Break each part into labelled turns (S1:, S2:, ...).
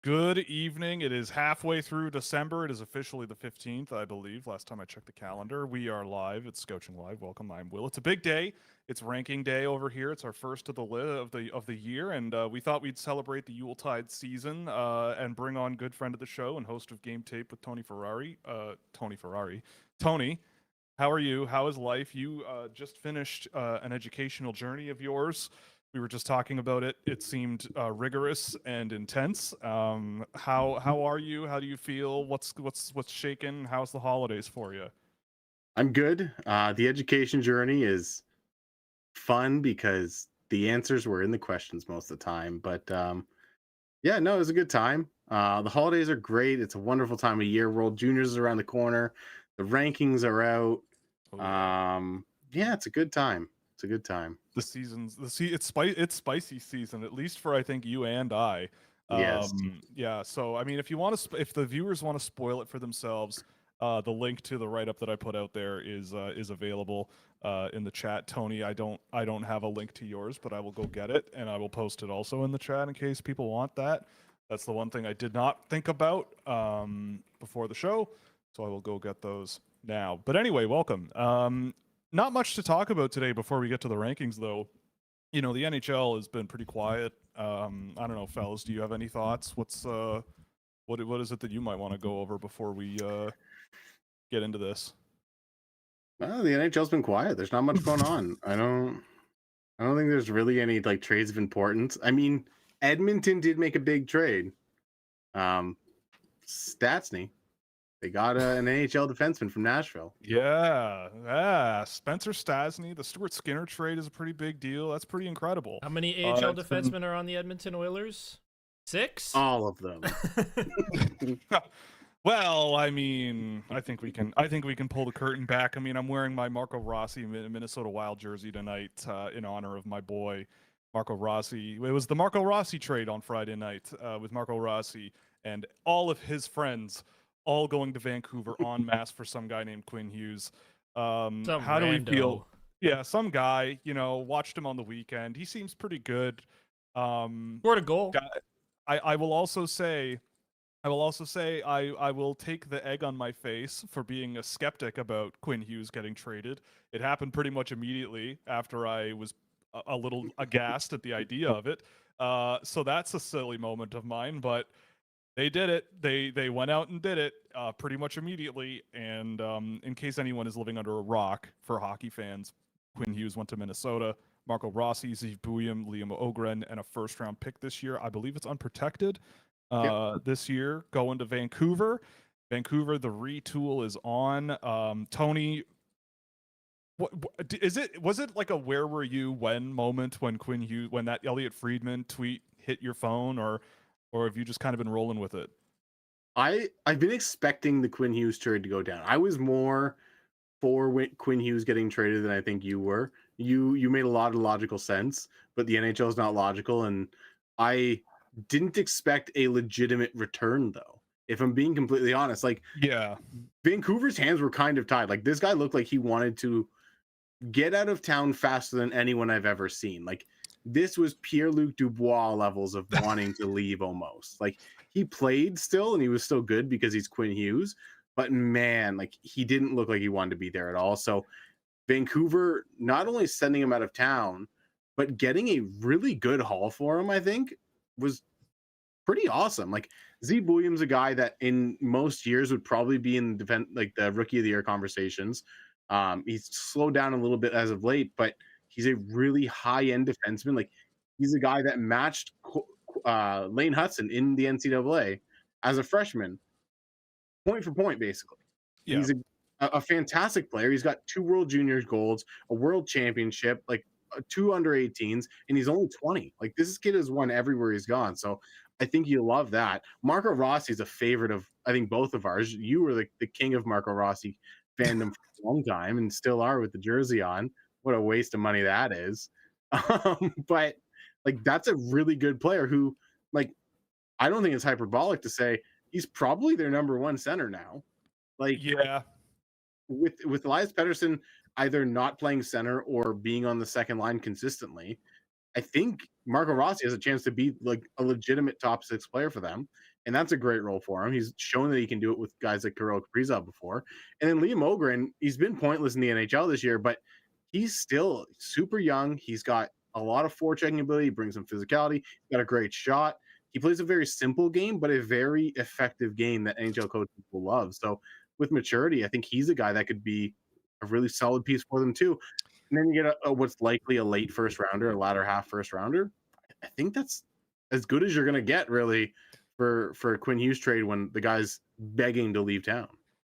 S1: Good evening. It is halfway through December. It is officially the 15th, I believe. Last time I checked the calendar, we are live. It's Scouching Live. Welcome. I'm Will. It's a big day. It's ranking day over here. It's our first of the year, and we thought we'd celebrate the Yuletide season and bring on good friend of the show and host of Game Tape with Tony Ferrari. Tony, how are you? How is life? You just finished an educational journey of yours. We were just talking about it. It seemed rigorous and intense. How are you? How do you feel? What's shaking? How's the holidays for you?
S2: I'm good. The education journey is fun because the answers were in the questions most of the time. But yeah, no, it was a good time. The holidays are great. It's a wonderful time of year. World Juniors is around the corner. The rankings are out.
S1: Oh yeah,
S2: Yeah, it's a good time. It's a good time.
S1: the seasons. It's spicy season, at least for I think you and I.
S2: Yes.
S1: Yeah. So I mean, if you want to, if the viewers want to spoil it for themselves, the link to the write up that I put out there is available in the chat. Tony, I don't have a link to yours, but I will go get it and I will post it also in the chat in case people want that. That's the one thing I did not think about before the show, so I will go get those now. But anyway, welcome. Not much to talk about today before we get to the rankings, though. You know, the NHL has been pretty quiet. I don't know, fellas. Do you have any thoughts? What is it that you might want to go over before we get into this?
S2: Well, the NHL's been quiet. There's not much going on. I don't think there's really any like trades of importance. I mean, Edmonton did make a big trade. Um, Statsny. They got an NHL defenseman from Nashville.
S1: Yeah, Spencer Stasny, the Stuart Skinner trade is a pretty big deal. That's pretty incredible.
S3: How many AHL
S1: It's been
S3: defensemen are on the Edmonton Oilers? 6?
S2: All of them.
S1: Well, I mean, I think we can. I think we can pull the curtain back. I mean, I'm wearing my Marco Rossi Minnesota Wild jersey tonight in honor of my boy Marco Rossi. It was the Marco Rossi trade on Friday night with Marco Rossi and all of his friends all going to Vancouver en masse for some guy named Quinn Hughes.
S3: Some
S1: How do we feel?
S3: rando.
S1: Yeah, some guy. You know, watched him on the weekend. He seems pretty good.
S3: Scored a goal.
S1: Guy- I will also say. I will take the egg on my face for being a skeptic about Quinn Hughes getting traded. It happened pretty much immediately after I was a little aghast at the idea of it. So that's a silly moment of mine, but they did it. They went out and did it pretty much immediately. And in case anyone is living under a rock for hockey fans, Quinn Hughes went to Minnesota. Marco Rossi, Ziv Bouillon, Liam Ogren, and a first-round pick this year. I believe it's unprotected
S2: Yep.
S1: this year, going to Vancouver. Vancouver, the retool is on. Tony, is it? Was it like a "Where were you when" moment when Quinn Hughes, when that Elliot Friedman tweet hit your phone, or have you just kind of been rolling with it?
S2: I've been expecting the Quinn Hughes trade to go down. I was more for Quinn Hughes getting traded than I think you were. You made a lot of logical sense, but the NHL is not logical, and I didn't expect a legitimate return though. If I'm being completely honest, like
S1: Yeah,
S2: Vancouver's hands were kind of tied. Like this guy looked like he wanted to get out of town faster than anyone I've ever seen. Like this was Pierre-Luc Dubois levels of wanting to leave almost. Like he played still and he was still good because he's Quinn Hughes, but man, like he didn't look like he wanted to be there at all. So Vancouver not only sending him out of town, but getting a really good haul for him, I think, was pretty awesome. Like Z Williams, a guy that in most years would probably be in defense, like the rookie of the year conversations. He's slowed down a little bit as of late, but he's a really high end defenseman. Like he's a guy that matched Lane Hudson in the NCAA as a freshman, point for point, basically.
S1: yeah,
S2: He's a fantastic player. He's got 2 World Juniors golds, a World Championship, like 2 under-18s, and he's only 20. Like this kid has won everywhere he's gone. So I think you love that. Marco Rossi is a favorite of I think both of ours. You were the king of Marco Rossi fandom for a long time, and still are with the jersey on. What a waste of money that is. But like that's a really good player who, like, I don't think it's hyperbolic to say he's probably their number one center now. Like
S1: yeah.
S2: with Elias Pettersson either not playing center or being on the second line consistently, I think Marco Rossi has a chance to be like a legitimate top 6 player for them. and that's a great role for him. He's shown that he can do it with guys like Kirill Kaprizov before. And then Liam Ogren, he's been pointless in the NHL this year, but he's still super young. He's got a lot of forechecking ability. He brings some physicality. He's got a great shot. He plays a very simple game, but a very effective game that NHL coaches will love. So with maturity, I think he's a guy that could be a really solid piece for them too. And then you get what's likely a late first rounder, a latter half first rounder. I think that's as good as you're going to get, really, for a Quinn Hughes trade when the guy's begging to leave town.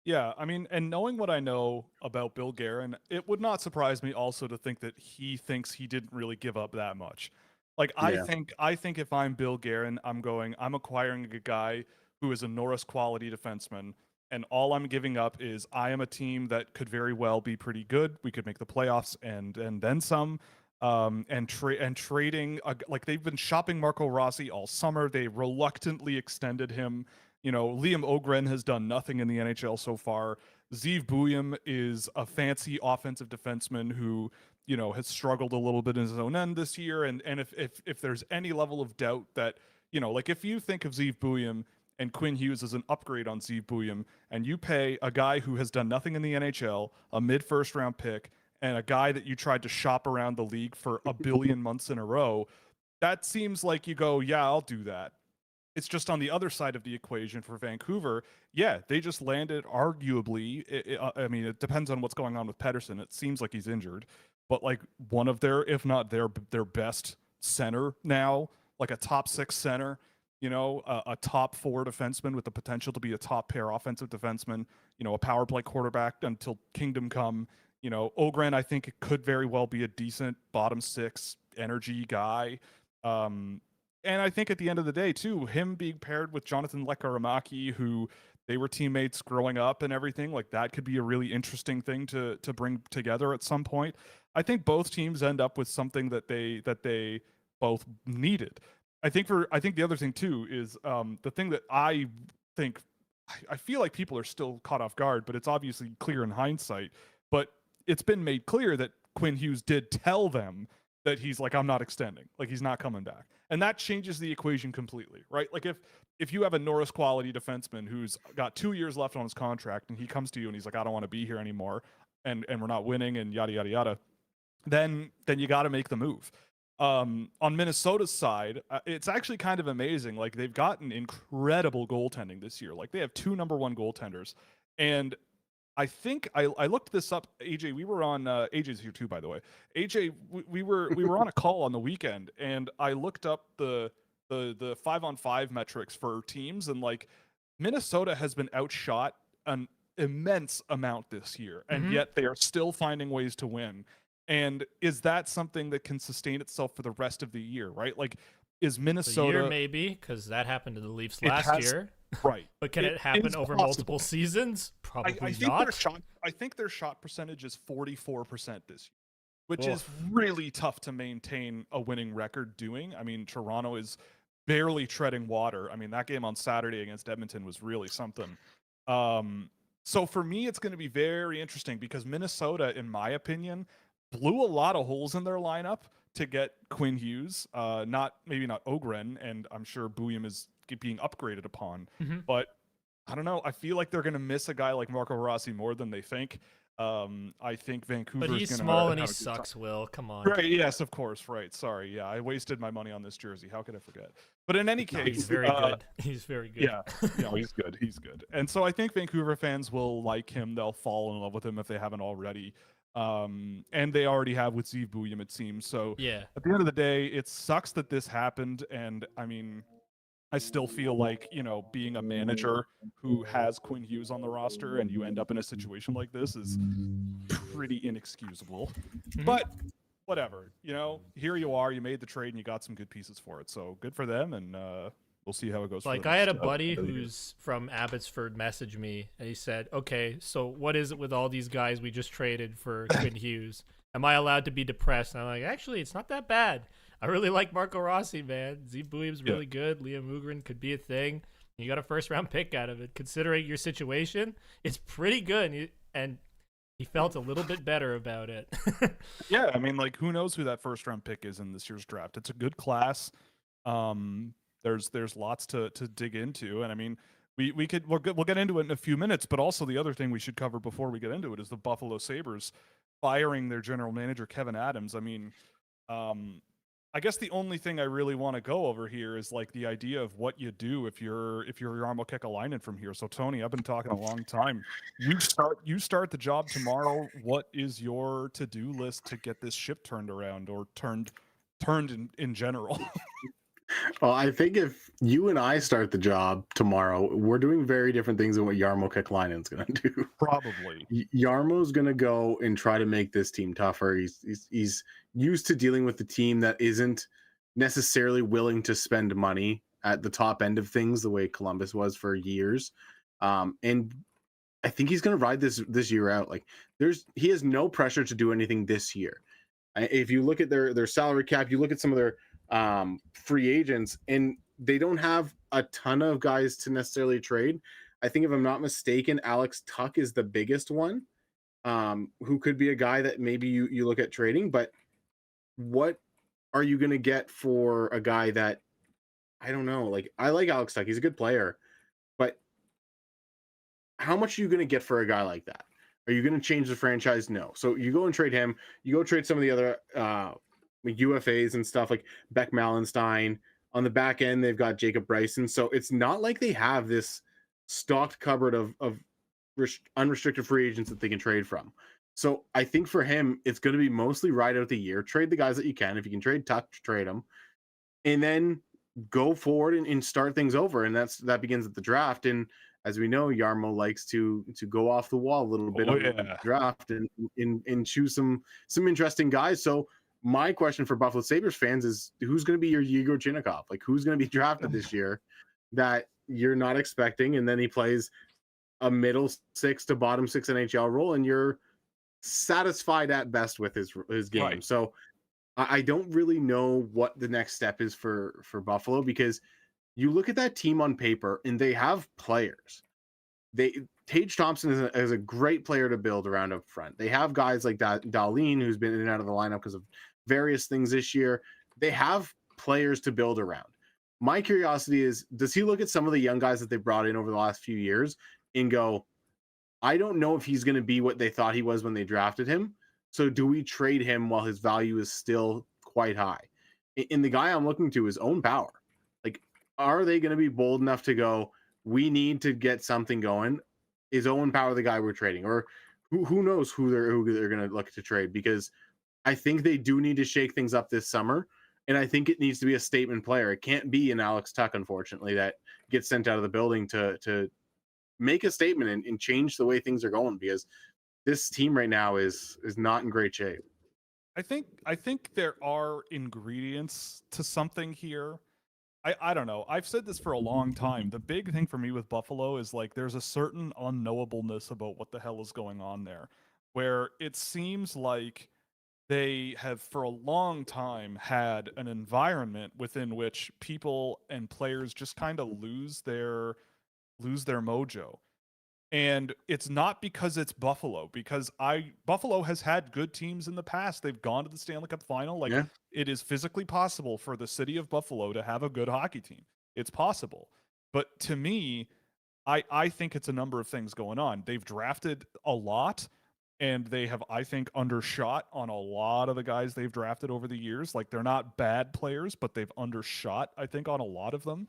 S1: Yeah, I mean, and knowing what I know about Bill Guerin, it would not surprise me also to think that he thinks he didn't really give up that much. Like
S2: Yeah.
S1: I think if I'm Bill Guerin, I'm acquiring a guy who is a Norris quality defenseman, and all I'm giving up is I am a team that could very well be pretty good. We could make the playoffs and then some. And trading like they've been shopping Marco Rossi all summer. They reluctantly extended him. You know, Liam Ogren has done nothing in the NHL so far. Zeev Buium is a fancy offensive defenseman who, you know, has struggled a little bit in his own end this year. And if there's any level of doubt that, you know, like if you think of Zeev Buium and Quinn Hughes as an upgrade on Zeev Buium, and you pay a guy who has done nothing in the NHL, a mid-first round pick, and a guy that you tried to shop around the league for a billion months in a row, that seems like you go, yeah, I'll do that. It's just on the other side of the equation for Vancouver. Yeah, they just landed arguably. I mean, it depends on what's going on with Pedersen. It seems like he's injured, but like one of their, if not their best center now, like a top 6 center, you know, a top 4 defenseman with the potential to be a top pair offensive defenseman, you know, a power play quarterback until Kingdom Come. You know, Ogren, I think it could very well be a decent bottom 6 energy guy. And I think at the end of the day, too, him being paired with Jonathan Lekaramaki, who they were teammates growing up and everything, like that could be a really interesting thing to bring together at some point. I think both teams end up with something that they both needed. I think the other thing too is the thing that I think I feel like people are still caught off guard, but it's obviously clear in hindsight. But it's been made clear that Quinn Hughes did tell them that he's like, I'm not extending, like he's not coming back. And that changes the equation completely, right? Like if you have a Norris quality defenseman who's got 2 years left on his contract and he comes to you and he's like, I don't want to be here anymore, and we're not winning and yada yada yada, then you got to make the move. On Minnesota's side, it's actually kind of amazing. Like they've gotten incredible goaltending this year. Like they have 2 number 1 goaltenders, and I think I looked this up. AJ, we were on AJ's here too, by the way. AJ, we were on a call on the weekend, and I looked up the 5-on-5 metrics for teams, and like Minnesota has been outshot an immense amount this year, and yet they are still finding ways to win. And is that something that can sustain itself for the rest of the year? Right? Like, is Minnesota
S3: year maybe, because that happened to the Leafs last year.
S1: Right.
S3: But can it happen over multiple seasons? Probably not.
S1: I think their shot percentage is 44% this year, which is really tough to maintain a winning record doing. I mean, Toronto is barely treading water. I mean, that game on Saturday against Edmonton was really something. So for me, it's going to be very interesting because Minnesota, in my opinion, blew a lot of holes in their lineup to get Quinn Hughes. Maybe not Ogren, and I'm sure Buium is being upgraded upon. But I don't know. I feel like they're going to miss a guy like Marco Rossi more than they think. I think Vancouver.
S3: But he's small and he sucks. Will, come on.
S1: Right? Yes, of course. Right. Sorry. Yeah, I wasted my money on this jersey. How could I forget? But in any case,
S3: he's very good. He's very good.
S1: Yeah. He's good. He's good. And so I think Vancouver fans will like him. They'll fall in love with him if they haven't already. And they already have with Zeev Buium, it seems. So
S3: yeah.
S1: At the end of the day, it sucks that this happened. And I mean, I still feel like, you know, being a manager who has Quinn Hughes on the roster and you end up in a situation like this is pretty inexcusable. But whatever, you know, here you are, you made the trade and you got some good pieces for it. So good for them. And we'll see how it goes.
S3: Like I had a buddy who's from Abbotsford message me and he said, okay, so what is it with all these guys we just traded for Quinn Hughes? Am I allowed to be depressed? And I'm like, actually, it's not that bad. I really like Marco Rossi, man. Zeev Buium's really good. Liam Ogren could be a thing. You got a first-round pick out of it. Considering your situation, it's pretty good. And he felt a little bit better about it.
S1: Yeah, I mean, like, who knows who that first-round pick is in this year's draft? It's a good class. There's lots to dig into, and I mean, we'll get into it in a few minutes. But also the other thing we should cover before we get into it is the Buffalo Sabres firing their general manager Kevin Adams. I mean, I guess the only thing I really want to go over here is like the idea of what you do if you're Jarmo Kekalainen from here. So Tony, I've been talking a long time. You start the job tomorrow. What is your to-do list to get this ship turned around, or turned in general?
S2: Well, I think if you and I start the job tomorrow, we're doing very different things than what Jarmo Kekalainen's going to do.
S1: Probably.
S2: Yarmo's going to go and try to make this team tougher. He's used to dealing with the team that isn't necessarily willing to spend money at the top end of things the way Columbus was for years. And I think he's going to ride this year out. Like he has no pressure to do anything this year. If you look at their salary cap, you look at some of their free agents, and they don't have a ton of guys to necessarily trade. I think if I'm not mistaken, Alex Tuck is the biggest one, who could be a guy that maybe you look at trading. But what are you going to get for a guy that, I don't know? Like, I like Alex Tuck. He's a good player, but how much are you going to get for a guy like that? Are you going to change the franchise? No. So you go and trade him. You go trade some of the other like UFAs and stuff like Beck Mallenstein. On the back end, they've got Jacob Bryson. So it's not like they have this stocked cupboard of unrestricted free agents that they can trade from. So I think for him, it's going to be mostly ride out the year. Trade the guys that you can. If you can trade Tuck, trade them. And then go forward and start things over. And that begins at the draft. And as we know, Jarmo likes to go off the wall a little bit on the draft and choose some interesting guys. So my question for Buffalo Sabres fans is, who's going to be your Yegor Chinnikov? Like, who's going to be drafted this year that you're not expecting, and then he plays a middle six to bottom six NHL role, and you're satisfied at best with his game.
S1: Right.
S2: So I don't really know what the next step is for Buffalo, because you look at that team on paper and they have players. Tage Thompson is a great player to build around up front. They have guys like Dahlin, who's been in and out of the lineup because of various things this year. They have players to build around. My curiosity is, does he look at some of the young guys that they brought in over the last few years and go, I don't know if he's going to be what they thought he was when they drafted him. So do we trade him while his value is still quite high? And the guy I'm looking to is Owen Power. Like, are they going to be bold enough to go, we need to get something going? Is Owen Power the guy we're trading? Or who knows who they're going to look to trade? Because I think they do need to shake things up this summer. And I think it needs to be a statement player. It can't be an Alex Tuck, unfortunately, that gets sent out of the building to make a statement and change the way things are going, because this team right now is not in great shape.
S1: I think there are ingredients to something here. I don't know. I've said this for a long time. The big thing for me with Buffalo is like there's a certain unknowableness about what the hell is going on there, where it seems like they have for a long time had an environment within which people and players just kind of lose their mojo. And it's not because it's Buffalo, because Buffalo has had good teams in the past. They've gone to the Stanley Cup final. Like,
S2: Yeah.
S1: It is physically possible for the city of Buffalo to have a good hockey team. It's possible. But to me, I think it's a number of things going on. They've drafted a lot, and they have, I think, undershot on a lot of the guys they've drafted over the years. Like, they're not bad players, but they've undershot, I think, on a lot of them.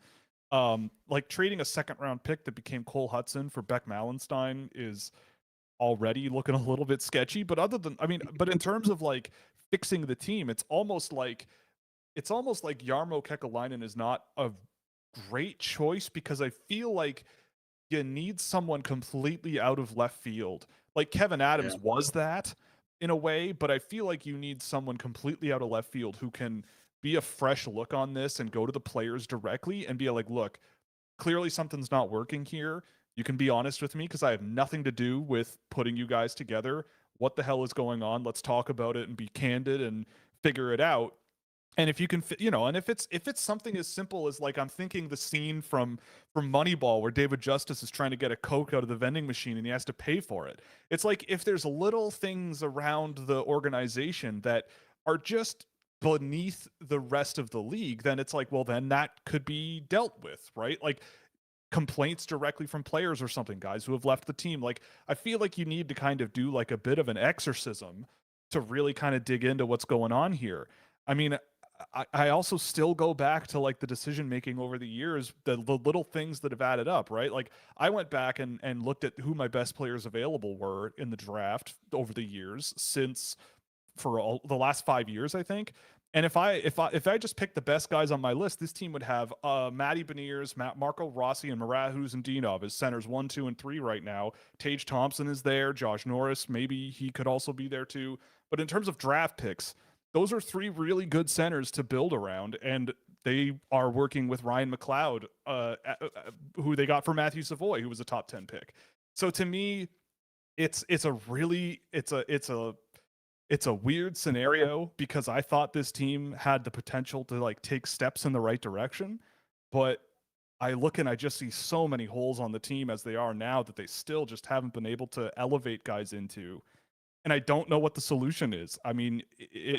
S1: Like trading a second round pick that became Cole Hudson for Beck Mallenstein is already looking a little bit sketchy. But but in terms of like fixing the team, it's almost like Jarmo Kekalainen is not a great choice, because I feel like you need someone completely out of left field. Like Kevin Adams was that in a way, but I feel like you need someone completely out of left field who can be a fresh look on this and go to the players directly and be like, look, clearly something's not working here. You can be honest with me, because I have nothing to do with putting you guys together. What the hell is going on? Let's talk about it and be candid and figure it out. And if you can, and if it's something as simple as, like, I'm thinking the scene from Moneyball where David Justice is trying to get a Coke out of the vending machine and he has to pay for it. It's like, if there's little things around the organization that are just beneath the rest of the league, then it's like, well, then that could be dealt with, right? Like complaints directly from players or something, guys who have left the team. Like, I feel like you need to kind of do like a bit of an exorcism to really kind of dig into what's going on here. I mean, I also still go back to like the decision making over the years, the little things that have added up, right? Like I went back and looked at who my best players available were in the draft over the years since for all the last 5 years, I think. And if I just picked the best guys on my list, this team would have Matty Beniers, Marco Rossi, and Murat Huzendinov as centers 1, 2, and 3 right now. Tage Thompson is there. Josh Norris, maybe he could also be there too. But in terms of draft picks, those are 3 really good centers to build around, and they are working with Ryan McLeod, who they got for Matthew Savoy, who was a top 10 pick. So to me, it's a weird scenario because I thought this team had the potential to like take steps in the right direction, but I look and I just see so many holes on the team as they are now that they still just haven't been able to elevate guys into. And I don't know what the solution is. I mean,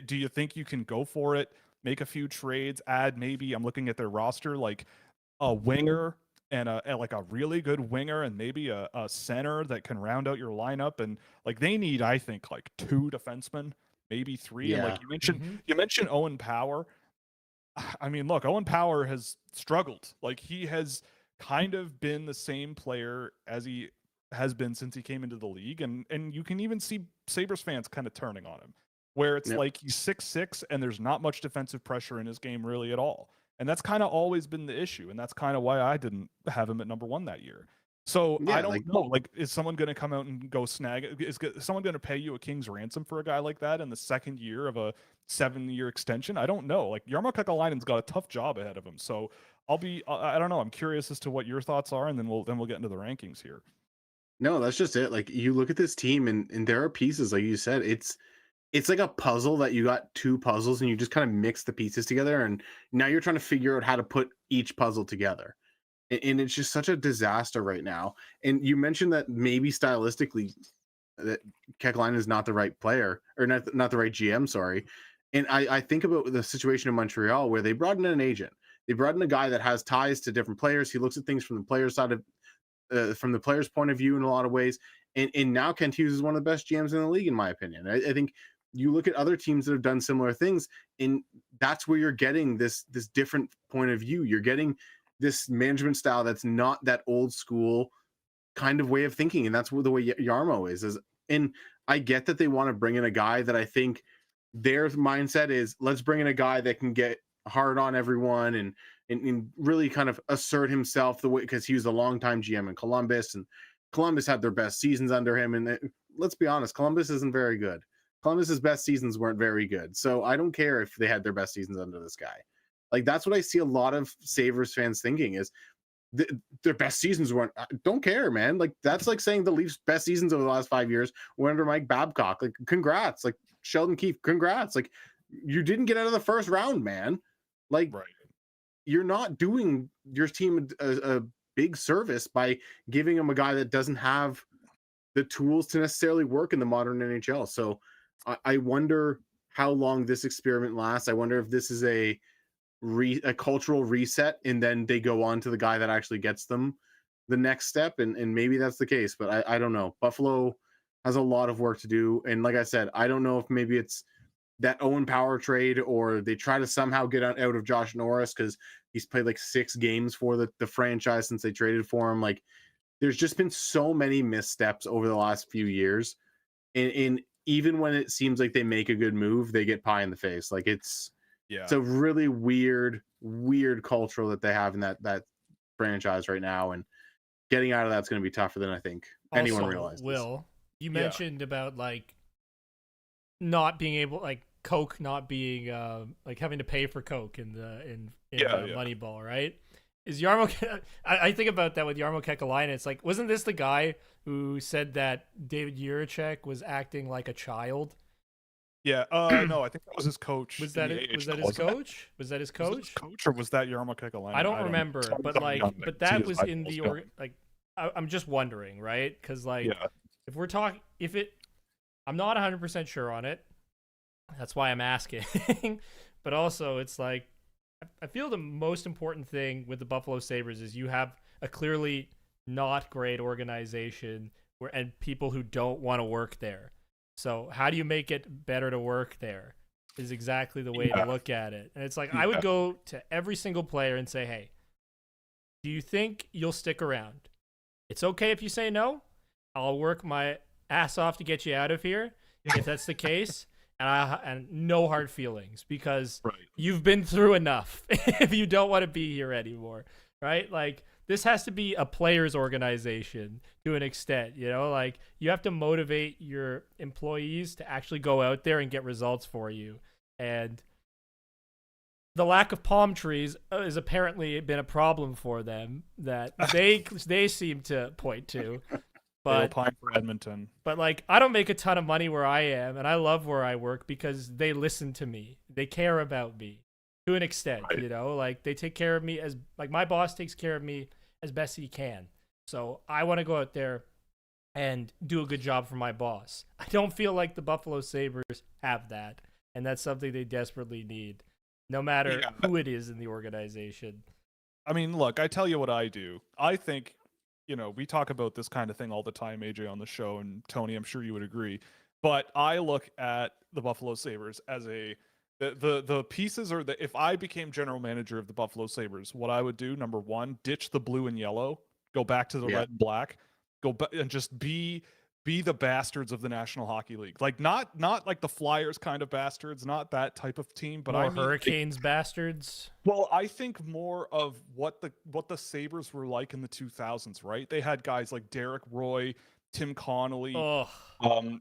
S1: do you think you can go for it, make a few trades, add maybe, I'm looking at their roster, like a winger and like a really good winger and maybe a center that can round out your lineup? And like they need, I think, like 2 defensemen, maybe 3. And like
S2: Yeah.
S1: you mentioned Owen Power. I mean, look, Owen Power has struggled. Like he has kind of been the same player as he has been since he came into the league, and you can even see Sabres fans kind of turning on him, where it's
S2: Yep.
S1: like he's 6'6" and there's not much defensive pressure in his game really at all. And that's kind of always been the issue, and that's kind of why I didn't have him at number 1 that year. So
S2: Yeah,
S1: I don't
S2: like
S1: know. Like, is someone going to come out and go snag? Is someone going to pay you a king's ransom for a guy like that in the second year of a 7-year extension? I don't know. Like Jarmo Kekalainen's got a tough job ahead of him. So I don't know. I'm curious as to what your thoughts are, and then we'll get into the rankings here.
S2: No, that's just it. Like you look at this team and there are pieces, like you said, it's like a puzzle that you got 2 puzzles and you just kind of mix the pieces together, and now you're trying to figure out how to put each puzzle together. And it's just such a disaster right now. And you mentioned that maybe stylistically that Kekalainen is not the right player, or not the right GM, sorry. And I think about the situation in Montreal where they brought in an agent. They brought in a guy that has ties to different players. He looks at things from the player's side of from the player's point of view in a lot of ways. And now Kent Hughes is one of the best GMs in the league, in my opinion. I think you look at other teams that have done similar things, and that's where you're getting this different point of view. You're getting this management style that's not that old school kind of way of thinking, and that's the way Yarmo is. And I get that they want to bring in a guy that I think their mindset is, let's bring in a guy that can get hard on everyone and really kind of assert himself the way, because he was a longtime GM in Columbus, and Columbus had their best seasons under him. And let's be honest, Columbus isn't very good. Columbus's best seasons weren't very good. So I don't care if they had their best seasons under this guy. Like that's what I see a lot of Sabres fans thinking is their best seasons weren't. I don't care, man. Like that's like saying the Leafs' best seasons over the last 5 years were under Mike Babcock. Like congrats, like Sheldon Keefe, congrats. Like you didn't get out of the first round, man. Like
S1: Right.
S2: you're not doing your team a big service by giving them a guy that doesn't have the tools to necessarily work in the modern NHL. So I wonder how long this experiment lasts. I wonder if this is a cultural reset, and then they go on to the guy that actually gets them the next step, and maybe that's the case. But I don't know. Buffalo has a lot of work to do, and like I said, I don't know if maybe it's that Owen Power trade, or they try to somehow get out of Josh Norris because he's played like 6 games for the franchise since they traded for him. Like there's just been so many missteps over the last few years, and even when it seems like they make a good move, they get pie in the face. Like it's a really weird culture that they have in that franchise right now, and getting out of that's going to be tougher than I think anyone realizes.
S3: Will, you mentioned about like not being able, like Coke not being like having to pay for Coke in Moneyball, right? Is Jarmo? I think about that with Jarmo Kekalainen. It's like, wasn't this the guy who said that David Jiricek was acting like a child?
S1: Yeah. No, I think that was his coach.
S3: Was that his coach? Was that his coach?
S1: Or was that Yarmo Kekalainen?
S3: I don't remember, but like, but that was in the like. I'm just wondering, right? Because like, if we're talking, I'm not 100% sure on it. That's why I'm asking. but also it's like I feel the most important thing with the Buffalo Sabres is you have a clearly not great organization and people who don't want to work there. So how do you make it better to work there is exactly the way to look at it. And it's like I would go to every single player and say, hey, do you think you'll stick around? It's okay if you say no. I'll work my ass off to get you out of here if that's the case. And no hard feelings because you've been through enough if you don't want to be here anymore, right? Like this has to be a player's organization to an extent, you know, like you have to motivate your employees to actually go out there and get results for you. And the lack of palm trees has apparently been a problem for them that they seem to point to. But
S1: pine for Edmonton.
S3: But like, I don't make a ton of money where I am, and I love where I work because they listen to me. They care about me to an extent, you know. Like they take care of me as like my boss takes care of me as best he can. So I want to go out there and do a good job for my boss. I don't feel like the Buffalo Sabres have that, and that's something they desperately need, no matter who it is in the organization.
S1: I mean, look, I tell you what I do. I think. You know, we talk about this kind of thing all the time, AJ, on the show, and Tony, I'm sure you would agree. But I look at the Buffalo Sabres as the pieces are that if I became general manager of the Buffalo Sabres, what I would do, number one, ditch the blue and yellow, go back to the red and black, go back and just be the bastards of the National Hockey League. Like not like the Flyers kind of bastards, not that type of team, but
S3: more Hurricanes bastards.
S1: Well, I think more of what the Sabres were like in the 2000s, right? They had guys like Derek Roy, Tim Connolly,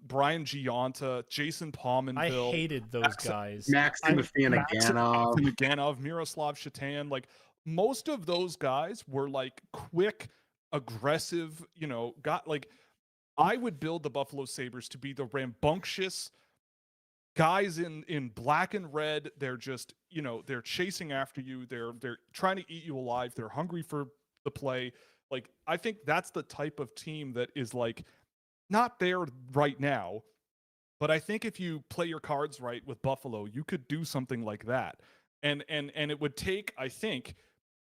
S1: Brian Giunta, Jason Pominville.
S3: I hated those guys.
S2: Maxim
S1: Afinogenov, Miroslav Shatan. Like most of those guys were like quick, aggressive, you know, I would build the Buffalo Sabres to be the rambunctious guys in black and red. They're just, you know, they're chasing after you. They're trying to eat you alive. They're hungry for the play. Like, I think that's the type of team that is like not there right now, but I think if you play your cards right with Buffalo, you could do something like that. And it would take, I think,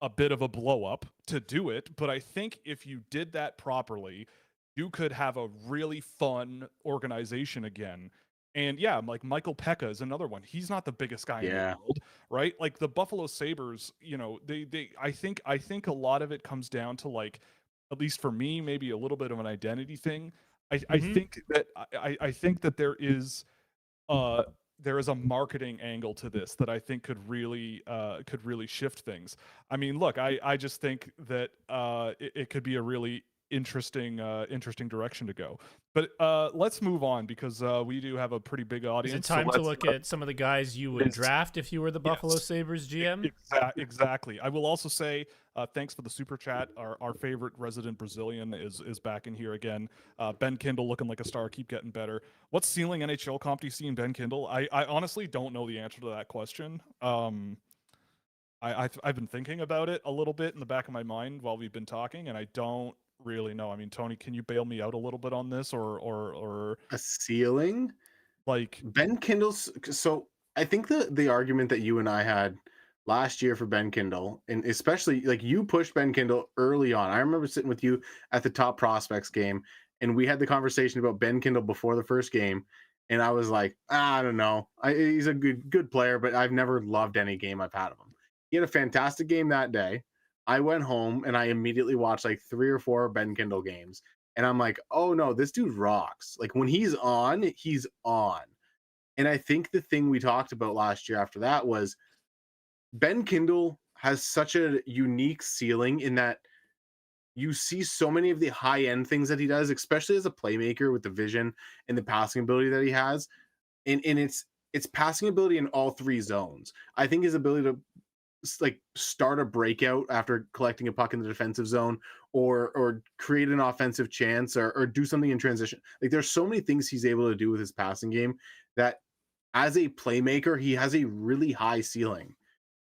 S1: a bit of a blow up to do it. But I think if you did that properly, you could have a really fun organization again. And yeah, like Michael Pekka is another one. He's not the biggest guy in the world, right? Like the Buffalo Sabres, you know, I think a lot of it comes down to, like, at least for me, maybe a little bit of an identity thing. I think that there is a marketing angle to this that I think could really shift things. I mean, look, I just think that it could be a really interesting direction to go. But let's move on because we do have a pretty big audience.
S3: Is it time to look at some of the guys you would draft if you were the Buffalo Sabres GM?
S1: Exactly. I will also say thanks for the super chat. Our favorite resident Brazilian is back in here again. Ben Kindle looking like a star. Keep getting better. What ceiling NHL comp do you see in Ben Kindle? I honestly don't know the answer to that question. I've been thinking about it a little bit in the back of my mind while we've been talking, and I don't really know. I mean, Tony, can you bail me out a little bit on this, or
S2: a ceiling?
S1: Like
S2: Ben Kindle's. So I think the argument that you and I had last year for Ben Kindle, and especially like you pushed Ben Kindle early on. I remember sitting with you at the Top Prospects game, and we had the conversation about Ben Kindle before the first game, and I was like, I don't know. He's a good player, but I've never loved any game I've had of him. He had a fantastic game that day. I went home and I immediately watched like 3 or 4 Ben Kindle games. And I'm like, oh no, this dude rocks. Like when he's on, he's on. And I think the thing we talked about last year after that was Ben Kindle has such a unique ceiling in that you see so many of the high end things that he does, especially as a playmaker with the vision and the passing ability that he has. And it's passing ability in all 3 zones. I think his ability to like start a breakout after collecting a puck in the defensive zone or create an offensive chance or do something in transition. Like there's so many things he's able to do with his passing game that as a playmaker, he has a really high ceiling.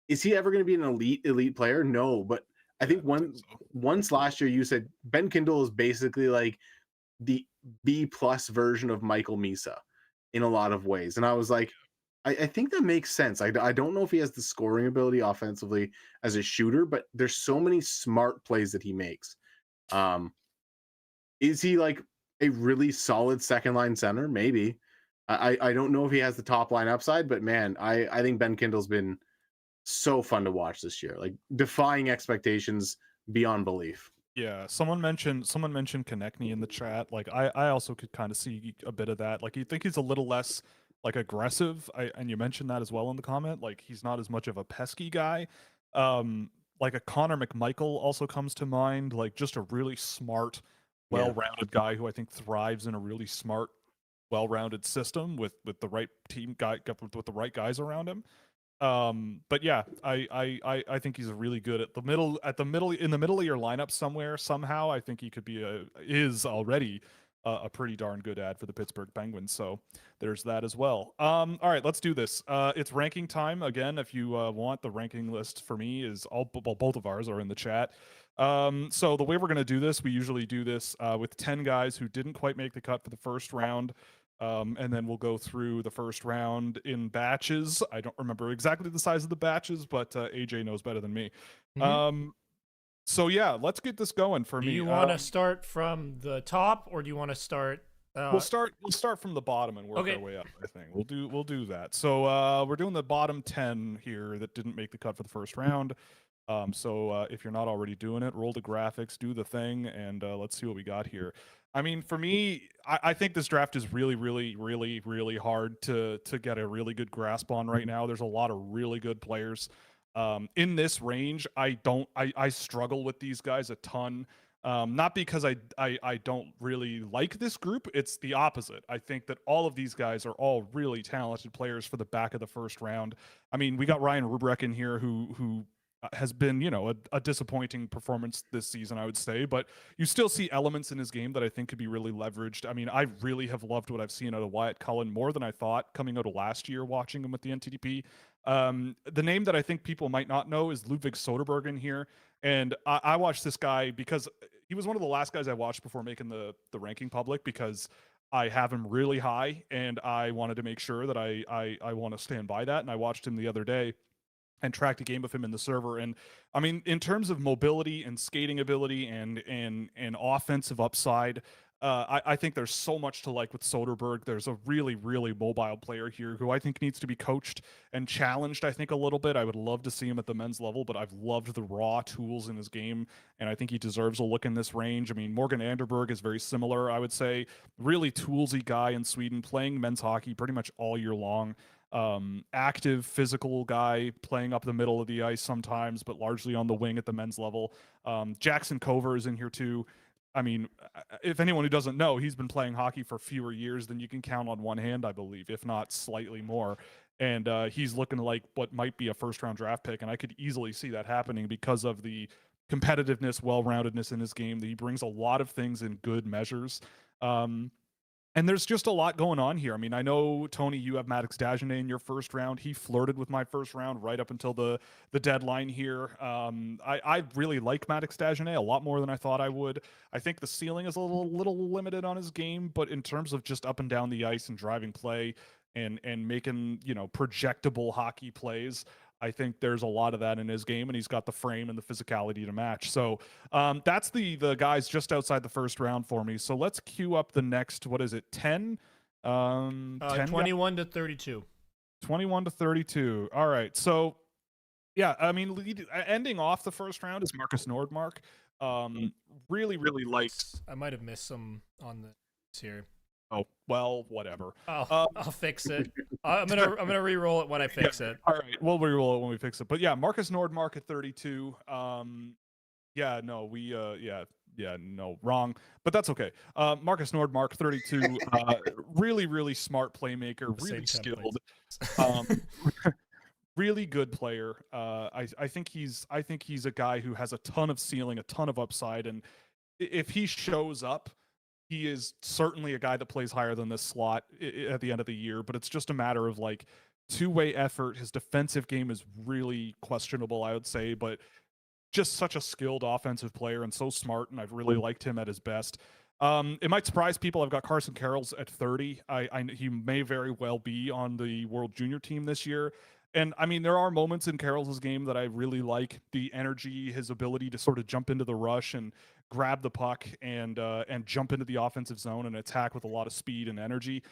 S2: Is he ever going to be an elite player? No, but I think once last year you said Ben Kindle is basically like the B+ version of Michael Misa in a lot of ways. And I was like, I think that makes sense. I don't know if he has the scoring ability offensively as a shooter, but there's so many smart plays that he makes. Um, is he like a really solid second line center? Maybe. I don't know if he has the top line upside, but man, I think Ben Kindle's been so fun to watch this year, like defying expectations beyond belief.
S1: Yeah, someone mentioned Konechny in the chat. Like I also could kind of see a bit of that. Like you think he's a little less like aggressive. And you mentioned that as well in the comment. Like he's not as much of a pesky guy. Um, like a Connor McMichael also comes to mind. Like just a really smart,
S2: Yeah.
S1: well-rounded guy who I think thrives in a really smart, well-rounded system with the right team guy with the right guys around him. But yeah, I think he's a really good at the middle in the middle of your lineup somewhere somehow. I think he could be is already a pretty darn good ad for the Pittsburgh Penguins. So there's that as well. All right, let's do this. It's ranking time again. If you want, the ranking list for me is well, both of ours are in the chat. So the way we're gonna do this, we usually do this with 10 guys who didn't quite make the cut for the first round. And then we'll go through the first round in batches. I don't remember exactly the size of the batches, but AJ knows better than me.
S3: Mhm.
S1: So yeah, let's get this going for
S3: Do
S1: me.
S3: you want to start from the top, or do you want to start?
S1: We'll start from the bottom and work
S3: Okay.
S1: our way up. I think we'll do that. So we're doing the bottom 10 here that didn't make the cut for the first round. So if you're not already doing it, roll the graphics, do the thing, and let's see what we got here. I mean, for me, I think this draft is really, really, really, really hard to get a really good grasp on right now. There's a lot of really good players in this range. I struggle with these guys a ton. Not because I don't really like this group. It's the opposite. I think that all of these guys are all really talented players for the back of the first round. I mean, we got Ryan Rubrek in here who has been, a disappointing performance this season, I would say, but you still see elements in his game that I think could be really leveraged. I mean, I really have loved what I've seen out of Wyatt Cullen more than I thought coming out of last year watching him with the NTDP. The name that I think people might not know is Ludwig Soderberg in here. And I watched this guy because he was one of the last guys I watched before making the ranking public because I have him really high and I wanted to make sure that I want to stand by that. And I watched him the other day and tracked a game of him in the server. And I mean, in terms of mobility and skating ability and offensive upside, I think there's so much to like with Soderberg. There's a really, really mobile player here who I think needs to be coached and challenged, I think, a little bit. I would love to see him at the men's level, but I've loved the raw tools in his game, and I think he deserves a look in this range. I mean, Morgan Anderberg is very similar, I would say. Really toolsy guy in Sweden, playing men's hockey pretty much all year long. Active physical guy playing up the middle of the ice sometimes, but largely on the wing at the men's level. Jackson Cover is in here too. I mean, if anyone who doesn't know, he's been playing hockey for fewer years than you can count on one hand, I believe, if not slightly more. And he's looking like what might be a first round draft pick. And I could easily see that happening because of the competitiveness, well roundedness in his game. That he brings a lot of things in good measures. And there's just a lot going on here. I mean, I know, Tony, you have Maddox Dagenet in your first round. He flirted with my first round right up until the deadline here. I really like Maddox Dagenet a lot more than I thought I would. I think the ceiling is a little limited on his game, but in terms of just up and down the ice and driving play and making, projectable hockey plays, I think there's a lot of that in his game, and he's got the frame and the physicality to match. So that's the guys just outside the first round for me. So let's queue up the next. What is it? 10. 10
S3: 21 to 32.
S1: 21 to 32. All right. So yeah, I mean, ending off the first round is Marcus Nordmark. Really, really liked.
S3: I might have missed some on this here.
S1: Oh well, whatever.
S3: I'll fix it. I'm gonna re-roll it when I fix it.
S1: All right, we'll re-roll it when we fix it. But yeah, Marcus Nordmark at 32. Yeah, no, no, wrong, but that's okay. Marcus Nordmark, 32, really, really smart playmaker, really skilled, really good player. I think he's a guy who has a ton of ceiling, a ton of upside, and if he shows up, he is certainly a guy that plays higher than this slot at the end of the year. But it's just a matter of like two-way effort. His defensive game is really questionable, I would say, but just such a skilled offensive player and so smart, and I've really liked him at his best. It might surprise people. I've got Carson Carroll's at 30. He may very well be on the World Junior team this year. And I mean, there are moments in Carroll's game that I really like. The energy, his ability to sort of jump into the rush and grab the puck and jump into the offensive zone and attack with a lot of speed and energy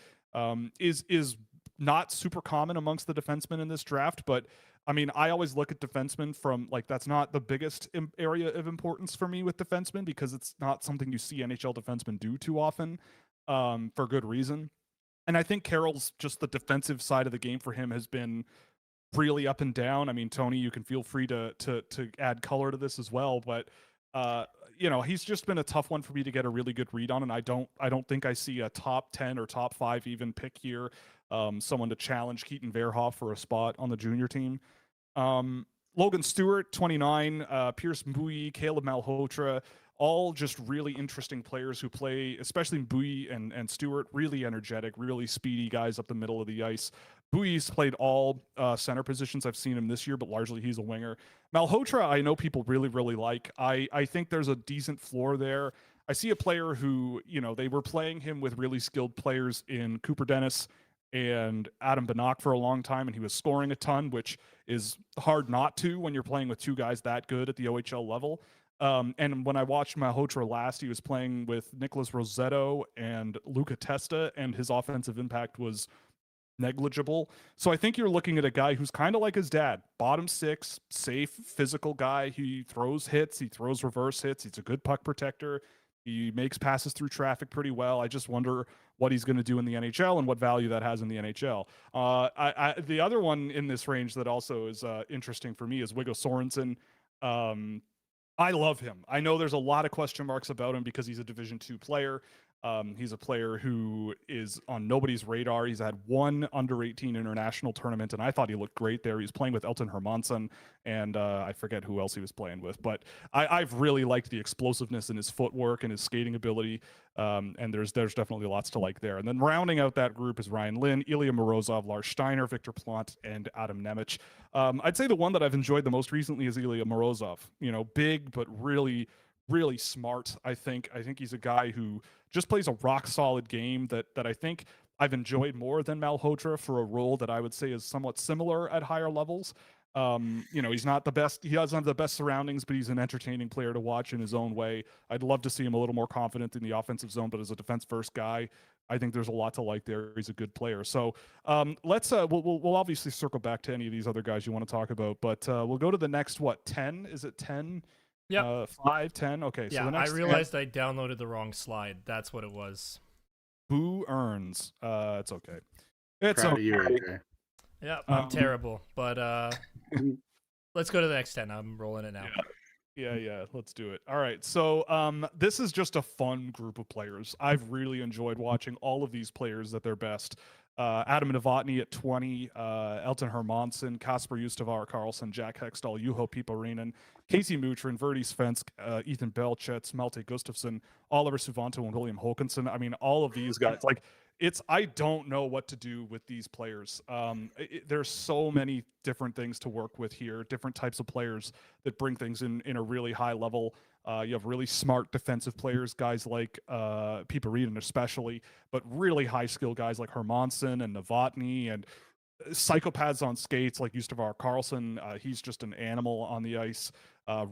S1: is not super common amongst the defensemen in this draft. But I mean, I always look at defensemen from like that's not the biggest area of importance for me with defensemen because it's not something you see NHL defensemen do too often, for good reason. And I think Carroll's just the defensive side of the game for him has been really up and down. I mean, Tony, you can feel free to add color to this as well, but he's just been a tough one for me to get a really good read on, and I don't think I see a top 10 or top 5 even pick here, someone to challenge Keaton Verhoff for a spot on the junior team. Logan Stewart, 29, Pierce Mbui, Caleb Malhotra, all just really interesting players who play, especially Mbui and Stewart, really energetic, really speedy guys up the middle of the ice. Bui's played all center positions. I've seen him this year, but largely he's a winger. Malhotra, I know people really, really like. I think there's a decent floor there. I see a player who, they were playing him with really skilled players in Cooper Dennis and Adam Banach for a long time, and he was scoring a ton, which is hard not to when you're playing with two guys that good at the OHL level. And when I watched Malhotra last, he was playing with Nicholas Rosetto and Luca Testa, and his offensive impact was negligible. So I think you're looking at a guy who's kind of like his dad, bottom six, safe, physical guy. He throws hits, he throws reverse hits. He's a good puck protector. He makes passes through traffic pretty well. I just wonder what he's going to do in the NHL and what value that has in the NHL. The other one in this range that also is interesting for me is Wiggo Sorensen. I love him. I know there's a lot of question marks about him because he's a Division II player. He's a player who is on nobody's radar. He's had one under-18 international tournament, and I thought he looked great there. He's playing with Elton Hermansson, and I forget who else he was playing with. But I've really liked the explosiveness in his footwork and his skating ability, and there's definitely lots to like there. And then rounding out that group is Ryan Lynn, Ilya Morozov, Lars Steiner, Victor Plant, and Adam Nemec. I'd say the one that I've enjoyed the most recently is Ilya Morozov. Big, but really smart. I think he's a guy who just plays a rock solid game that I think I've enjoyed more than Malhotra for a role that I would say is somewhat similar at higher levels. He's not the best. He doesn't have the best surroundings, but he's an entertaining player to watch in his own way. I'd love to see him a little more confident in the offensive zone, but as a defense first guy, I think there's a lot to like there. He's a good player. So let's we'll obviously circle back to any of these other guys you want to talk about, but we'll go to the next 10? Is it 10?
S3: Yeah.
S1: 5, 10. Okay.
S3: Yeah,
S1: So the next
S3: I realized I downloaded the wrong slide. That's what it was.
S1: Who earns? It's okay. It's
S2: Proud
S1: okay.
S2: of you right there.
S3: Yeah, I'm terrible. But let's go to the next 10. I'm rolling it now.
S1: Yeah. Let's do it. All right. So this is just a fun group of players. I've really enjoyed watching all of these players at their best. Adam Novotny at 20, Elton Hermansson, Kasper Justavar Karlsson, Jack Hextall, Juho Piparinen, Casey Mutrin, Verdi Svensk, Ethan Belchetz, Malte Gustafsson, Oliver Suvanto, and William Håkansson. I mean, all of these guys, I don't know what to do with these players. There's so many different things to work with here, different types of players that bring things in a really high level. You have really smart defensive players, guys like Piparinen especially, but really high skill guys like Hermansson and Novotny, and psychopaths on skates like Justavar Karlsson. He's just an animal on the ice.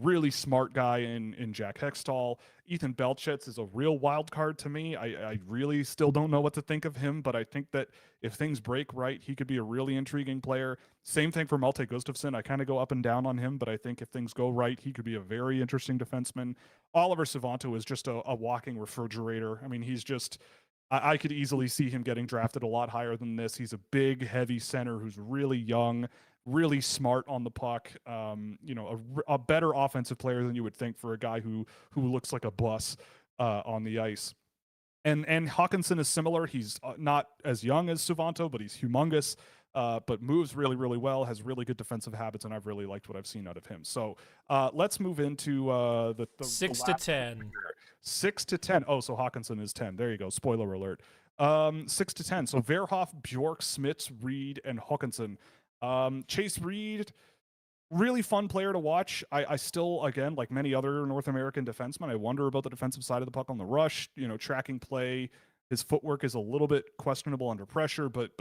S1: Really smart guy in Jack Hextall. Ethan Belchetz is a real wild card to me. I really still don't know what to think of him, but I think that if things break right, he could be a really intriguing player. Same thing for Malte Gustafsson. I kind of go up and down on him, but I think if things go right, he could be a very interesting defenseman. Oliver Suvanto is just a walking refrigerator. I mean, he's just... I could easily see him getting drafted a lot higher than this. He's a big, heavy center who's really young, really smart on the puck. A better offensive player than you would think for a guy who looks like a bus on the ice. And Håkansson is similar. He's not as young as Suvanto, but he's humongous. But moves really, really well, has really good defensive habits, and I've really liked what I've seen out of him. So let's move into the
S3: 6 to 10.
S1: 6 to 10. Oh, so Håkansson is 10. There you go. Spoiler alert. 6 to 10. So Verhoff, Bjork, Smits, Reed, and Håkansson. Chase Reed, really fun player to watch. I still, again, like many other North American defensemen, I wonder about the defensive side of the puck on the rush. Tracking play. His footwork is a little bit questionable under pressure, but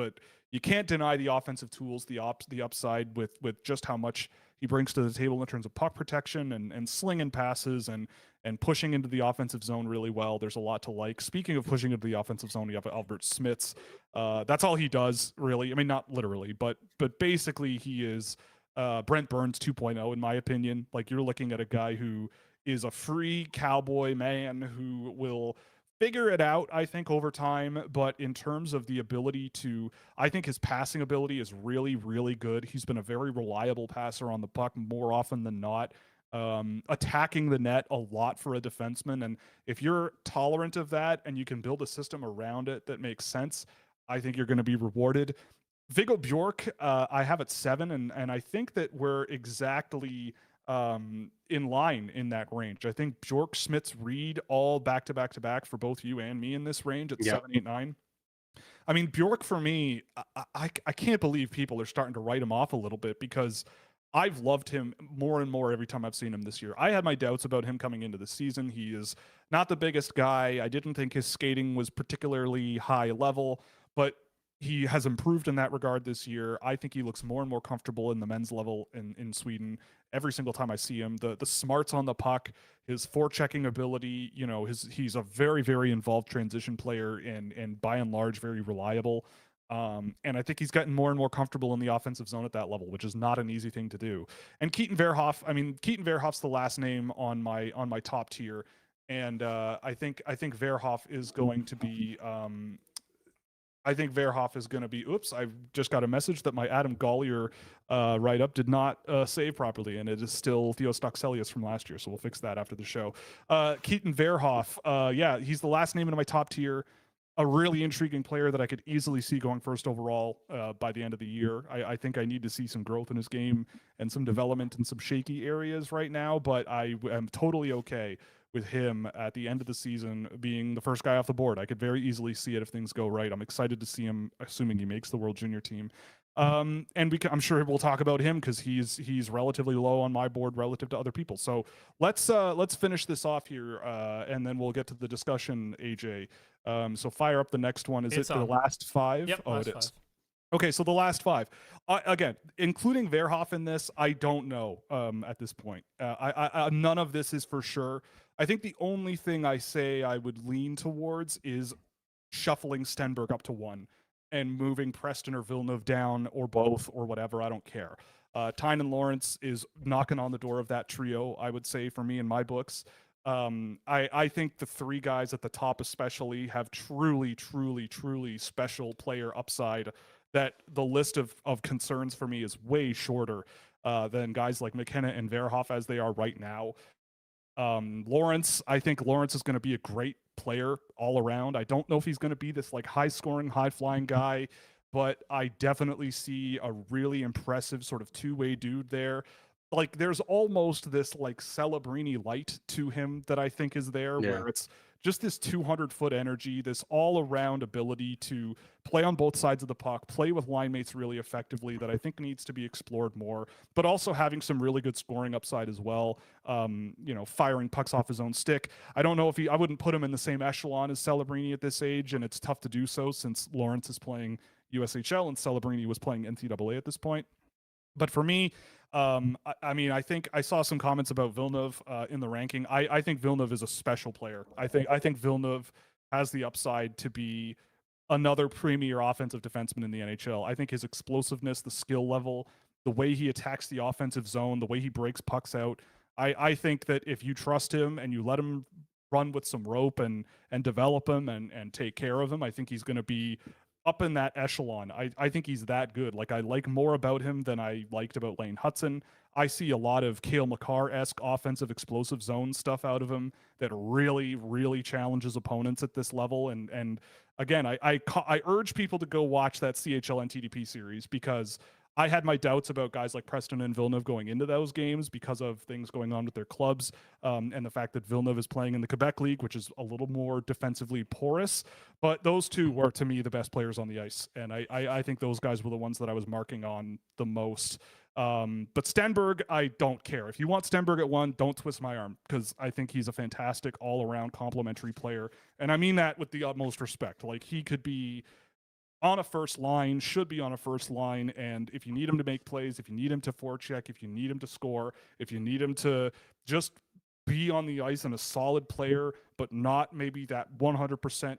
S1: you can't deny the offensive tools, the upside with just how much he brings to the table in terms of puck protection and slinging passes and pushing into the offensive zone really well. There's a lot to like. Speaking of pushing into the offensive zone, you have Albert Smits. That's all he does, really. I mean, not literally, but basically he is Brent Burns 2.0, in my opinion. Like, you're looking at a guy who is a free cowboy man who will figure it out, I think, over time. But in terms of the ability to, I think his passing ability is really, really good. He's been a very reliable passer on the puck more often than not. Attacking the net a lot for a defenseman. And if you're tolerant of that and you can build a system around it that makes sense, I think you're going to be rewarded. Viggo Bjork, I have at 7, and I think that we're exactly in line in that range. I think Bjork, Smits, Reed, all back to back to back for both you and me in this range at 7, 8, 9. I mean, Bjork for me, I can't believe people are starting to write him off a little bit, because I've loved him more and more every time I've seen him this year. I had my doubts about him coming into the season. He is not the biggest guy. I didn't think his skating was particularly high level, but he has improved in that regard this year. I think he looks more and more comfortable in the men's level in Sweden every single time I see him. The smarts on the puck, his forechecking ability, he's a very, very involved transition player and by and large very reliable. And I think he's gotten more and more comfortable in the offensive zone at that level, which is not an easy thing to do. And Keaton Verhoff's the last name on my top tier, and I think Verhoff is going to be. I think Verhoff is going to be. Oops! I've just got a message that my Adam Gollier write up did not save properly, and it is still Theo Stockselius from last year. So we'll fix that after the show. Keaton Verhoff, yeah, he's the last name in my top tier. A really intriguing player that I could easily see going first overall by the end of the year. I think I need to see some growth in his game and some development in some shaky areas right now, but I am totally okay with him at the end of the season being the first guy off the board. I could very easily see it if things go right. I'm excited to see him, assuming he makes the World Junior team. And I'm sure we'll talk about him because he's relatively low on my board relative to other people. So let's finish this off here, and then we'll get to the discussion. AJ, so fire up the next one. Is it the last 5?
S3: Yep,
S1: oh,
S3: last
S1: it is.
S3: 5.
S1: Okay, so the last 5. Again, including Verhoff in this, I don't know at this point. None of this is for sure. I think the only thing I say I would lean towards is shuffling Stenberg up to 1 and moving Preston or Villeneuve down, or both, or whatever. I don't care. Tynan Lawrence is knocking on the door of that trio, I would say, for me in my books. I think the 3 guys at the top especially have truly, truly, truly special player upside, that the list of concerns for me is way shorter than guys like McKenna and Verhoff as they are right now. Lawrence, I think Lawrence is going to be a great player all around. I don't know if he's going to be this like high scoring, high flying guy, but I definitely see a really impressive sort of two-way dude there. Like, there's almost this like Celebrini light to him that I think is there, where it's just this 200-foot energy, this all-around ability to play on both sides of the puck, play with line mates really effectively, that I think needs to be explored more, but also having some really good scoring upside as well. Firing pucks off his own stick. I don't know if I wouldn't put him in the same echelon as Celebrini at this age, and it's tough to do so since Lawrence is playing USHL and Celebrini was playing NCAA at this point. But for me, I think I saw some comments about Villeneuve in the ranking. I think Villeneuve is a special player. I think Villeneuve has the upside to be another premier offensive defenseman in the NHL. I think his explosiveness, the skill level, the way he attacks the offensive zone, the way he breaks pucks out. I think that if you trust him and you let him run with some rope and develop him and take care of him, I think he's going to be up in that echelon. I think he's that good. Like, I like more about him than I liked about Lane Hudson. I see a lot of Cale Makar-esque offensive explosive zone stuff out of him that really, really challenges opponents at this level. And again, I urge people to go watch that CHL NTDP series, because I had my doubts about guys like Preston and Villeneuve going into those games because of things going on with their clubs, and the fact that Villeneuve is playing in the Quebec League, which is a little more defensively porous. But those two were, to me, the best players on the ice, and I think those guys were the ones that I was marking on the most. But Stenberg, I don't care. If you want Stenberg at 1, don't twist my arm, because I think he's a fantastic all-around complementary player. And I mean that with the utmost respect. Like, he could be on a first line, should be on a first line. And if you need him to make plays, if you need him to forecheck, if you need him to score, if you need him to just be on the ice and a solid player, but not maybe that 100%,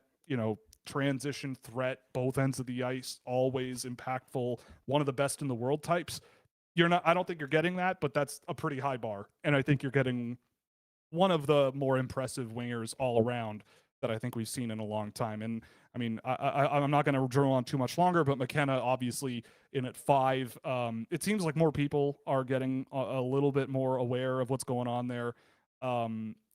S1: transition threat, both ends of the ice, always impactful, one of the best in the world types. I don't think you're getting that, but that's a pretty high bar. And I think you're getting one of the more impressive wingers all around that I think we've seen in a long time. And I mean, I'm not going to drill on too much longer, but McKenna obviously in at 5. It seems like more people are getting a little bit more aware of what's going on there.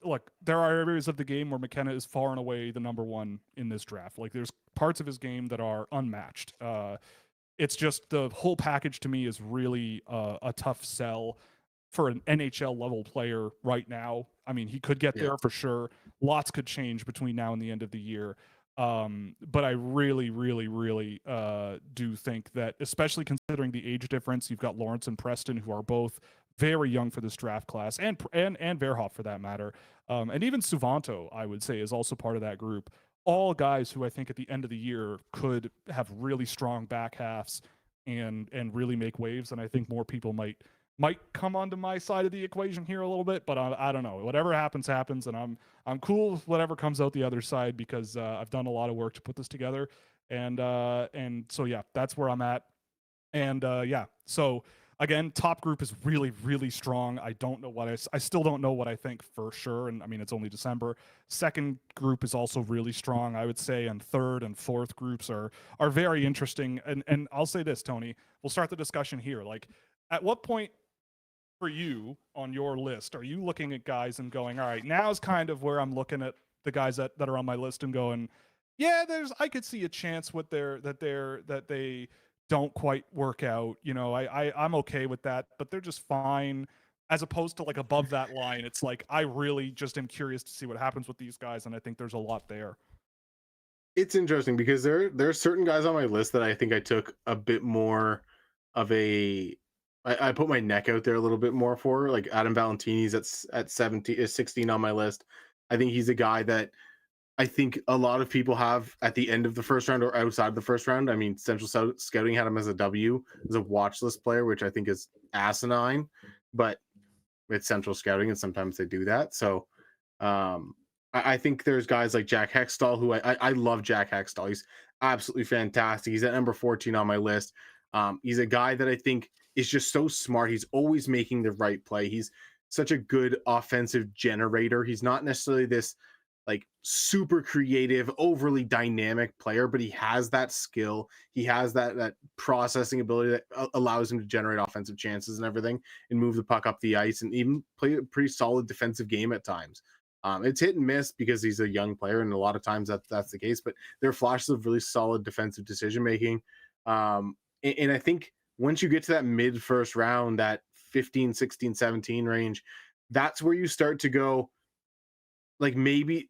S1: Look, there are areas of the game where McKenna is far and away the number 1 in this draft. Like, there's parts of his game that are unmatched. It's just the whole package to me is really a tough sell for an NHL level player right now. I mean, he could get there for sure. Lots could change between now and the end of the year. But I really, really, really do think that, especially considering the age difference, you've got Lawrence and Preston, who are both very young for this draft class, and Verhoff for that matter. And even Suvanto, I would say, is also part of that group. All guys who I think at the end of the year could have really strong back halves and really make waves. And I think more people might come onto my side of the equation here a little bit, but I don't know. Whatever happens, and I'm cool with whatever comes out the other side, because I've done a lot of work to put this together, and so yeah, that's where I'm at, and so again, top group is really, really strong. I don't know what I still don't know what I think for sure, and I mean, it's only December. Second group is also really strong, I would say, and third and fourth groups are very interesting, and I'll say this, Tony, we'll start the discussion here. Like, at what point for you on your list are you looking at guys and going, all right, now's kind of where I'm looking at the guys that are on my list and going, yeah, I could see a chance with that they don't quite work out. I'm okay with that, but they're just fine, as opposed to like above that line. It's like, I really just am curious to see what happens with these guys, and I think there's a lot there.
S2: It's interesting because there are certain guys on my list that I think I took a bit more of I put my neck out there a little bit more for, like Adam Valentini's at 17 is 16 on my list. I think he's a guy that I think a lot of people have at the end of the first round or outside the first round. I mean, Central Scouting had him as a W, as a watch list player, which I think is asinine, but it's Central Scouting and sometimes they do that. So I think there's guys like Jack Hextall, who I love. Jack Hextall, he's absolutely fantastic. He's at number 14 on my list. He's a guy that I think is just so smart. He's always making the right play. He's such a good offensive generator. He's not necessarily this like super creative, overly dynamic player, but he has that skill. He has that processing ability that allows him to generate offensive chances and everything, and move the puck up the ice, and even play a pretty solid defensive game at times. It's hit and miss because he's a young player, and a lot of times that's the case. But there are flashes of really solid defensive decision making. And I think once you get to that mid first round, that 15, 16, 17 range, that's where you start to go, like, maybe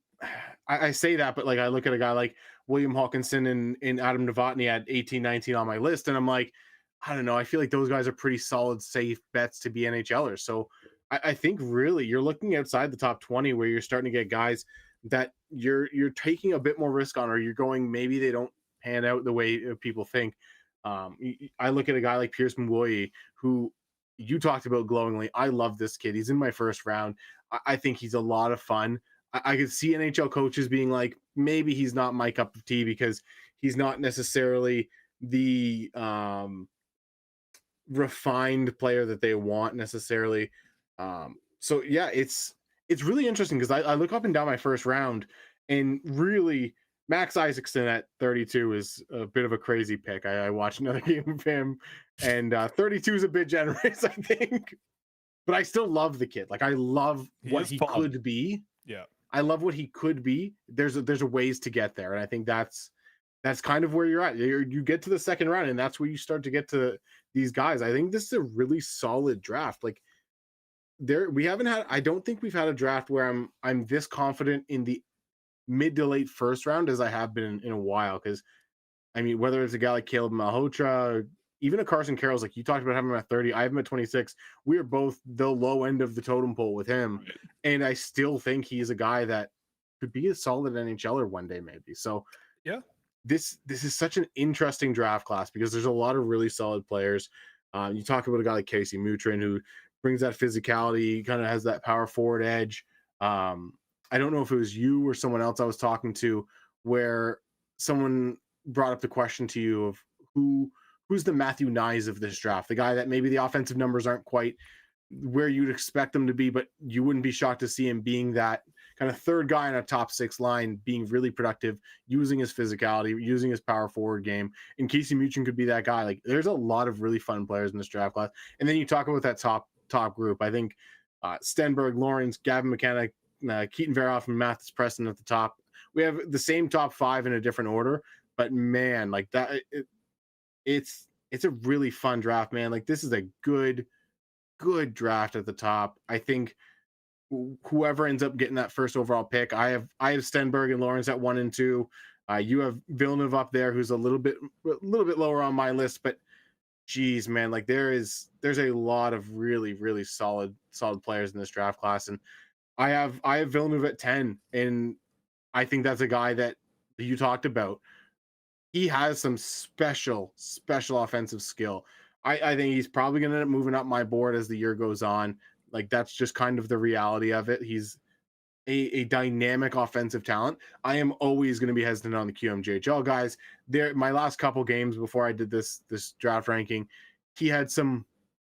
S2: I say that, but like I look at a guy like William Hawkinson and Adam Novotny at 18, 19 on my list, and I'm like, I don't know. I feel like those guys are pretty solid, safe bets to be NHLers. So I think really you're looking outside the top 20 where you're starting to get guys that you're taking a bit more risk on, or you're going, maybe they don't pan out the way people think. I look at a guy like Pierce Mwoye, who you talked about glowingly. I love this kid. He's in my first round. I think he's a lot of fun. I could see NHL coaches being like, maybe he's not my cup of tea because he's not necessarily the refined player that they want necessarily. So yeah, it's really interesting because I look up and down my first round, and really Max Isaacson at 32 is a bit of a crazy pick. I watched another game of him, and 32 is a bit generous, I think. But I still love the kid. Like, I love what he could be.
S1: Yeah.
S2: I love what he could be. There's a ways to get there, and I think that's kind of where you're at. You get to the second round, and that's where you start to get to these guys. I think this is a really solid draft. Like, I don't think we've had a draft where I'm this confident in the mid to late first round as I have been in a while. Because I mean, whether it's a guy like Caleb Malhotra, even a Carson Carroll's, like you talked about having him at 30, I have him at 26. We are both the low end of the totem pole with him.
S1: Right.
S2: And I still think he's a guy that could be a solid NHLer one day, maybe. So
S1: Yeah.
S2: this is such an interesting draft class because there's a lot of really solid players. You talk about a guy like Casey Mutrin who brings that physicality, kind of has that power forward edge. I don't know if it was you or someone else I was talking to where someone brought up the question to you of who's the Matthew Nyes of this draft, the guy that maybe the offensive numbers aren't quite where you'd expect them to be, but you wouldn't be shocked to see him being that kind of third guy in a top 6 line, being really productive, using his physicality, using his power forward game. And Casey Mutrin could be that guy. Like, there's a lot of really fun players in this draft class. And then you talk about that top group. I think Stenberg, Lawrence, Gavin McKenna, Keaton Veroff, and Mathis Preston at the top. We have the same top 5 in a different order, but man, like that, it's a really fun draft, man. Like, this is a good draft at the top. I think whoever ends up getting that first overall pick, I have Stenberg and Lawrence at 1 and 2. You have Villeneuve up there, who's a little bit lower on my list, but geez, man, like there's a lot of really solid players in this draft class, and I have Villeneuve at 10, and I think that's a guy that you talked about. He has some special offensive skill. I think he's probably going to end up moving up my board as the year goes on. Like, that's just kind of the reality of it. He's a dynamic offensive talent. I am always going to be hesitant on the QMJHL guys. My last couple games before I did this draft ranking, he had some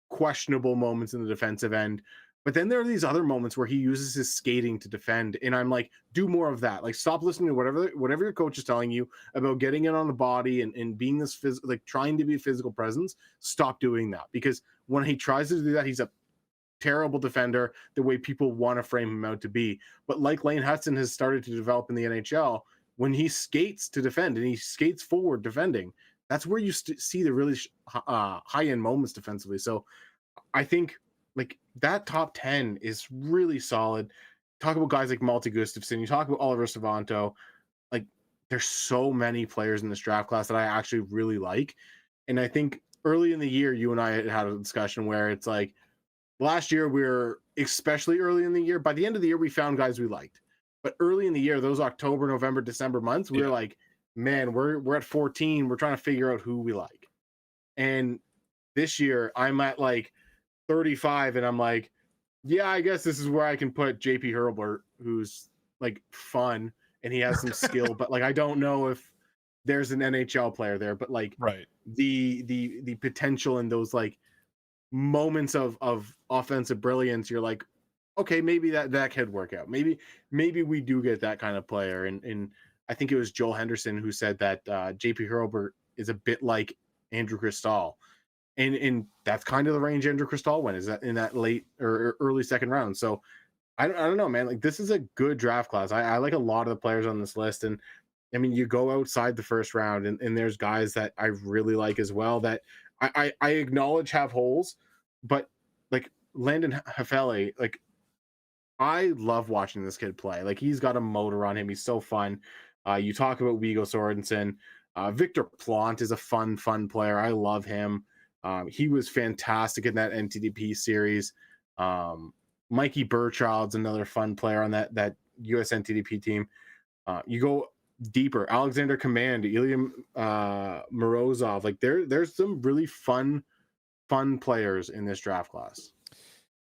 S2: questionable moments in the defensive end. But then there are these other moments where he uses his skating to defend, and I'm like, do more of that. Like, stop listening to whatever your coach is telling you about getting in on the body and being this like trying to be a physical presence. Stop doing that, because when he tries to do that, he's a terrible defender the way people want to frame him out to be. But like Lane Hudson has started to develop in the NHL, when he skates to defend and he skates forward defending, that's where you see the really high end moments defensively. So I think like that top 10 is really solid. Talk about guys like Malte Gustafsson. You talk about Oliver Savanto. Like, there's so many players in this draft class that I actually really like. And I think early in the year, you and I had a discussion where it's like, last year especially early in the year, by the end of the year, we found guys we liked. But early in the year, those October, November, December months, we were like, man, we're at 14. We're trying to figure out who we like. And this year, I'm at like 35, and I'm like, yeah, I guess this is where I can put JP Hurlburt, who's like fun and he has some skill, but like I don't know if there's an NHL player there, but like
S1: Right.
S2: the potential in those like moments of offensive brilliance, you're like, okay, maybe that could work out. Maybe we do get that kind of player. And I think it was Joel Henderson who said that JP Hurlburt is a bit like Andrew Cristal. And that's kind of the range Andrew Cristal went, is that in that late or early second round. So I don't know, man. Like, this is a good draft class. I like a lot of the players on this list. And I mean, you go outside the first round and there's guys that I really like as well that I acknowledge have holes, but like Landon Hafele, like I love watching this kid play. Like, he's got a motor on him. He's so fun. You talk about Vigo Sorensen. Victor Plant is a fun player. I love him. He was fantastic in that NTDP series. Mikey Burchild's another fun player on that US NTDP team. You go deeper, Alexander Command, Ilya Morozov. Like, there's some really fun players in this draft class.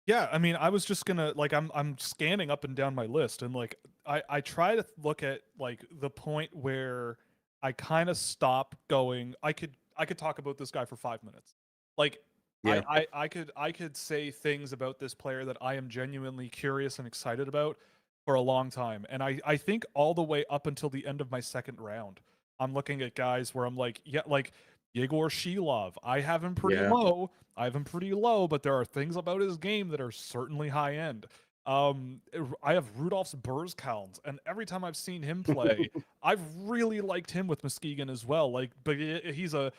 S1: Yeah, I mean, I was just gonna like I'm scanning up and down my list, and like I try to look at like the point where I kind of stop going. I could talk about this guy for 5 minutes. Like,
S2: Yeah.
S1: I could say things about this player that I am genuinely curious and excited about for a long time. And I think all the way up until the end of my second round, I'm looking at guys where I'm like, yeah, like Yegor Shilov. I have him pretty low, but there are things about his game that are certainly high end. I have Rudolph's Burzkalns, and every time I've seen him play, I've really liked him with Muskegon as well. Like, but he's a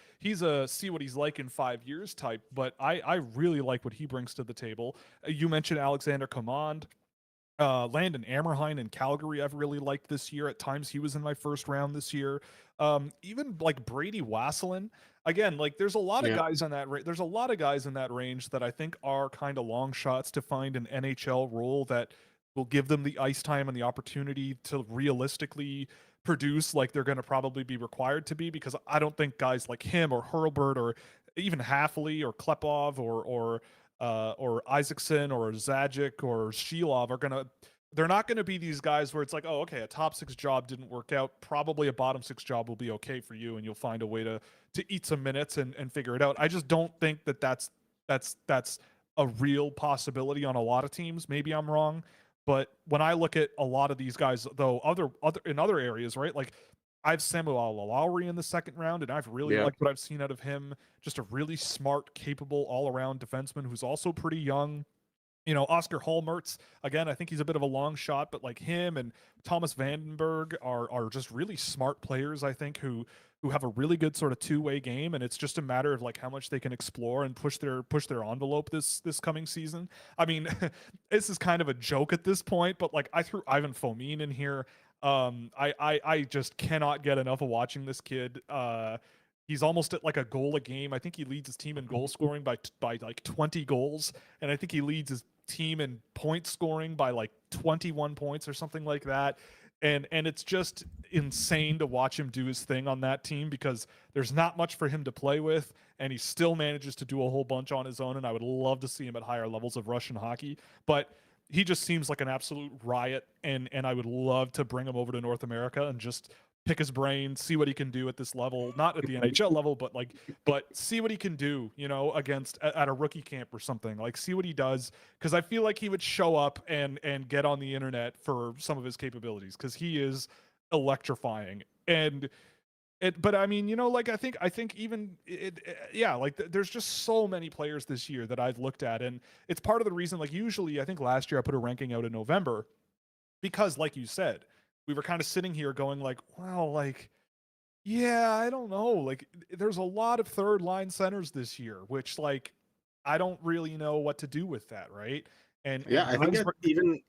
S1: see what he's like in 5 years type. But I really like what he brings to the table. You mentioned Alexander Command. Landon Amerheim in Calgary, I've really liked this year. At times, he was in my first round this year. Even like Brady Wasselin, again, like there's a lot of
S2: Yeah.
S1: guys on that there's a lot of guys in that range that I think are kind of long shots to find an NHL role that will give them the ice time and the opportunity to realistically produce like they're going to probably be required to be, because I don't think guys like him or Hurlburt or even Halfley or Klepov or Isaacson or Zajic or Shilov are going to, they're not going to be these guys where it's like, oh, okay, a top six job didn't work out. Probably a bottom six job will be okay for you, and you'll find a way to eat some minutes and figure it out. I just don't think that that's a real possibility on a lot of teams. Maybe I'm wrong, but when I look at a lot of these guys, though, other in other areas, right? Like I've Samuel Lowry in the second round, and I've really
S2: Yeah.
S1: liked what I've seen out of him. Just a really smart, capable, all around defenseman who's also pretty young. You know, Oscar Holmertz, again, I think he's a bit of a long shot, but like him and Thomas Vandenberg are just really smart players, I think, who have a really good sort of two-way game, and it's just a matter of like how much they can explore and push their envelope this coming season. I mean, this is kind of a joke at this point, but like I threw Ivan Fomin in here. I just cannot get enough of watching this kid. He's almost at like a goal a game. I think he leads his team in goal scoring by like 20 goals, and I think he leads his team in point scoring by like 21 points or something like that. And it's just insane to watch him do his thing on that team, because there's not much for him to play with, and he still manages to do a whole bunch on his own, and I would love to see him at higher levels of Russian hockey. But he just seems like an absolute riot, and I would love to bring him over to North America and just pick his brain, see what he can do at this level, not at the NHL level, but see what he can do, you know, against at a rookie camp or something. Like see what he does, because I feel like he would show up and get on the internet for some of his capabilities, because he is electrifying. And but I mean, you know, like I think even yeah, like there's just so many players this year that I've looked at, and it's part of the reason. Like usually, I think last year I put a ranking out in November, because like you said, we were kind of sitting here going like, well, like, yeah, I don't know. Like there's a lot of third line centers this year, which like I don't really know what to do with that, right?
S2: Yeah,
S1: And
S2: I think
S1: guys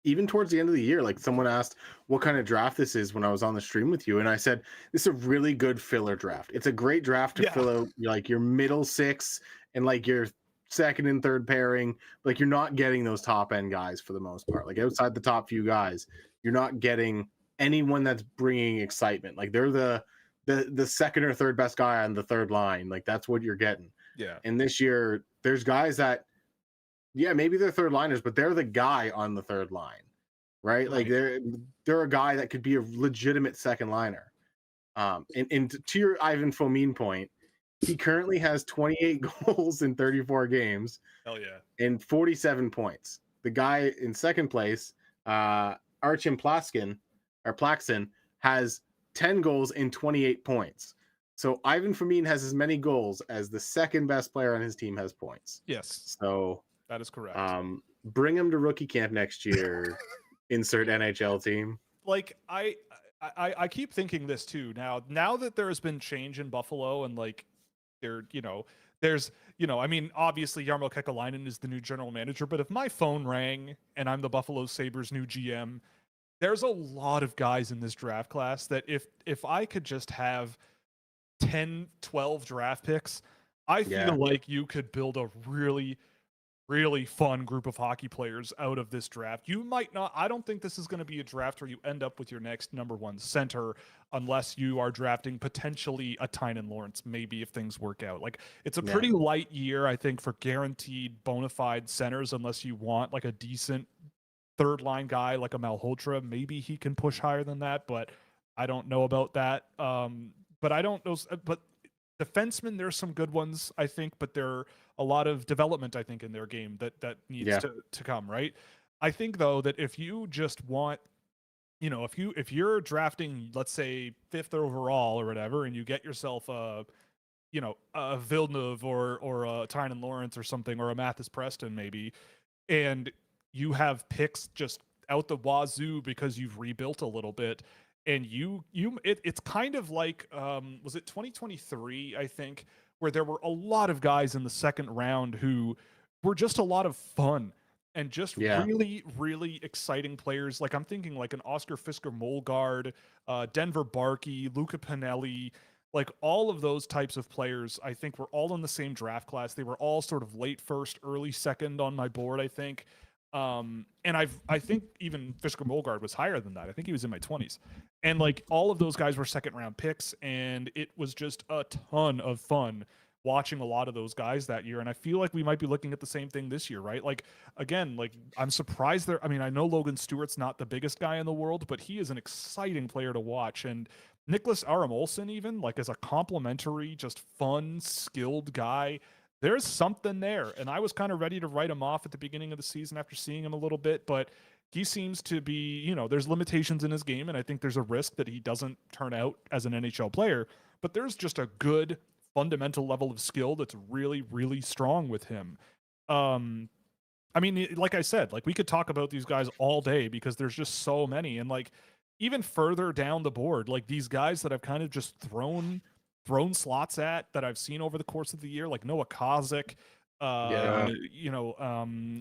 S2: even towards the end of the year, like someone asked what kind of draft this is when I was on the stream with you, and I said this is a really good filler draft. It's a great draft to
S1: yeah,
S2: fill out like your middle six and like your second and third pairing. Like you're not getting those top end guys for the most part. Like outside the top few guys, you're not getting anyone that's bringing excitement. Like they're the second or third best guy on the third line. Like that's what you're getting.
S1: yeah,
S2: And this year, there's guys that yeah, maybe they're third liners, but they're the guy on the third line, right? Like
S1: right.
S2: they're a guy that could be a legitimate second liner. And to your Ivan Fomin point, he currently has 28 goals in 34 games
S1: Hell yeah.
S2: and 47 points. The guy in second place, Archim Plaxton, has 10 goals and 28 points. So Ivan Fomin has as many goals as the second best player on his team has points.
S1: Yes,
S2: So
S1: that is correct.
S2: bring him to rookie camp next year. Insert NHL team.
S1: Like I keep thinking this too. Now that there has been change in Buffalo, and like there, you know, there's, you know, I mean, obviously Jarmo Kekalainen is the new general manager, but if my phone rang and I'm the Buffalo Sabres new GM, there's a lot of guys in this draft class that if I could just have 10, 12 draft picks, I
S2: Yeah.
S1: feel like you could build a really really fun group of hockey players out of this draft. You might not, I don't think this is going to be a draft where you end up with your next number one center unless you are drafting potentially a Tynan Lawrence, maybe if things work out. Like it's a pretty light year, I think, for guaranteed bona fide centers, unless you want like a decent third line guy like a Malhotra. Maybe he can push higher than that, but I don't know about that. But I don't know. But defensemen, there's some good ones, I think, but there are a lot of development, I think, in their game that needs to come, right? I think though that if you just want, you know, if you're drafting, let's say 5th overall or whatever, and you get yourself a, you know, a Villeneuve or a Tynan Lawrence or something, or a Mathis Preston maybe, and you have picks just out the wazoo because you've rebuilt a little bit, and it's kind of like was it 2023, I think, where there were a lot of guys in the second round who were just a lot of fun and just really really exciting players. Like I'm thinking like an Oscar Fisker Molgard, Denver Barkey, Luca Pinelli, Like all of those types of players, I think were all in the same draft class. They were all sort of late first, early second on my board, I think. And I think even Fisker Molgard was higher than that. I think he was in my 20s. And like all of those guys were second round picks, and it was just a ton of fun watching a lot of those guys that year. And I feel like we might be looking at the same thing this year, right? Like again, like I'm surprised there. I mean, I know Logan Stewart's not the biggest guy in the world, but he is an exciting player to watch. And Nicholas Aram Olsen, even like as a complimentary, just fun, skilled guy, there's something there. And I was kind of ready to write him off at the beginning of the season after seeing him a little bit, but he seems to be, there's limitations in his game, and I think there's a risk that he doesn't turn out as an NHL player, but there's just a good fundamental level of skill that's really, really strong with him. I mean, like I said, like we could talk about these guys all day because there's just so many. And like even further down the board, like these guys that I've kind of just thrown slots at that I've seen over the course of the year, like Noah Kozik,
S2: Yeah.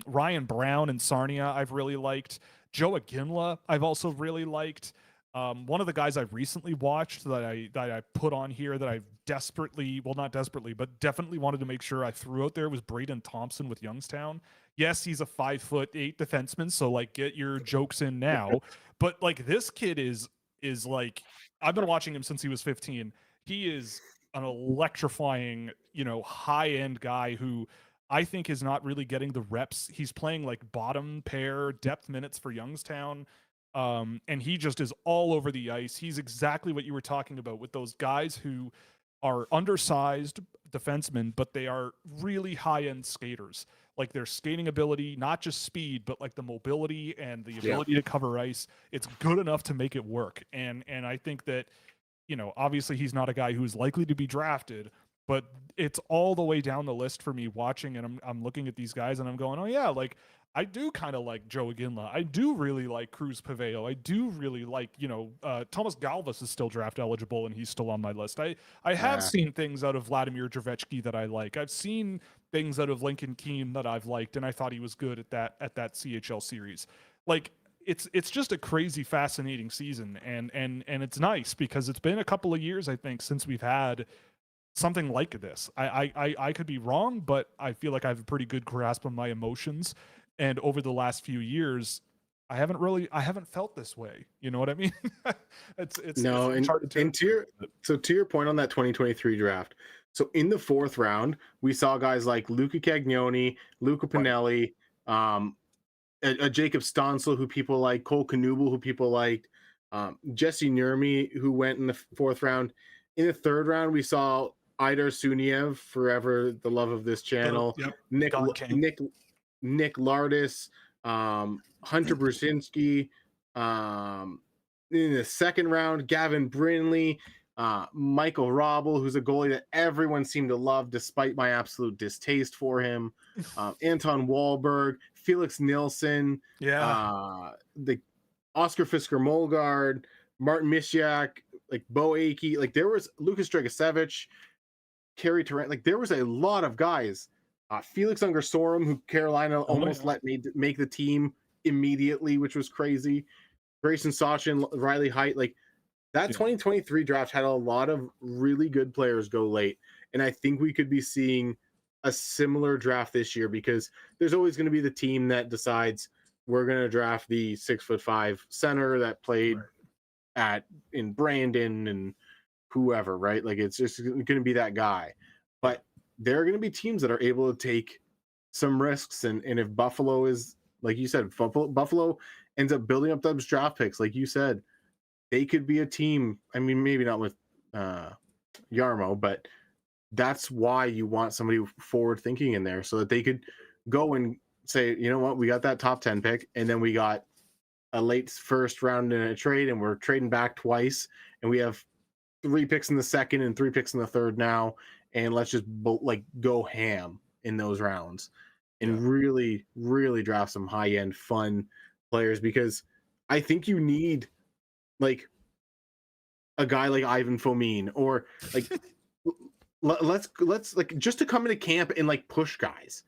S1: Ryan Brown and Sarnia, I've really liked. Joe Aginla, I've also really liked. One of the guys I've recently watched that I put on here that I've not desperately, but definitely wanted to make sure I threw out there was Braden Thompson with Youngstown. Yes, he's a 5'8" defenseman, so like get your jokes in now. But like this kid is like, I've been watching him since he was 15. He is an electrifying, high end guy who I think is not really getting the reps. He's playing like bottom pair depth minutes for Youngstown. And he just is all over the ice. He's exactly what you were talking about with those guys who are undersized defensemen, but they are really high end skaters. Like their skating ability, not just speed, but like the mobility and the ability to cover ice. It's good enough to make it work. And I think that, obviously he's not a guy who's likely to be drafted, but it's all the way down the list for me watching. And I'm looking at these guys and I'm going, oh yeah, like I do kind of like Joe Aginla. I do really like Cruz Paveo. I do really like, Thomas Galvas is still draft eligible and he's still on my list. I have seen things out of Vladimir Dravechki that I like. I've seen things out of Lincoln Keane that I've liked, and I thought he was good at that CHL series. Like it's just a crazy, fascinating season, and it's nice because it's been a couple of years, I think, since we've had something like this. I could be wrong, but I feel like I have a pretty good grasp of my emotions. And over the last few years, I haven't felt this way. You know what I mean? it's
S2: No,
S1: it's
S2: to your point on that 2023 draft. So in the fourth round, we saw guys like Luca Cagnoni, Luca Pinelli, a Jacob Stonsel, who people like, Cole Knuble, who people liked, Jesse Nurmi, who went in the fourth round. In the third round, we saw Idar Suniev, forever the love of this channel, Nick Lardis, Hunter Brusinski. In the second round, Gavin Brinley, Michael Robel, who's a goalie that everyone seemed to love despite my absolute distaste for him, Anton Wahlberg, Felix Nilsson, the Oscar Fisker Molgard, Martin Misiak, like Bo Akey, like there was Lucas Dragasevich, Kerry Tarrant, like there was a lot of guys. Felix Ungersorum, who Carolina almost let me make the team immediately, which was crazy. Grayson Sachin, Riley Height, like that 2023 draft had a lot of really good players go late. And I think we could be seeing a similar draft this year because there's always going to be the team that decides we're going to draft the 6'5" center that played in Brandon and whoever, right? Like it's just going to be that guy. But there are going to be teams that are able to take some risks. And if Buffalo is, like you said, Buffalo ends up building up those draft picks, like you said, they could be a team. I mean, maybe not with Yarmo, but that's why you want somebody forward thinking in there so that they could go and say, you know what, we got that top 10 pick, and then we got a late first round in a trade, and we're trading back twice, and we have 3 picks in the second and 3 picks in the third now, and let's just like go ham in those rounds and really, really draft some high end fun players, because I think you need like a guy like Ivan Fomin, or like let's like just to come into camp and like push guys,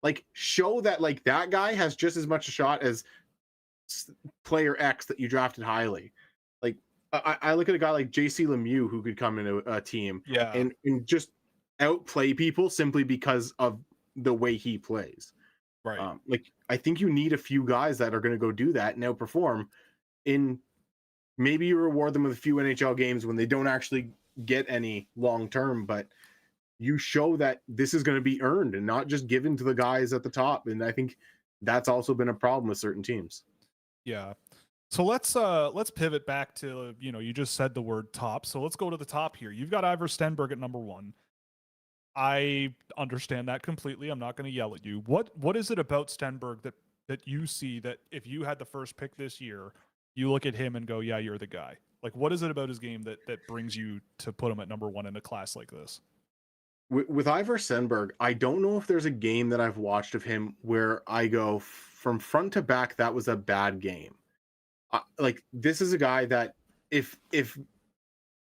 S2: like show that like that guy has just as much a shot as player X that you drafted highly. Like I look at a guy like JC Lemieux who could come into a team
S1: Yeah,
S2: and just outplay people simply because of the way he plays.
S1: right.
S2: Like I think you need a few guys that are going to go do that and outperform. In maybe you reward them with a few NHL games when they don't actually get any long term, but you show that this is going to be earned and not just given to the guys at the top. And I think that's also been a problem with certain teams.
S1: Yeah. So let's pivot back to, you just said the word top. So let's go to the top here. You've got Ivor Stenberg at number 1. I understand that completely. I'm not going to yell at you. What is it about Stenberg that you see that if you had the first pick this year, you look at him and go, yeah, you're the guy? Like, what is it about his game that brings you to put him at number 1 in a class like this?
S2: With Ivor Stenberg, I don't know if there's a game that I've watched of him where I go from front to back, that was a bad game. Like this is a guy that if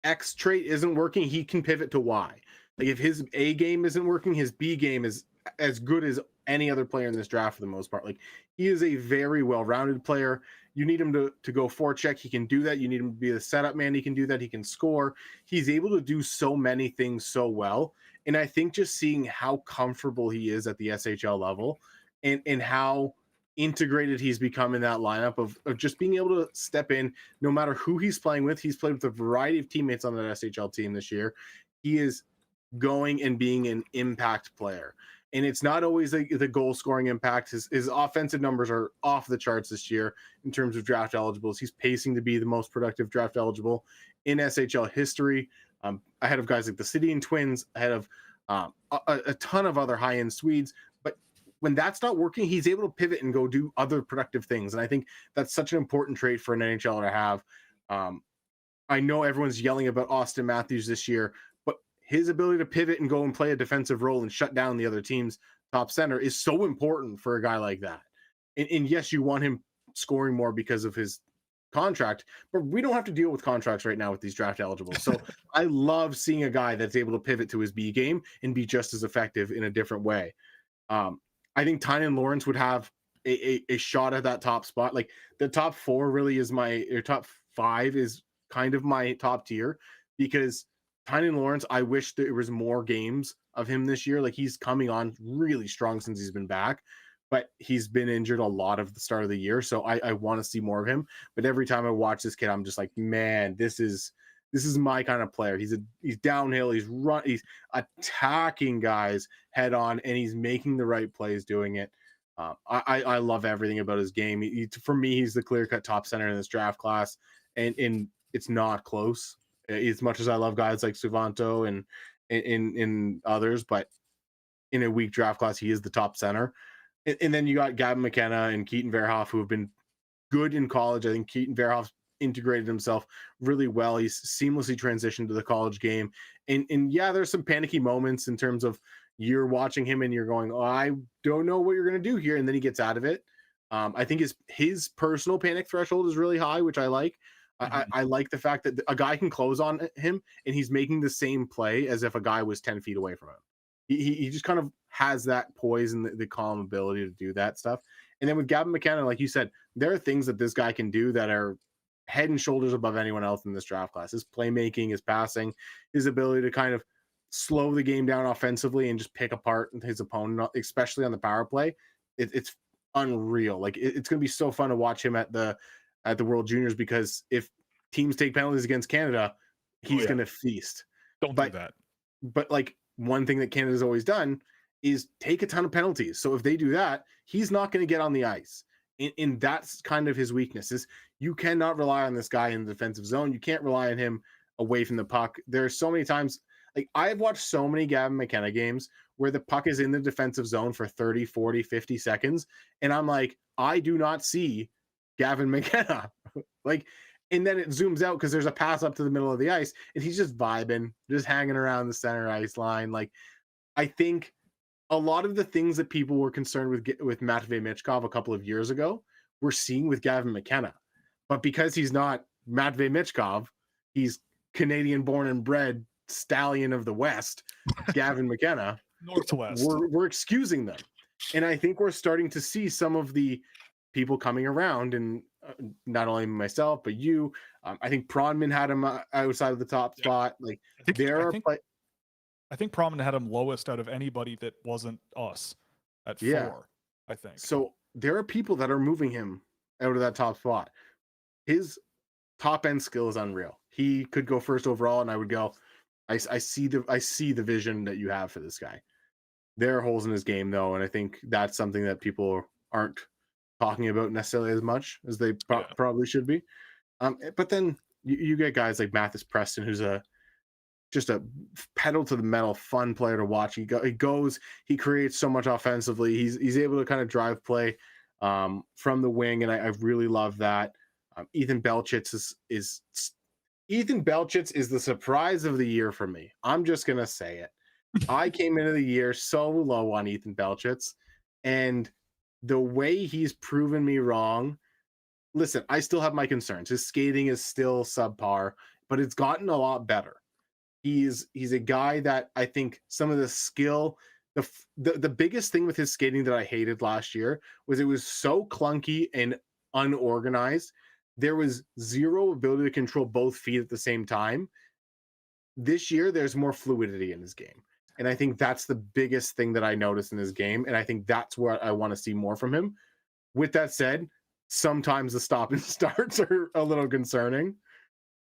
S2: X trait isn't working, he can pivot to Y. Like if his A game isn't working, his B game is as good as any other player in this draft for the most part. Like he is a very well-rounded player. You need him to go forecheck, he can do that. You need him to be the setup man, he can do that. He can score. He's able to do so many things so well. And I think just seeing how comfortable he is at the SHL level and how integrated he's become in that lineup of just being able to step in no matter who he's playing with. He's played with a variety of teammates on that SHL team this year. He is going and being an impact player. And it's not always the goal scoring impact. His offensive numbers are off the charts this year in terms of draft eligibles. He's pacing to be the most productive draft eligible in SHL history, ahead of guys like the City and Twins, ahead of a ton of other high-end Swedes. But when that's not working, he's able to pivot and go do other productive things. And I think that's such an important trait for an NHLer to have. I know everyone's yelling about Austin Matthews this year, but his ability to pivot and go and play a defensive role and shut down the other team's top center is so important for a guy like that. And yes, you want him scoring more because of his contract, but we don't have to deal with contracts right now with these draft eligibles. So I love seeing a guy that's able to pivot to his B game and be just as effective in a different way. I think Tynan Lawrence would have a shot at that top spot. Like the top 4 really is or top 5 is kind of my top tier, because Tynan Lawrence, I wish there was more games of him this year. Like he's coming on really strong since he's been back, but he's been injured a lot of the start of the year. So I want to see more of him. But every time I watch this kid, I'm just like, man, this is my kind of player. He's downhill, he's attacking guys head on, and he's making the right plays doing it. I love everything about his game. For me, he's the clear-cut top center in this draft class, and it's not close. As much as I love guys like Suvanto and in others, but in a weak draft class, he is the top center. And then you got Gavin McKenna and Keaton Verhoff, who have been good in college. I think Keaton Verhoff's integrated himself really well. He's seamlessly transitioned to the college game. And yeah, there's some panicky moments in terms of you're watching him and you're going, oh, I don't know what you're going to do here. And then he gets out of it. I think his personal panic threshold is really high, which I like. I like the fact that a guy can close on him and he's making the same play as if a guy was 10 feet away from him. He just kind of has that poise and the calm ability to do that stuff. And then with Gavin McKenna, like you said, there are things that this guy can do that are head and shoulders above anyone else in this draft class. His playmaking, his passing, his ability to kind of slow the game down offensively and just pick apart his opponent, especially on the power play. It's unreal. Like it's going to be so fun to watch him at the World Juniors, because if teams take penalties against Canada, he's going to feast.
S1: Don't do that.
S2: But like one thing that Canada's always done is take a ton of penalties. So if they do that, he's not going to get on the ice. And that's kind of his weakness, is you cannot rely on this guy in the defensive zone. You can't rely on him away from the puck. There are so many times, like I've watched so many Gavin McKenna games where the puck is in the defensive zone for 30, 40, 50 seconds. And I'm like, I do not see Gavin McKenna. Like, and then it zooms out because there's a pass up to the middle of the ice and he's just vibing, just hanging around the center ice line. Like, I think a lot of the things that people were concerned with Matvei Michkov a couple of years ago, we're seeing with Gavin McKenna. But because he's not Matvei Michkov, he's Canadian born and bred stallion of the West, Gavin McKenna,
S1: Northwest.
S2: We're excusing them. And I think we're starting to see some of the people coming around, and not only myself but you. I think Pronman had him outside of the top spot. Like
S1: I think Promin had him lowest out of anybody that wasn't us at
S2: Yeah.
S1: 4. I think.
S2: So there are people that are moving him out of that top spot. His top end skill is unreal. He could go first overall, and I would go, I see the vision that you have for this guy. There are holes in his game though, and I think that's something that people aren't talking about necessarily as much as they probably should be. But then you get guys like Mathis Preston, who's just a pedal to the metal, fun player to watch. He creates so much offensively. He's able to kind of drive play from the wing, and I really love that. Ethan Belchitz is the surprise of the year for me. I'm just gonna say it. I came into the year so low on Ethan Belchitz, and the way he's proven me wrong. Listen, I still have my concerns. His skating is still subpar, but it's gotten a lot better. He's a guy that I think some of the skill, the biggest thing with his skating that I hated last year was it was so clunky and unorganized. There was zero ability to control both feet at the same time. This year, there's more fluidity in his game. And I think that's the biggest thing that I noticed in his game. And I think that's where I want to see more from him. With that said, sometimes the stop and starts are a little concerning.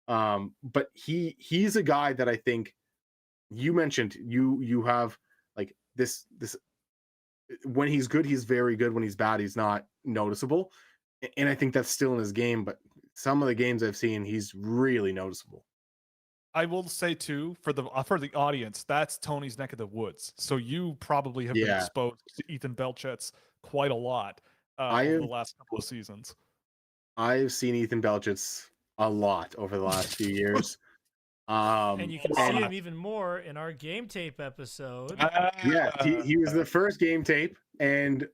S2: But he's a guy that I think you mentioned you have like this when he's good, he's very good. When he's bad, he's not noticeable. And I think that's still in his game, but some of the games I've seen, he's really noticeable.
S1: I will say too, for the audience, that's Tony's neck of the woods. So you probably have been exposed to Ethan Belchitz quite a lot over the last couple of seasons.
S2: I've seen Ethan Belchitz a lot over the last few years.
S3: And you can see him even more in our game tape episode.
S2: He was the first game tape, and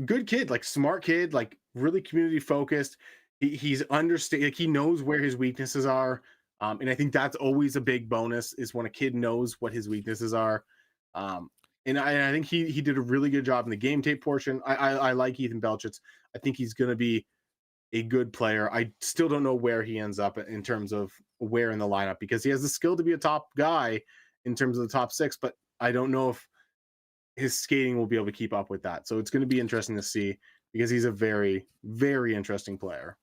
S2: good kid, like smart kid, like really community focused. He's like he knows where his weaknesses are. And I think that's always a big bonus is when a kid knows what his weaknesses are. And I think he did a really good job in the game tape portion. I like Ethan Belchitz. I think he's going to be a good player. I still don't know where he ends up in terms of where in the lineup, because he has the skill to be a top guy in terms of the top 6, but I don't know if his skating will be able to keep up with that. So it's going to be interesting to see, because he's a very, very interesting player.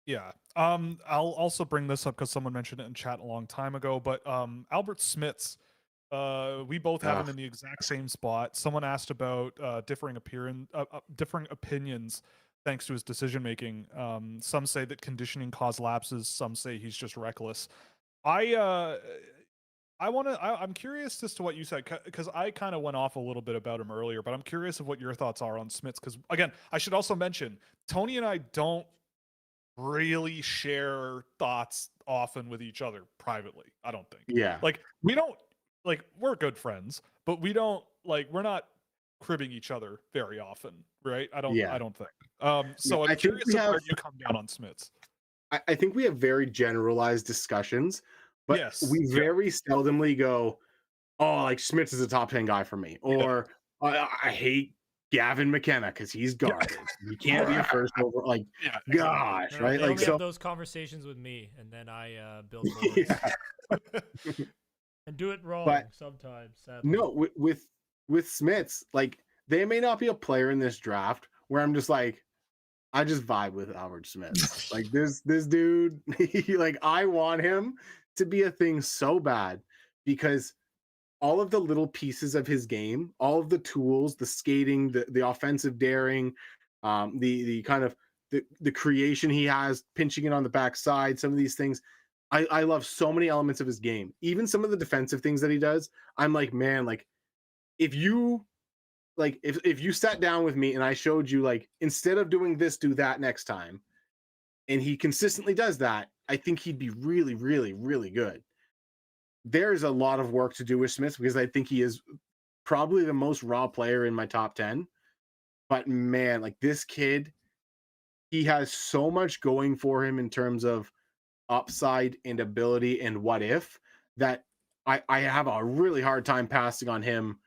S1: Yeah. I'll also bring this up because someone mentioned it in chat a long time ago, but Albert Smits, we both have him in the exact same spot. Someone asked about differing opinions thanks to his decision making. Some say that conditioning caused lapses. Some say he's just reckless. I'm curious as to what you said, because I kind of went off a little bit about him earlier, but I'm curious of what your thoughts are on Smits. Because again, I should also mention Tony and I don't really share thoughts often with each other privately. I don't think.
S2: Yeah.
S1: Like we don't we're good friends, but we don't we're not cribbing each other very often, right? I don't think. So I'm curious where you come down on Smits.
S2: I think we have very generalized discussions, but we very seldomly go, oh, like Smits is a top 10 guy for me, or I hate Gavin McKenna because he's garbage. He can't be a first over. Like, gosh,
S3: no,
S2: right?
S3: They
S2: like,
S3: so have those conversations with me, and then I build moments. And do it wrong sometimes. Sadly.
S2: No, with Smits, like they may not be a player in this draft where I'm just like, I just vibe with Albert Smits. Like this dude, I want him to be a thing so bad, because all of the little pieces of his game, all of the tools, the skating, the offensive daring, the kind of the creation he has, pinching it on the backside, some of these things. I love so many elements of his game. Even some of the defensive things that he does. I'm like, man, like if you sat down with me and I showed you, like, instead of doing this, do that next time, and he consistently does that, I think he'd be really, really, really good. There's a lot of work to do with Smith, because I think he is probably the most raw player in my top 10. But man, like this kid, he has so much going for him in terms of upside and ability and what if, that I have a really hard time passing on him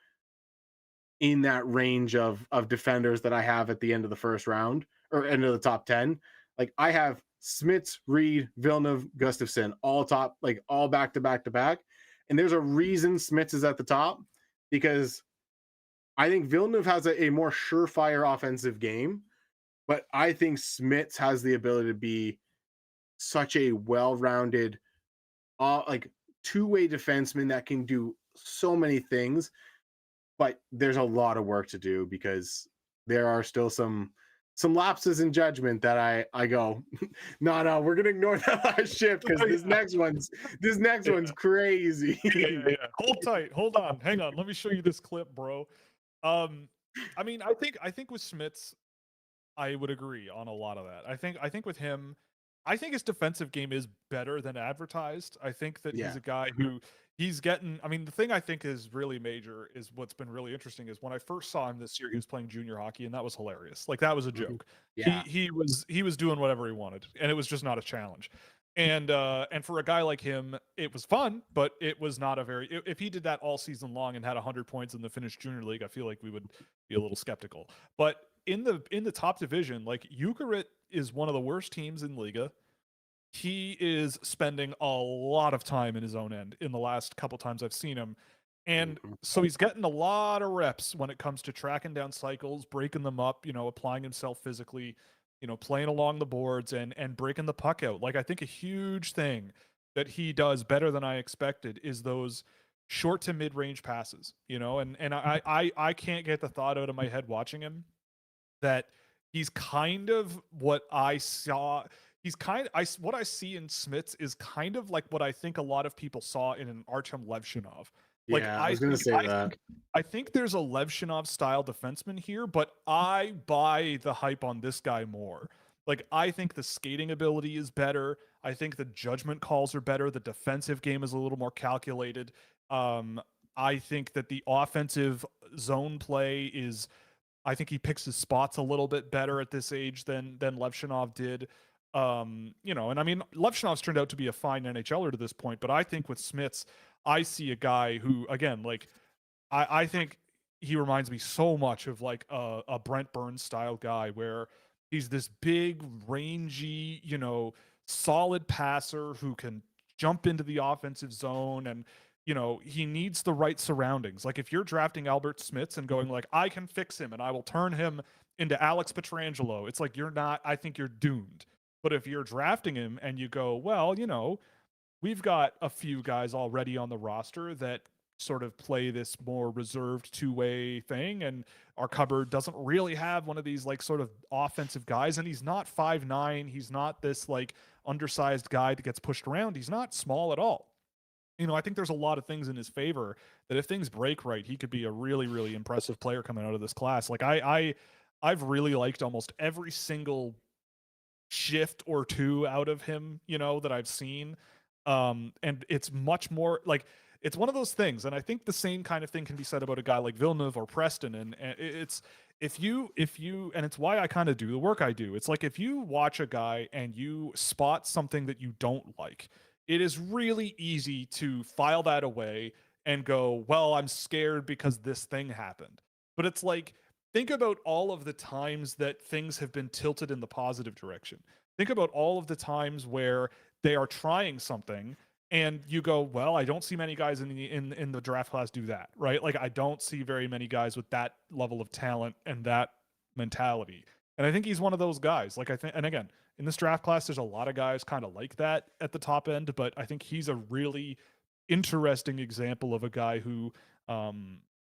S2: in that range of defenders that I have at the end of the first round or end of the top 10. Like I have Smits, Reed, Villeneuve, Gustafson, all top, like all back to back to back. And there's a reason Smits is at the top because I think Villeneuve has a more surefire offensive game, but I think Smits has the ability to be such a well-rounded, like two-way defenseman that can do so many things. But there's a lot of work to do because there are still some lapses in judgment that I go, no, we're gonna ignore that last shift because this next one's crazy.
S1: Yeah. Hold tight. Hold on. Hang on. Let me show you this clip, bro. I mean, I think with Smits, I would agree on a lot of that. I think with him, I think his defensive game is better than advertised. I think that he's
S2: Yeah.
S1: a guy who he's getting. I mean, the thing I think is really major is what's been really interesting is when I first saw him this year, he was playing junior hockey, and that was hilarious. Like that was a joke.
S2: Yeah.
S1: He was doing whatever he wanted, and it was just not a challenge. And for a guy like him, it was fun, but it was not a very. If he did that all season long and had 100 points in the Finnish Junior League, I feel like we would be a little skeptical. But in the top division, like Jukurit is one of the worst teams in Liga. He is spending a lot of time in his own end in the last couple times I've seen him. And so he's getting a lot of reps when it comes to tracking down cycles, breaking them up, you know, applying himself physically, you know, playing along the boards and breaking the puck out. Like I think a huge thing that he does better than I expected is those short to mid-range passes, you know, and I can't get the thought out of my head watching him that he's kind of what I saw. He's kind of what I see in Smits is kind of like what I think a lot of people saw in an Artem Levshinov. Like
S2: Yeah, I was gonna say that.
S1: I think there's a Levshinov style defenseman here, but I buy the hype on this guy more. Like I think the skating ability is better. I think the judgment calls are better. The defensive game is a little more calculated. I think that the offensive zone play is I think he picks his spots a little bit better at this age than Levshinov did. You know, and I mean Levshinov's turned out to be a fine NHLer to this point, but I think with Smits, I see a guy who, again, like I think he reminds me so much of like a Brent Burns style guy where he's this big, rangy, you know, solid passer who can jump into the offensive zone and you know, he needs the right surroundings. Like if you're drafting Albert Smits and going like, I can fix him and I will turn him into Alex Petrangelo, it's like you're not, I think you're doomed. But if you're drafting him and you go, well, you know, we've got a few guys already on the roster that sort of play this more reserved two-way thing, and our cupboard doesn't really have one of these like sort of offensive guys, and he's not 5'9", he's not this like undersized guy that gets pushed around, he's not small at all. You know, I think there's a lot of things in his favor that if things break right, he could be a really, really impressive player coming out of this class. Like I've really liked almost every single shift or two out of him, you know, that I've seen. And it's much more like it's one of those things, and I think the same kind of thing can be said about a guy like Villeneuve or Preston. And it's if you and it's why I kind of do the work I do. It's like if you watch a guy and you spot something that you don't like, it is really easy to file that away and go, well, I'm scared because this thing happened. But it's like, think about all of the times that things have been tilted in the positive direction. Think about all of the times where they are trying something and you go, well, I don't see many guys in the draft class do that, right? Like I don't see very many guys with that level of talent and that mentality. And I think he's one of those guys. Like I think, and again, in this draft class, there's a lot of guys kind of like that at the top end, but I think he's a really interesting example of a guy who,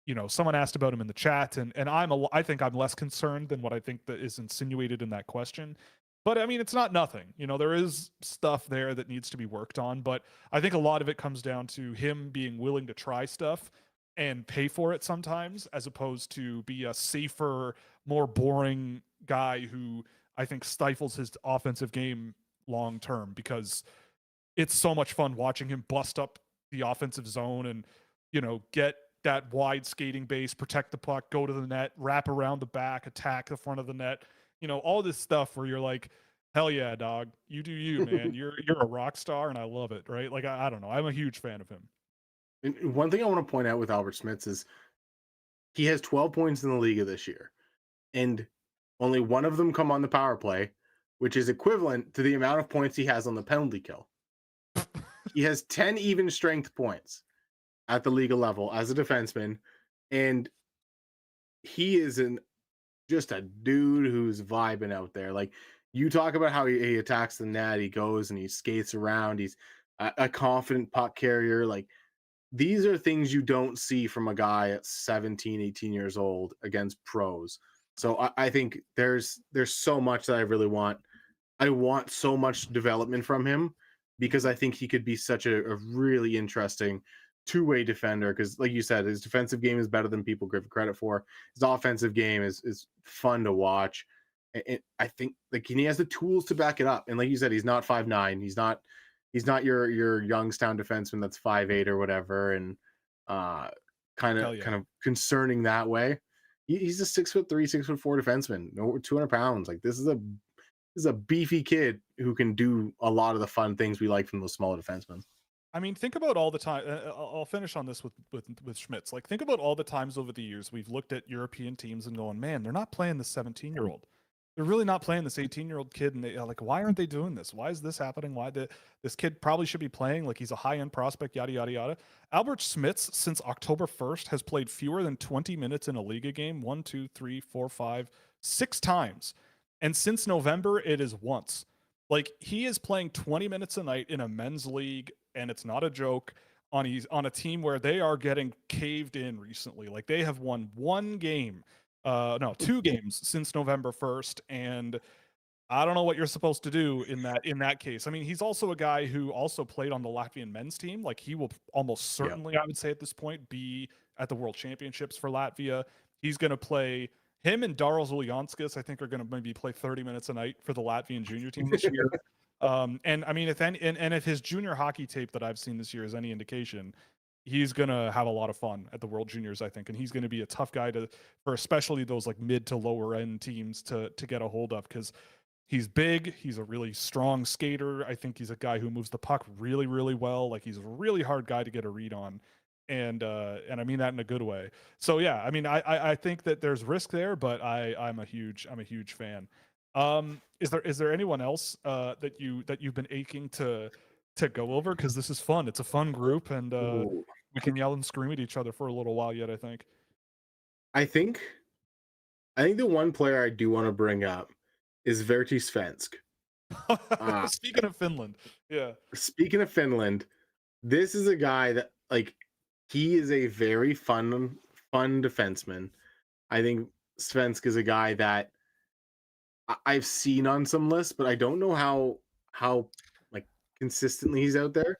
S1: you know, someone asked about him in the chat, and I think I'm less concerned than what I think that is insinuated in that question. But I mean, it's not nothing. You know, there is stuff there that needs to be worked on, but I think a lot of it comes down to him being willing to try stuff and pay for it sometimes, as opposed to be a safer, more boring guy who I think stifles his offensive game long term because it's so much fun watching him bust up the offensive zone and, you know, get that wide skating base, protect the puck, go to the net, wrap around the back, attack the front of the net. You know, all this stuff where you're like, hell yeah, dog, you do you, man. You're a rock star, and I love it, right? Like I don't know, I'm a huge fan of him.
S2: And one thing I want to point out with Albert Smits is he has 12 points in the league this year, and only one of them come on the power play. which is equivalent to the amount of points he has on the penalty kill. He has 10 even strength points at the legal level as a defenseman, and he is just a dude who's vibing out there. Like, you talk about how he attacks the net, he goes and he skates around, he's a confident puck carrier. Like, these are things you don't see from a guy at 17, 18 years old against pros. So I think there's so much that I really want. I want so much development from him because I think he could be such a really interesting two-way defender. Because, like you said, his defensive game is better than people give credit for. His offensive game is fun to watch. And I think like he has the tools to back it up. And like you said, he's not 5'9". He's not your Youngstown defenseman that's 5'8" or whatever, and kind of concerning that way. He's a 6'3", 6'4" defenseman, over 200 pounds. Like, this is a beefy kid who can do a lot of the fun things we like from those smaller defensemen.
S1: I mean, think about all the time. I'll finish on this with Schmitz. Like, think about all the times over the years we've looked at European teams and going, man, they're not playing the 17-year-old. They're really not playing this 18-year-old kid. And they like, why aren't they doing this? Why is this happening? This kid probably should be playing. Like, he's a high-end prospect, yada, yada, yada. Albert Schmitz, since October 1st, has played fewer than 20 minutes in a Liga game. 1, 2, 3, 4, 5, 6 times. And since November, it is once. Like, he is playing 20 minutes a night in a men's league, and it's not a joke, on a team where they are getting caved in recently. Like, they have won 2 games since November 1st, and I don't know what you're supposed to do in that case. I mean, he's also a guy who also played on the Latvian men's team. Like, he will almost certainly, I would say at this point, be at the World Championships for Latvia. He's going to play. Him and Daros Ulyanskis, I think, are going to maybe play 30 minutes a night for the Latvian junior team this year. And I mean, if his junior hockey tape that I've seen this year is any indication, he's going to have a lot of fun at the World Juniors, I think. And he's going to be a tough guy for especially those like mid to lower end teams to get a hold of, because he's big. He's a really strong skater. I think he's a guy who moves the puck really, really well. Like, he's a really hard guy to get a read on. And I mean that in a good way. So yeah, I mean, I think that there's risk there, but I'm a huge fan. Is there anyone else that you've been aching to go over? Because this is fun. It's a fun group, and we can yell and scream at each other for a little while yet, I think.
S2: I think the one player I do want to bring up is Verti Svensk.
S1: Speaking of Finland, yeah.
S2: Speaking of Finland, this is a guy that, like, he is a very fun defenseman. I think Svensk is a guy that I've seen on some lists, but I don't know how like consistently he's out there.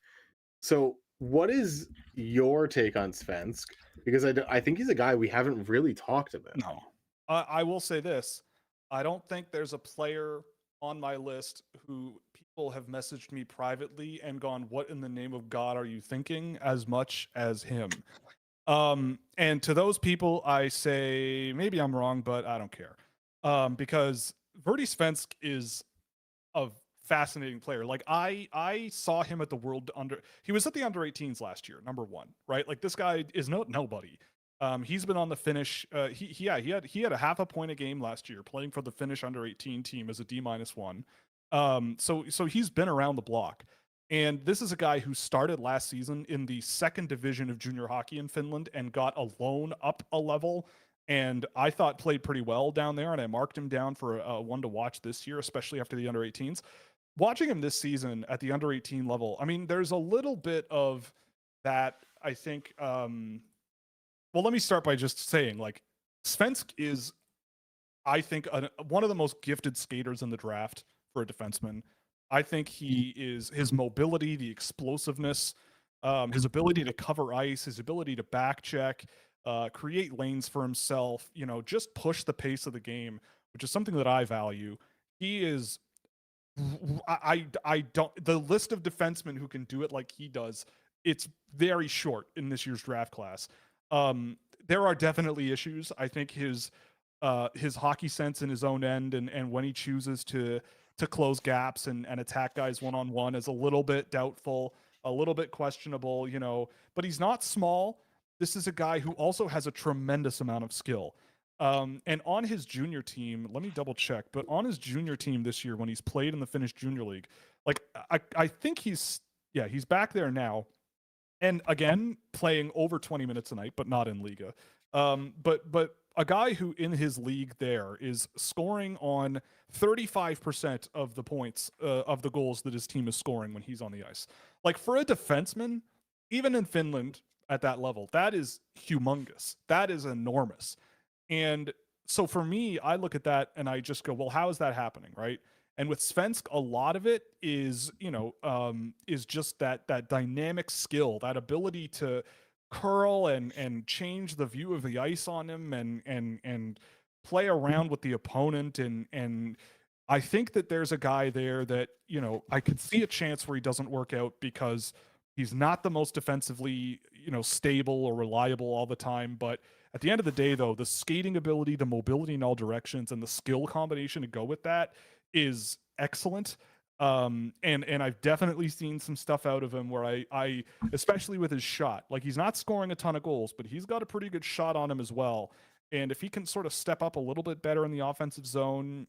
S2: So, what is your take on Svensk? Because I think he's a guy we haven't really talked about.
S1: No, I will say this: I don't think there's a player on my list who people have messaged me privately and gone, "What in the name of God are you thinking?" as much as him. And to those people, I say maybe I'm wrong, but I don't care. Because Verti Svensk is a fascinating player. Like, I saw him at the he was at the under 18s last year, number 1, right? Like, this guy is nobody. He's been on the Finnish. He had a half a point a game last year playing for the Finnish under 18 team as a D-1. So he's been around the block. And this is a guy who started last season in the 2nd division of junior hockey in Finland and got a loan up a level. And I thought played pretty well down there. And I marked him down for one to watch this year, especially after the under 18s. Watching him this season at the under 18 level, I mean, there's a little bit of that, I think. Well, let me start by just saying, like, Svensk is, I think, one of the most gifted skaters in the draft for a defenseman. I think his mobility, the explosiveness, his ability to cover ice, his ability to back check, create lanes for himself, just push the pace of the game, which is something that I value. He is, I don't, the list of defensemen who can do it like he does, it's very short in this year's draft class. There are definitely issues. I think his hockey sense in his own end, and when he chooses to close gaps and attack guys one-on-one is a little bit doubtful, a little bit questionable, but he's not small. This is a guy who also has a tremendous amount of skill. And on his junior team, let me double check, but on his junior team this year, when he's played in the Finnish Junior League, like I think he's back there now. And again, playing over 20 minutes a night, but not in Liga. But a guy who in his league there is scoring on 35% of the points of the goals that his team is scoring when he's on the ice. Like for a defenseman, even in Finland at that level, that is humongous. That is enormous. And so for me, I look at that and I just go, well, how is that happening, right? And with Svensk, a lot of it is, is just that dynamic skill, that ability to curl and change the view of the ice on him and play around with the opponent and I think that there's a guy there that, I could see a chance where he doesn't work out because he's not the most defensively, stable or reliable all the time, but at the end of the day, though, the skating ability, the mobility in all directions, and the skill combination to go with that is excellent. And I've definitely seen some stuff out of him where I especially with his shot, like he's not scoring a ton of goals, but he's got a pretty good shot on him as well. And if he can sort of step up a little bit better in the offensive zone,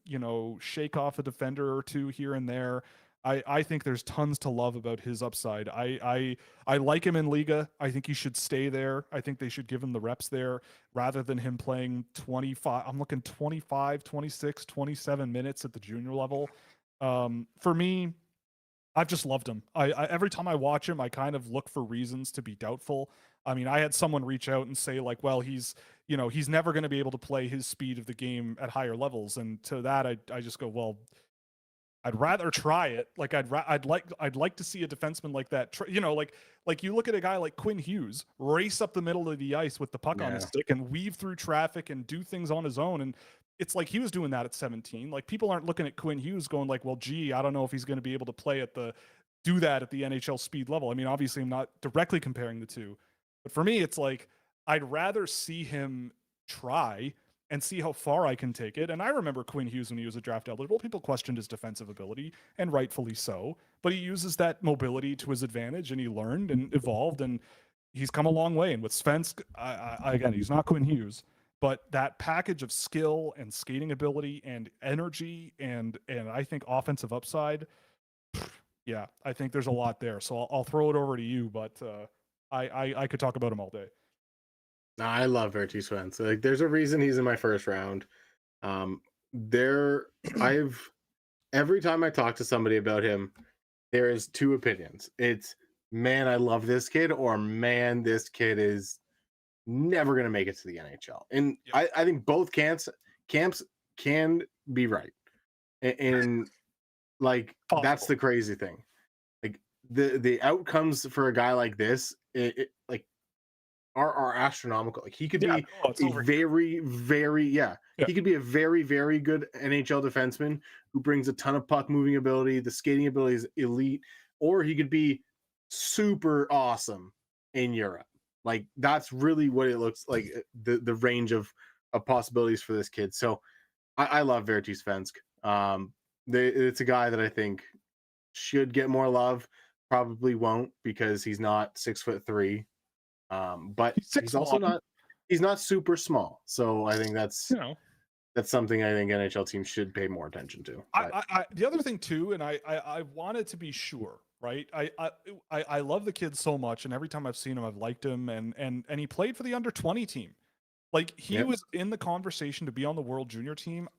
S1: shake off a defender or two here and there, I think there's tons to love about his upside. I like him in Liga. I think he should stay there. I think they should give him the reps there rather than him playing 25. I'm looking 25, 26, 27 minutes at the junior level. For me, I've just loved him. I every time I watch him, I kind of look for reasons to be doubtful. I mean, I had someone reach out and say like, well, he's never going to be able to play his speed of the game at higher levels. And to that, I just go, well, I'd rather try it. Like I'd like to see a defenseman like that. Like you look at a guy like Quinn Hughes race up the middle of the ice with the puck on his stick and weave through traffic and do things on his own. And it's like he was doing that at 17. Like people aren't looking at Quinn Hughes going like, well, gee, I don't know if he's going to be able to do that at the NHL speed level. I mean, obviously I'm not directly comparing the two, but for me, it's like I'd rather see him try and see how far I can take it. And I remember Quinn Hughes when he was a draft eligible, people questioned his defensive ability, and rightfully so. But he uses that mobility to his advantage, and he learned and evolved, and he's come a long way. And with Svensk, again, he's not Quinn Hughes, but that package of skill and skating ability and energy and I think offensive upside, yeah, I think there's a lot there. So I'll throw it over to you, but I could talk about him all day.
S2: I love Verti Svensk. Like, there's a reason he's in my first round. Every time I talk to somebody about him, there is two opinions. It's, man, I love this kid, or man, this kid is never going to make it to the NHL. And yep. I think both camps can be right. And like, possible. That's the crazy thing. Like the outcomes for a guy like this, like are astronomical. Like he could be he could be a very, very good NHL defenseman who brings a ton of puck moving ability. The skating ability is elite, or he could be super awesome in Europe. Like that's really what it looks like. The range of possibilities for this kid. So I love Verti Svensk. It's a guy that I think should get more love. Probably won't because he's not 6'3". But he's also not super small. So I think that's something I think NHL teams should pay more attention to.
S1: The other thing too, and I wanted to be sure, right? I love the kid so much, and every time I've seen him, I've liked him, and he played for the under-20 team. Like he was in the conversation to be on the World Junior team.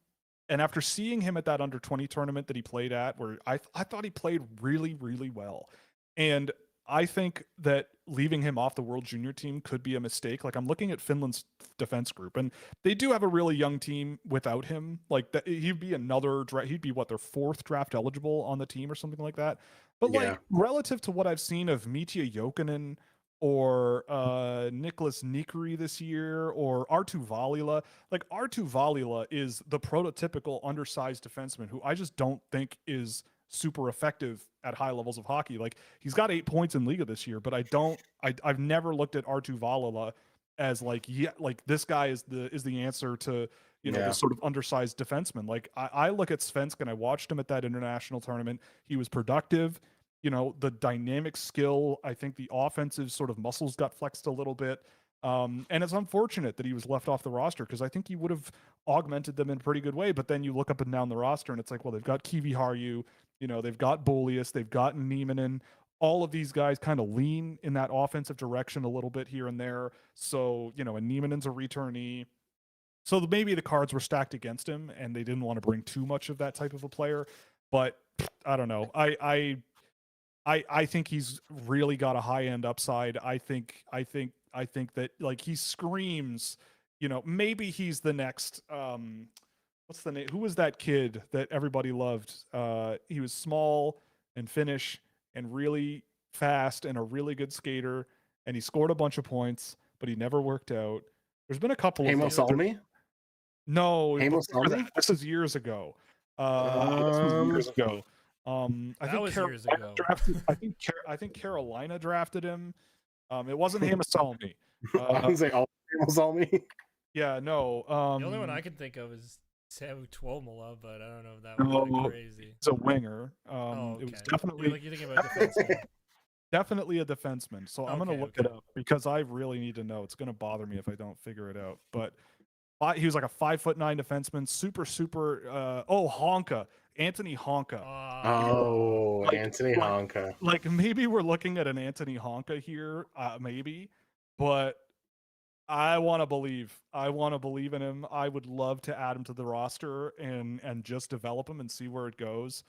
S1: And after seeing him at that under-20 tournament that he played at, where I thought he played really, really well. And I think that leaving him off the World Junior team could be a mistake. Like I'm looking at Finland's defense group, and they do have a really young team without him. Like that, he'd be their fourth draft eligible on the team or something like that. But like relative to what I've seen of Mitya Jokinen or Nicholas Nikri this year or Artu Valila, like Artu Valila is the prototypical undersized defenseman who I just don't think is super effective at high levels of hockey. Like he's got 8 points in Liga this year, but I've never looked at Artu Valila as like this guy is the answer to the sort of undersized defenseman. Like I look at Svensk and I watched him at that international tournament. He was productive. The dynamic skill, I think the offensive sort of muscles got flexed a little bit. And it's unfortunate that he was left off the roster because I think he would have augmented them in a pretty good way. But then you look up and down the roster and it's like, well, they've got Kivi Harju, they've got Bolius, they've got Nieminen. All of these guys kind of lean in that offensive direction a little bit here and there. So, and Nieminen's a returnee. So maybe the cards were stacked against him and they didn't want to bring too much of that type of a player. But I don't know. I think he's really got a high end upside. I think that like he screams, maybe he's the next what's the name? Who was that kid that everybody loved? He was small and Finnish and really fast and a really good skater, and he scored a bunch of points, but he never worked out. There's been a couple of
S2: Hamo Salmi?
S1: No,
S2: Hamo
S1: before
S2: Salmi?
S1: that. This is years ago. This was years ago. I
S3: That
S1: think
S3: was
S1: Carolina
S3: years ago.
S1: drafted. I think Carolina drafted him. It wasn't Hamasalmi.
S2: I would say all Hamo Salmi.
S1: Yeah, no.
S3: The only one I can think of is Samu Tuomola, but I don't know if that was
S1: No,
S3: like crazy.
S1: It's a winger.
S3: Oh, okay.
S1: It was definitely
S3: You're thinking about defenseman.
S1: definitely a defenseman. So I'm gonna
S3: Okay,
S1: look
S3: okay.
S1: it up because I really need to know. It's gonna bother me if I don't figure it out. But he was like a 5'9" defenseman, super. Honka, Anthony Honka.
S2: Oh,
S1: Like-
S2: Anthony Honka.
S1: Like maybe we're looking at an Anthony Honka here, maybe, but I want to believe. I want to believe in him. I would love to add him to the roster and just develop him and see where it goes.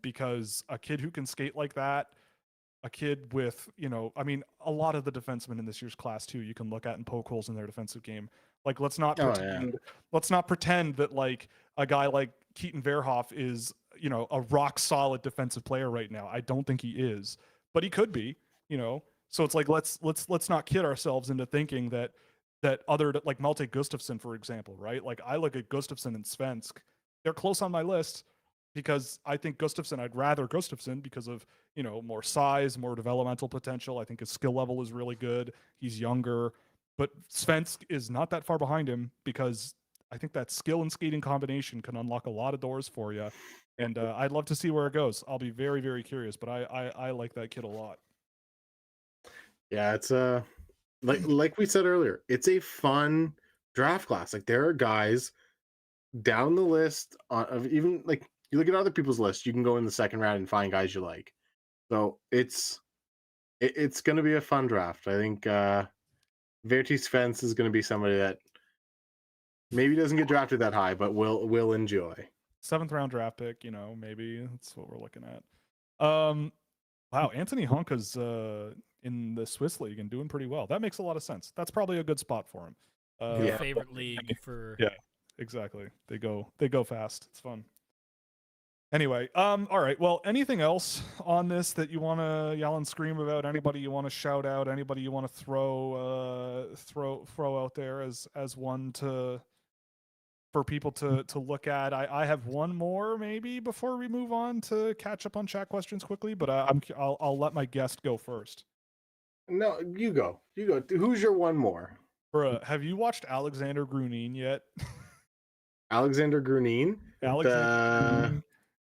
S1: Because a kid who can skate like that, a kid with, a lot of the defensemen in this year's class too, you can look at and poke holes in their defensive game. Like, let's not pretend that like a guy like Keaton Verhoff is, a rock solid defensive player right now. I don't think he is, but he could be, So it's like let's not kid ourselves into thinking that other like Malte Gustafsson, for example, right? Like I look at Gustafsson and Svensk, they're close on my list because I think I'd rather Gustafsson because of more size, more developmental potential. I think his skill level is really good. He's younger, but Svensk is not that far behind him because I think that skill and skating combination can unlock a lot of doors for you. And I'd love to see where it goes. I'll be very, very curious, but I like that kid a lot.
S2: Yeah, it's like we said earlier, it's a fun draft class. Like there are guys down the list of even like you look at other people's lists, you can go in the second round and find guys you like. So it's going to be a fun draft. I think Vertis Fence is going to be somebody that maybe doesn't get drafted that high, but will enjoy.
S1: 7th round draft pick, maybe that's what we're looking at. Wow, Anthony Honka's in the Swiss league and doing pretty well. That makes a lot of sense. That's probably a good spot for him.
S3: Your favorite league for
S1: exactly. They go fast. It's fun. Anyway, all right. Well, anything else on this that you want to yell and scream about? Anybody you want to shout out? Anybody you want to throw out there as one for people to look at? I have one more maybe before we move on to catch up on chat questions quickly, but I'll let my guest go first.
S2: No, you go. Who's your one more?
S1: Bruh, have you watched Alexander Grunin yet?
S2: Alexander Grunin?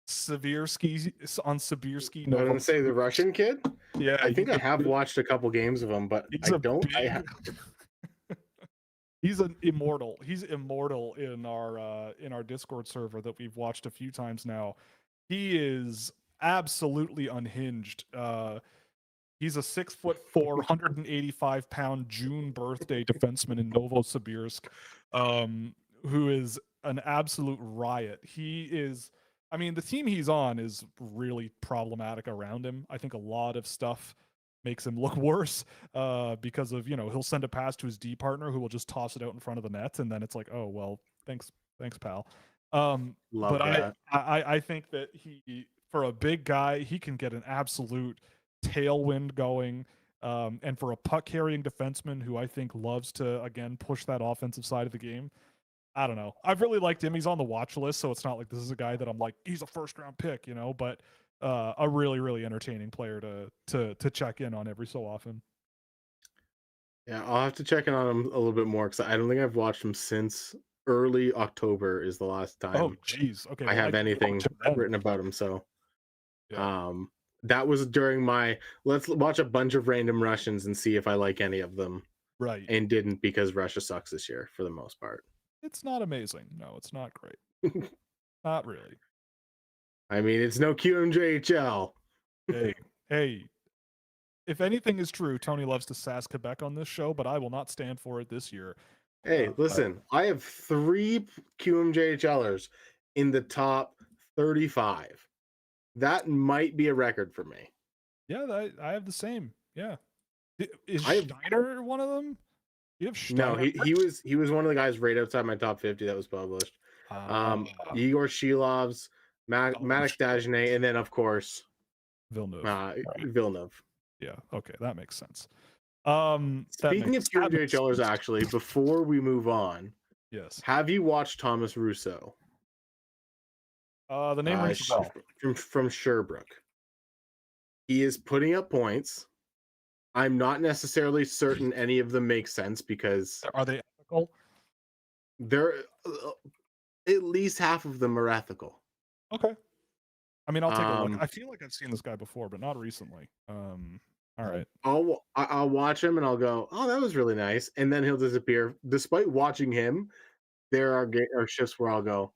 S1: Sibirski on Sibirski.
S2: No, I'm gonna say the Russian kid.
S1: Yeah,
S2: I think I have watched a couple games of him, but
S1: he's an immortal. He's immortal in our Discord server that we've watched a few times now. He is absolutely unhinged. He's a 6'4", 185-pound June birthday defenseman in Novosibirsk, who is an absolute riot. He is. I mean, the team he's on is really problematic around him. I think a lot of stuff makes him look worse because of, he'll send a pass to his D partner who will just toss it out in front of the net. And then it's like, oh, well, thanks, pal.
S2: Love that.
S1: I think that he, for a big guy, he can get an absolute tailwind going. And for a puck carrying defenseman who I think loves to, again, push that offensive side of the game, I don't know. I've really liked him. He's on the watch list, so it's not like this is a guy that I'm like, he's a first round pick, but a really, really entertaining player to check in on every so often.
S2: Yeah, I'll have to check in on him a little bit more because I don't think I've watched him since early October is the last time.
S1: Oh, geez. Okay.
S2: I have anything written about him. So, that was during my let's watch a bunch of random Russians and see if I like any of them.
S1: Right.
S2: and didn't because Russia sucks this year for the most part.
S1: It's not amazing. No, it's not great. Not really.
S2: I mean, it's no QMJHL.
S1: Hey. If anything is true, Tony loves to sass Quebec on this show, but I will not stand for it this year.
S2: Hey, listen, I have 3 QMJHLers in the top 35. That might be a record for me.
S1: Yeah, I have the same. Yeah. Is
S2: I have-
S1: Steiner one of them? You have
S2: No,
S1: Steiner?
S2: he was one of the guys right outside my top 50 that was published. Igor Shilov's, Maddox Dagenet, and then of course
S1: Villeneuve.
S2: Villeneuve.
S1: Yeah, okay, that makes sense.
S2: Speaking of QMJHLers, actually, before we move on,
S1: yes,
S2: have you watched Thomas Rousseau?
S1: The name rings a bell.
S2: From Sherbrooke. He is putting up points. I'm not necessarily certain any of them make sense because
S1: Are they ethical?
S2: they're at least half of them are ethical.
S1: Okay. I mean, I'll take a look. I feel like I've seen this guy before, but not recently. All right.
S2: I'll watch him and I'll go, oh, that was really nice, and then he'll disappear. Despite watching him, there are shifts where I'll go,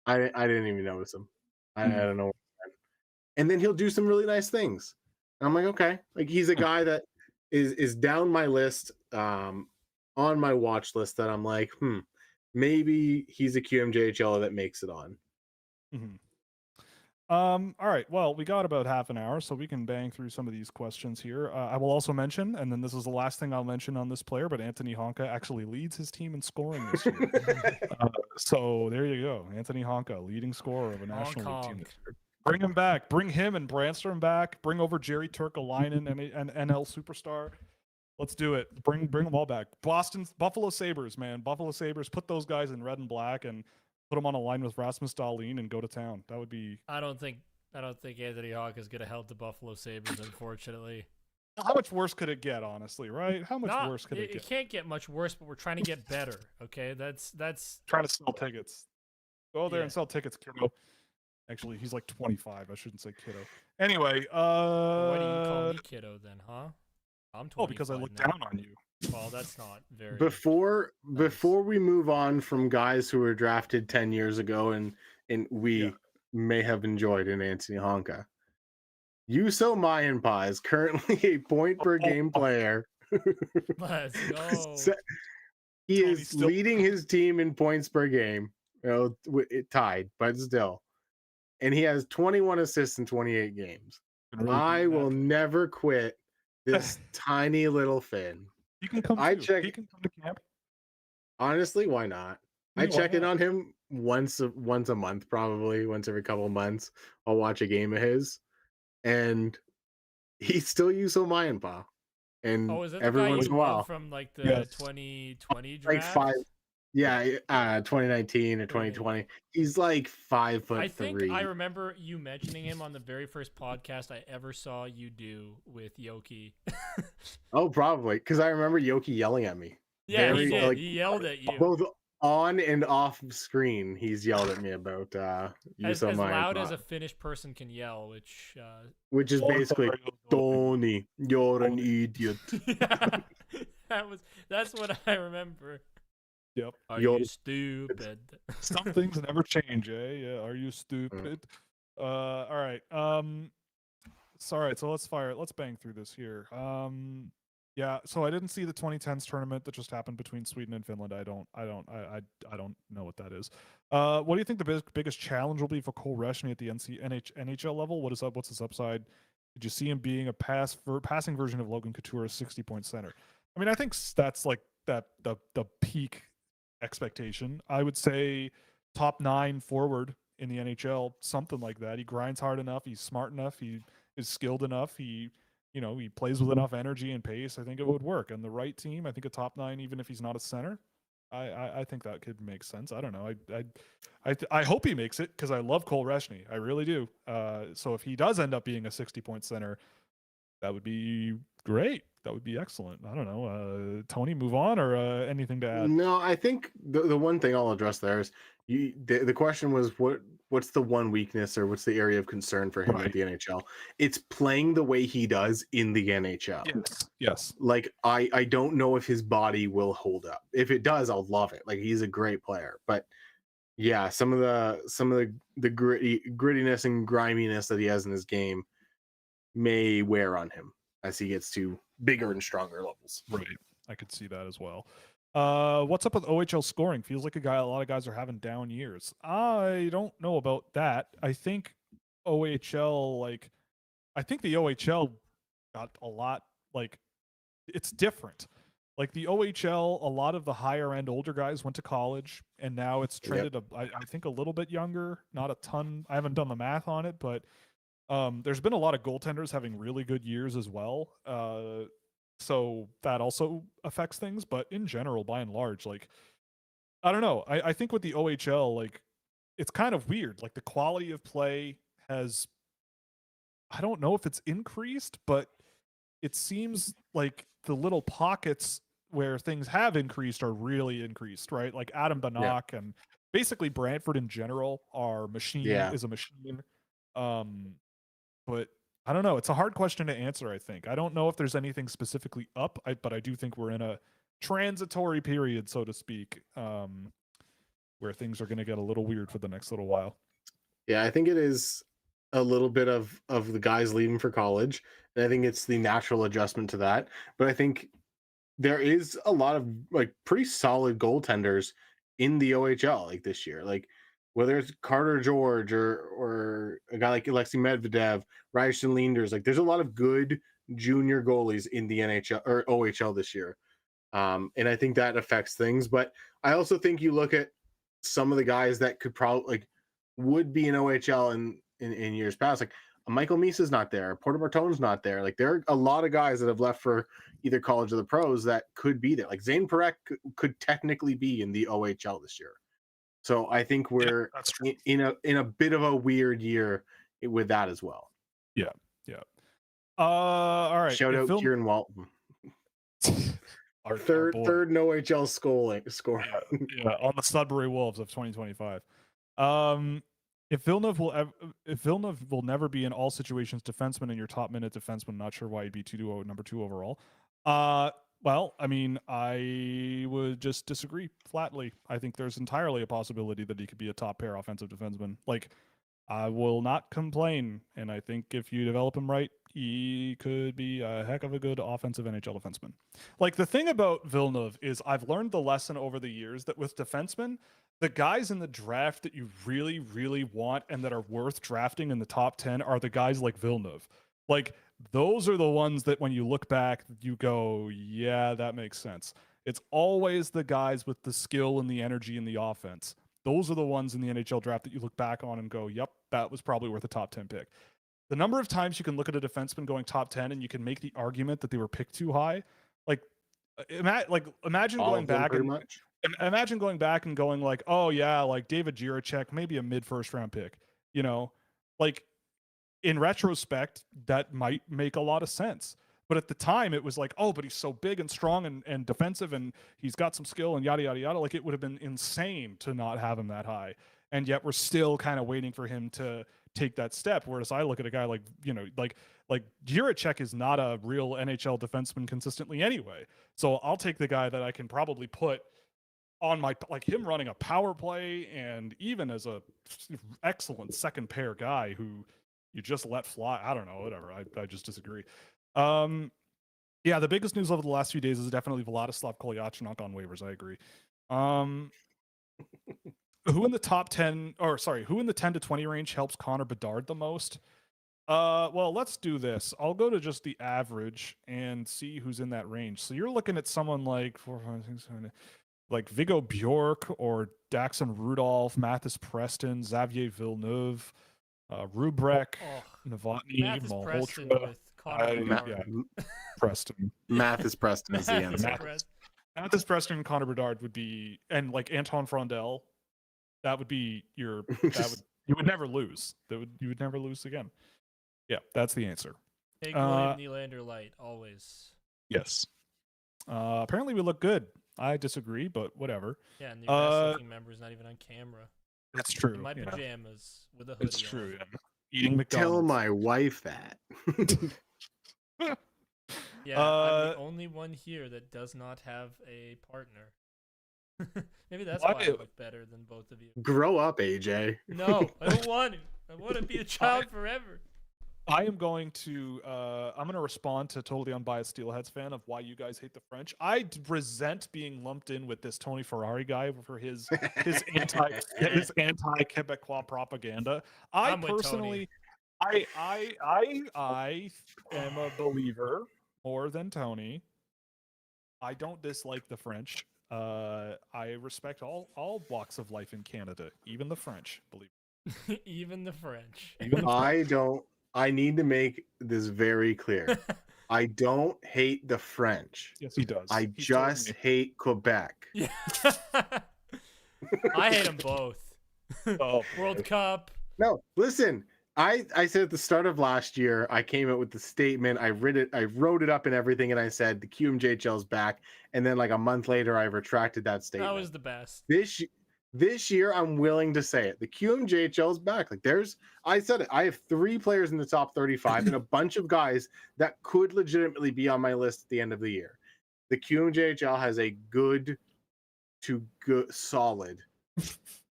S2: I didn't even notice him. I don't know. And then he'll do some really nice things. And I'm like, okay, like he's a guy that is down my list, on my watch list that I'm like, maybe he's a QMJHL that makes it on.
S1: Mm-hmm. All right. Well, we got about half an hour, so we can bang through some of these questions here. I will also mention, and then this is the last thing I'll mention on this player, but Anthony Honka actually leads his team in scoring this year. So there you go. Anthony Honka, leading scorer of a National League team this year. Bring him back. Bring him and Brandstrom back. Bring over Jerry Turkalainen and NL superstar. Let's do it. Bring them all back. Buffalo Sabres, man. Buffalo Sabres. Put those guys in red and black and put them on a line with Rasmus Dahlin and go to town. That would be.
S3: I don't think Anthony Hawk is going to help the Buffalo Sabres, unfortunately.
S1: How much worse could it get, honestly, right? How much worse could it get?
S3: It can't get much worse, but we're trying to get better, okay? That's
S1: trying to sell tickets. Go there and sell tickets, kiddo. Actually, he's like 25. I shouldn't say kiddo. Anyway,
S3: why do you call me kiddo then, huh? I'm 25.
S1: Oh, because I look down on you.
S3: Well, that's not very.
S2: Before we move on from guys who were drafted 10 years ago and we may have enjoyed an Anthony Honka, Juuso Maienpää is currently a point per game player.
S3: Let's go.
S2: He is leading his team in points per game. It tied, but still. And he has 21 assists in 28 games. I will never quit this tiny little Finn.
S1: You can come. He can come to camp.
S2: Honestly, why not? I check in on him once a month, probably once every couple of months. I'll watch a game of his, and he's still Juuso Maienpää. And
S3: is that
S2: every once in a while
S3: from like the 2020 draft?
S2: Like 2019 or 2020. He's like 5'3".
S3: I think I remember you mentioning him on the very first podcast I ever saw you do with Yoki.
S2: Oh, probably because I remember Yoki yelling at me.
S3: Yeah, he did. Like, he yelled at you
S2: both on and off screen. He's yelled at me about
S3: as loud as a Finnish person can yell,
S2: which is basically Tony, you're an idiot.
S3: That's what I remember.
S1: Yep.
S3: Are you stupid?
S1: Some things never change, eh? Yeah. Are you stupid? All right. Sorry. So let's bang through this here. Yeah. So I didn't see the 2010s tournament that just happened between Sweden and Finland. I don't know what that is. What do you think the biggest challenge will be for Cole Reshny at the NHL level? What's his upside? Did you see him being a passing version of Logan Couture, a 60-point center? I mean, I think that's like the peak expectation. I would say top 9 forward in the NHL, something like that. He grinds hard enough. He's smart enough. He is skilled enough. He plays with enough energy and pace. I think it would work. And the right team, I think a top 9, even if he's not a center, I think that could make sense. I don't know. I hope he makes it because I love Cole Reshny. I really do. So if he does end up being a 60-point center, that would be great. That would be excellent. I don't know, Tony, move on or anything to add?
S2: No, I think the one thing I'll address there is the question was what's the one weakness or what's the area of concern for him
S1: Right.
S2: at the NHL? It's playing the way he does in the NHL.
S1: Yes.
S2: Like I don't know if his body will hold up. If it does, I'll love it. Like he's a great player, but yeah, some of the grittiness and griminess that he has in his game may wear on him as he gets to bigger and stronger levels.
S1: Right. I could see that as well. What's up with OHL scoring? Feels like a lot of guys are having down years. I don't know about that. I think OHL, I think the OHL got a lot, it's different. Like the OHL, a lot of the higher end older guys went to college, and now it's trended, I think, a little bit younger. Not a ton. I haven't done the math on it, but there's been a lot of goaltenders having really good years as well. So that also affects things. But in general, by and large, I don't know. I think with the OHL, it's kind of weird. Like the quality of play has, I don't know if it's increased, but it seems like the little pockets where things have increased are really increased, right? Like Adam Bannock and basically Brantford in general is a machine. But I don't know. It's a hard question to answer, I think. I don't know if there's anything specifically up, but I do think we're in a transitory period, so to speak, where things are going to get a little weird for the next little while.
S2: Yeah, I think it is a little bit of the guys leaving for college, and I think it's the natural adjustment to that. But I think there is a lot of pretty solid goaltenders in the OHL this year. Like whether it's Carter George or a guy like Alexei Medvedev, Ryerson Leanders, there's a lot of good junior goalies in the NHL or OHL this year. And I think that affects things. But I also think you look at some of the guys that could probably would be in OHL in years past. Like Michael Misa's not there, Porter Bartone's not there. There are a lot of guys that have left for either college or the pros that could be there. Like Zane Parekh could technically be in the OHL this year. So I think we're in a bit of a weird year with that as well.
S1: Yeah. All right.
S2: Shout out Kieran Walton. Our third no OHL scoring.
S1: Yeah, on the Sudbury Wolves of 2025. If Villeneuve will never be in all situations defenseman in your top minute defenseman, not sure why he'd be number 2 overall. Well, I mean, I would just disagree flatly. I think there's entirely a possibility that he could be a top pair offensive defenseman. I will not complain, and I think if you develop him right, he could be a heck of a good offensive NHL defenseman. The thing about Villeneuve is I've learned the lesson over the years that with defensemen, the guys in the draft that you really, really want and that are worth drafting in the top 10 are the guys like Villeneuve. Those are the ones that when you look back, you go, yeah, that makes sense. It's always the guys with the skill and the energy and the offense. Those are the ones in the NHL draft that you look back on and go, yep, that was probably worth a top 10 pick. The number of times you can look at a defenseman going top 10 and you can make the argument that they were picked too high. Imagine going back and going oh yeah, David Jiricek, maybe a mid first round pick, in retrospect, that might make a lot of sense. But at the time, it was oh, but he's so big and strong and defensive, and he's got some skill and yada, yada, yada. It would have been insane to not have him that high. And yet we're still kind of waiting for him to take that step. Whereas I look at a guy like Jiricek is not a real NHL defenseman consistently anyway. So I'll take the guy that I can probably put on my, him running a power play and even as a excellent second pair guy who you just let fly. I don't know, whatever. I just disagree. Yeah, the biggest news over the last few days is definitely Vladislav Kolyachonok on waivers. I agree. Who in the 10 to 20 range helps Connor Bedard the most? Well, let's do this. I'll go to just the average and see who's in that range. So you're looking at someone like 4, 5, 6, 7, like Viggo Bjork or Daxon Rudolph, Mathis Preston, Xavier Villeneuve, Rubrek, Novotny, Malhotra. Preston.
S2: Mathis Preston is the answer.
S1: Mathis Preston and Connor Bedard would be, and Anton Frondel. That would be you would never lose. You would never lose again. Yeah, that's the answer.
S3: Take William Nylander light always.
S1: Yes. Apparently we look good. I disagree, but whatever.
S3: Yeah, and your best looking member is not even on camera.
S1: That's true.
S3: In my
S1: yeah.
S3: pajamas with a hoodie
S1: It's true.
S3: on.
S1: Yeah. Eating
S2: Tell
S1: McDonald's.
S2: my wife that.
S3: Yeah, I'm the only one here that does not have a partner. Maybe that's why I look better than both of you.
S2: Grow up, AJ.
S3: No, I don't want to. I want to be a child forever.
S1: I am going to respond to Totally Unbiased Steelheads fan of why you guys hate the French. I resent being lumped in with this Tony Ferrari guy for his anti Quebecois propaganda.
S3: I'm with Tony.
S1: I am a believer more than Tony. I don't dislike the French. I respect all walks of life in Canada, even the French. Believe
S3: me. Even the French.
S2: I need to make this very clear. I don't hate the French.
S1: Yes, he does.
S2: I just hate Quebec.
S3: Yeah. I hate them both.
S1: Oh,
S3: World Cup.
S2: No, listen. I said at the start of last year, I came out with the statement. I wrote it up and everything, and I said the QMJHL is back. And then like a month later, I retracted that statement.
S3: That was the best.
S2: This year, I'm willing to say it. The QMJHL is back. Like I said it. I have 3 players in the top 35 and a bunch of guys that could legitimately be on my list at the end of the year. The QMJHL has a good to good, solid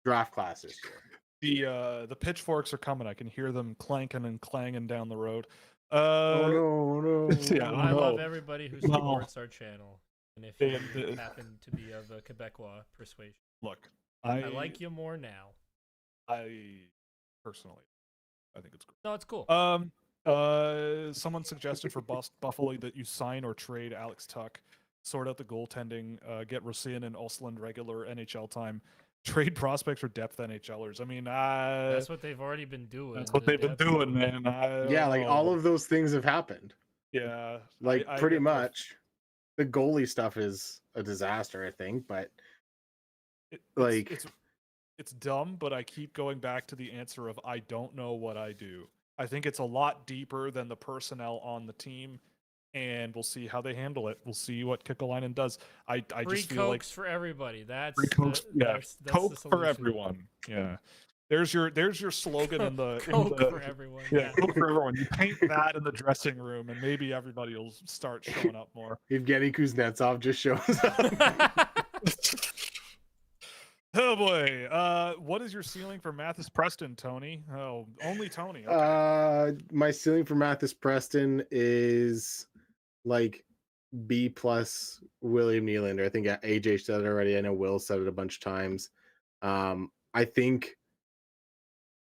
S2: draft class this year.
S1: The pitchforks are coming. I can hear them clanking and clanging down the road.
S2: Oh no!
S1: Yeah,
S3: I love everybody who supports our channel, and if you happen to be of a Quebecois persuasion,
S1: look.
S3: I like you more now.
S1: I personally, I think it's cool.
S3: No, it's cool.
S1: Someone suggested for Buffalo that you sign or trade Alex Tuck, sort out the goaltending, get Rosén and Osland regular NHL time, trade prospects for depth NHLers. I mean,
S3: that's what they've already been doing.
S1: That's what they've been doing, man.
S2: Like all of those things have happened.
S1: Yeah,
S2: like pretty much. The goalie stuff is a disaster, I think, but.
S1: It's dumb, but I keep going back to the answer of I don't know what I do. I think it's a lot deeper than the personnel on the team, and we'll see how they handle it. We'll see what Kekalainen does. I just feel like
S3: for everybody. That's
S1: free Cokes,
S3: that's
S1: Coke for everyone. Yeah. There's your slogan in the
S3: Coke for everyone.
S1: Yeah, Coke for everyone. You paint that in the dressing room, and maybe everybody will start showing up more.
S2: Evgeny Kuznetsov just shows up.
S1: Oh boy, what is your ceiling for Mathis Preston, Tony? Oh, only Tony. Okay.
S2: My ceiling for Mathis Preston is like B+ William Nylander. I think AJ said it already. I know Will said it a bunch of times. I think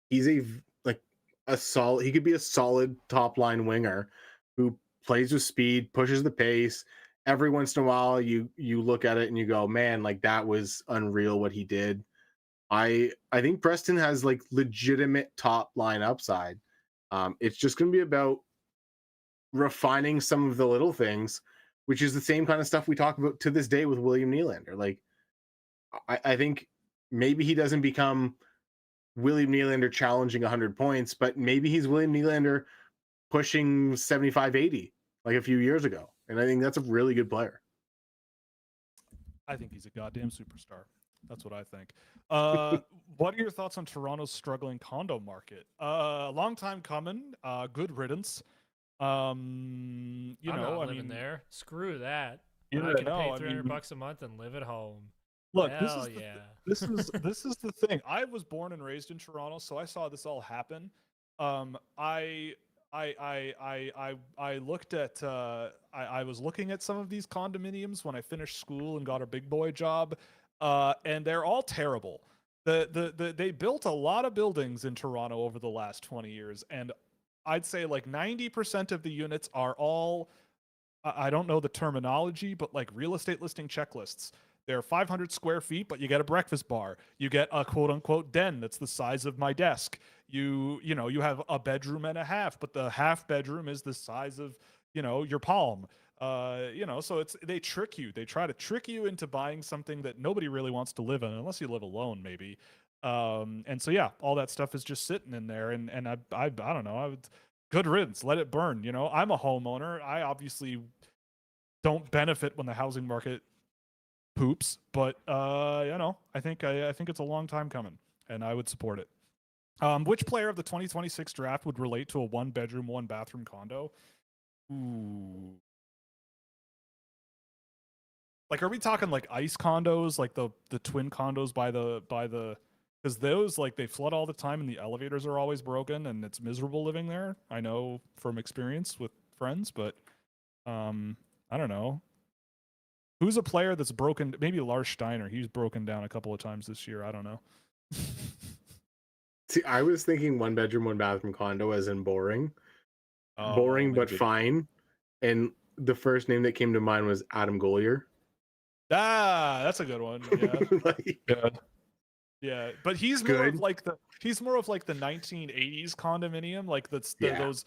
S2: he's a solid. He could be a solid top line winger who plays with speed, pushes the pace. Every once in a while, you look at it and you go, man, like that was unreal what he did. I think Preston has like legitimate top line upside. It's just going to be about refining some of the little things, which is the same kind of stuff we talk about to this day with William Nylander. Like, I think maybe he doesn't become William Nylander challenging 100 points, but maybe he's William Nylander pushing 75, 80 like a few years ago. And I think that's a really good player.
S1: I think he's a goddamn superstar. That's what I think. What are your thoughts on Toronto's struggling condo market? Long time coming. Good riddance.
S3: I'm not living there. Screw that.
S1: Yeah,
S3: I can pay $300 a month and live at home.
S1: Look,
S3: Hell
S1: this is the thing. I was born and raised in Toronto, so I saw this all happen. I looked at I was looking at some of these condominiums when I finished school and got a big boy job, and they're all terrible. They built a lot of buildings in Toronto over the last 20 years, and I'd say like 90% of the units are all, I don't know the terminology, but like real estate listing checklists. They're 500 square feet, but you get a breakfast bar. You get a quote unquote den that's the size of my desk. You have a bedroom and a half, but the half bedroom is the size of, your palm. So they trick you. They try to trick you into buying something that nobody really wants to live in, unless you live alone, maybe. And so, yeah, all that stuff is just sitting in there. And I don't know. Good riddance. Let it burn. I'm a homeowner. I obviously don't benefit when the housing market poops. But I think it's a long time coming, and I would support it. Which player of the 2026 draft would relate to a 1-bedroom, 1-bathroom condo? Ooh. Like, are we talking like ice condos, like the twin condos by the because those, like, they flood all the time and the elevators are always broken and it's miserable living there. I know from experience with friends, but I don't know. Who's a player that's broken? Maybe Lars Steiner. He's broken down a couple of times this year. I don't know.
S2: See, I was thinking 1-bedroom, 1-bathroom condo as in boring. Boring, but
S1: maybe.
S2: fine. And the first name that came to mind was Adam Golier.
S1: That's a good one. Yeah.
S2: Like,
S1: Yeah. Yeah, but he's more
S2: Good.
S1: of like the 1980s condominium, like
S2: Yeah.
S1: those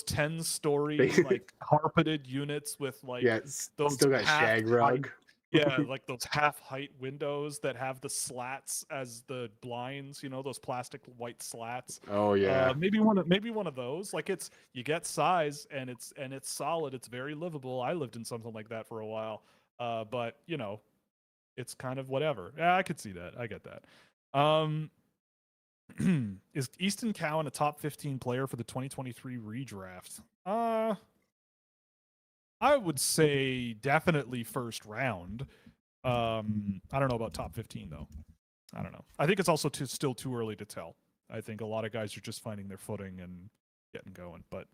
S1: 10-story like carpeted units with like
S2: yeah, it's
S1: those
S2: still got
S1: half
S2: shag
S1: height-
S2: rug.
S1: yeah, like those half height windows that have the slats as the blinds, those plastic white slats.
S2: Oh yeah.
S1: Maybe one of those. Like, you get size and it's solid. It's very livable. I lived in something like that for a while. But it's kind of whatever. Yeah, I could see that. I get that. Is Easton Cowan a top 15 player for the 2023 redraft? I would say definitely first round. I don't know about top 15 though. I don't know. I think it's also still too early to tell. I think a lot of guys are just finding their footing and getting going. But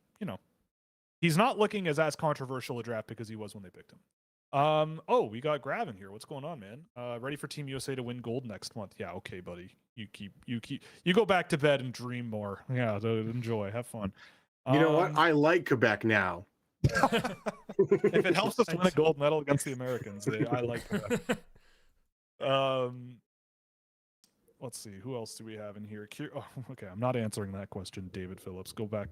S1: he's not looking as controversial a draft because he was when they picked him. We got Gravin here. What's going on, man? Ready for Team USA to win gold next month? Yeah, okay, buddy. You go back to bed and dream more. Yeah, enjoy, have fun.
S2: You know what? I like Quebec now.
S1: If it helps us win a gold medal against the Americans, I like Quebec. Let's see. Who else do we have in here? Okay, I'm not answering that question, David Phillips. Go back,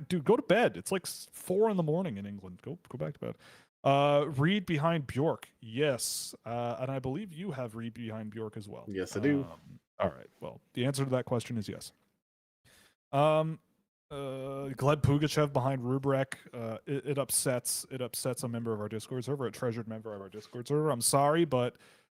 S1: dude. Go to bed. It's like 4 a.m. in England. Go back to bed. Reed behind Bjork. Yes. And I believe you have Reed behind Bjork as well.
S2: Yes, I do.
S1: All right. Well, the answer to that question is yes. Gleb Pugachev behind Rubrek. It upsets a member of our Discord server, a treasured member of our Discord server. I'm sorry, but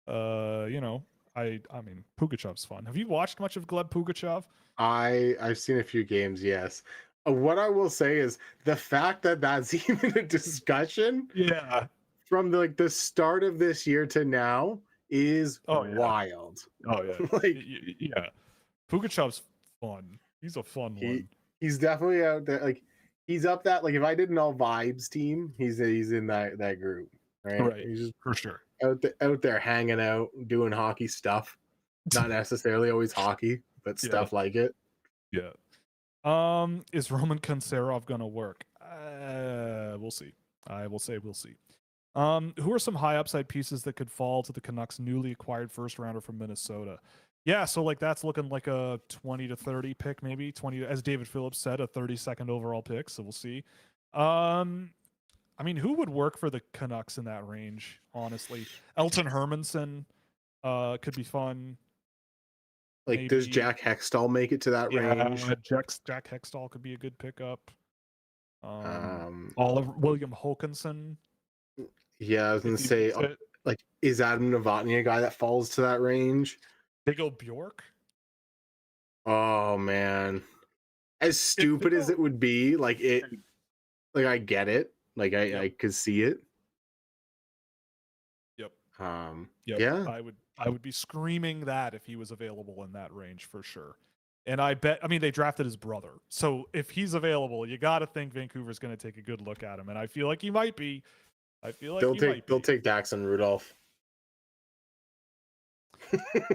S1: I mean, Pugachev's fun. Have you watched much of Gleb Pugachev?
S2: I've seen a few games, yes. What I will say is the fact that that's even a discussion,
S1: Yeah.
S2: from the start of this year to now is wild.
S1: Oh yeah.
S2: Like,
S1: yeah. Pugachev's fun. He's a fun one.
S2: He's definitely out there. Like, he's up that. Like, if I did an all vibes team, he's in that group, right?
S1: Right.
S2: He's just
S1: For sure.
S2: out there hanging out, doing hockey stuff. Not necessarily always hockey, but stuff like it.
S1: Yeah. Is Roman Konserov gonna work? We'll see. I will say we'll see. Who are some high upside pieces that could fall to the Canucks' newly acquired first rounder from Minnesota? Yeah, so like that's looking like a 20 to 30 pick, maybe 20, as David Phillips said, a 32nd overall pick. So we'll see. I mean, who would work for the Canucks in that range? Honestly, Elton Hermanson could be fun.
S2: Like,
S1: Maybe.
S2: does Jack Hextall make it to that range?
S1: Jack Hextall could be a good pickup. William Hokinson.
S2: Yeah, I was gonna say, like, is Adam Novotny a guy that falls to that range?
S1: They go Bjork.
S2: Oh man, as stupid as it would be, like I get it, like I could see it.
S1: Yep.
S2: Yeah.
S1: I would be screaming that if he was available in that range for sure. And I mean, they drafted his brother. So if he's available, you got to think Vancouver's going to take a good look at him. And I feel like he might be.
S2: They'll take Daxon Rudolph.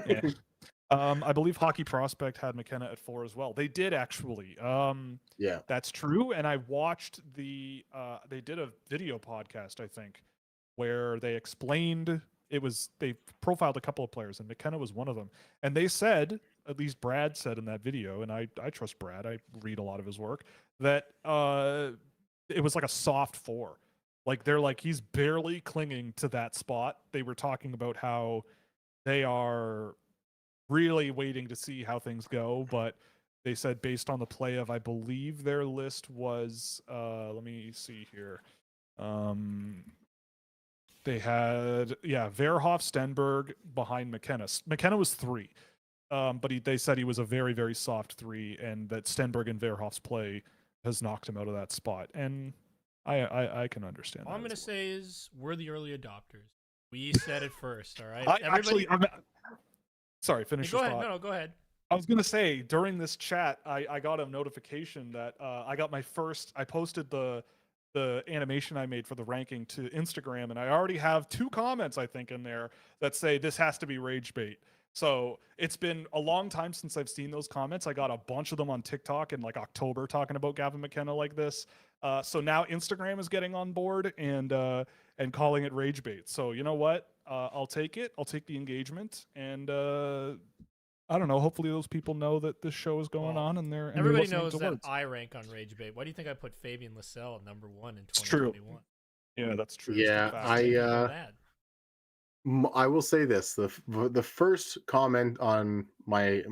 S1: Yeah. I believe Hockey Prospect had McKenna at 4 as well. They did actually.
S2: Yeah.
S1: That's true. And I watched they did a video podcast, I think, where they explained they profiled a couple of players and McKenna was one of them. And they said, at least Brad said in that video, and I trust Brad, I read a lot of his work, that it was like a soft 4. Like, they're like, he's barely clinging to that spot. They were talking about how they are really waiting to see how things go, but they said based on the play of, I believe their list was let me see here. They had Verhoff, Stenberg behind McKenna. McKenna was 3, but they said he was a very, very soft 3, and that Stenberg and Verhoff's play has knocked him out of that spot. And I can understand.
S3: All
S1: that
S3: I'm gonna
S1: as well.
S3: say is we're the early adopters. We said it first. All right.
S1: Sorry, finish
S3: Go
S1: your
S3: ahead.
S1: thought.
S3: No, go ahead.
S1: I was gonna say during this chat, I got a notification that I got my first. I posted the animation I made for the ranking to Instagram, and I already have 2 comments I think in there that say this has to be rage bait. So it's been a long time since I've seen those comments. I got a bunch of them on TikTok in like October talking about Gavin McKenna like this. So now Instagram is getting on board and calling it rage bait. So you know what? I'll take it. I'll take the engagement, and I don't know. Hopefully, those people know that this show is going on, and they're
S3: everybody
S1: listening
S3: knows
S1: to
S3: that
S1: words.
S3: I rank on Rage Bait. Why do you think I put Fabian Lysell at number 1 in
S1: It's true.
S3: 2021?
S1: Yeah, that's true.
S2: Yeah, I will say this: the first comment on my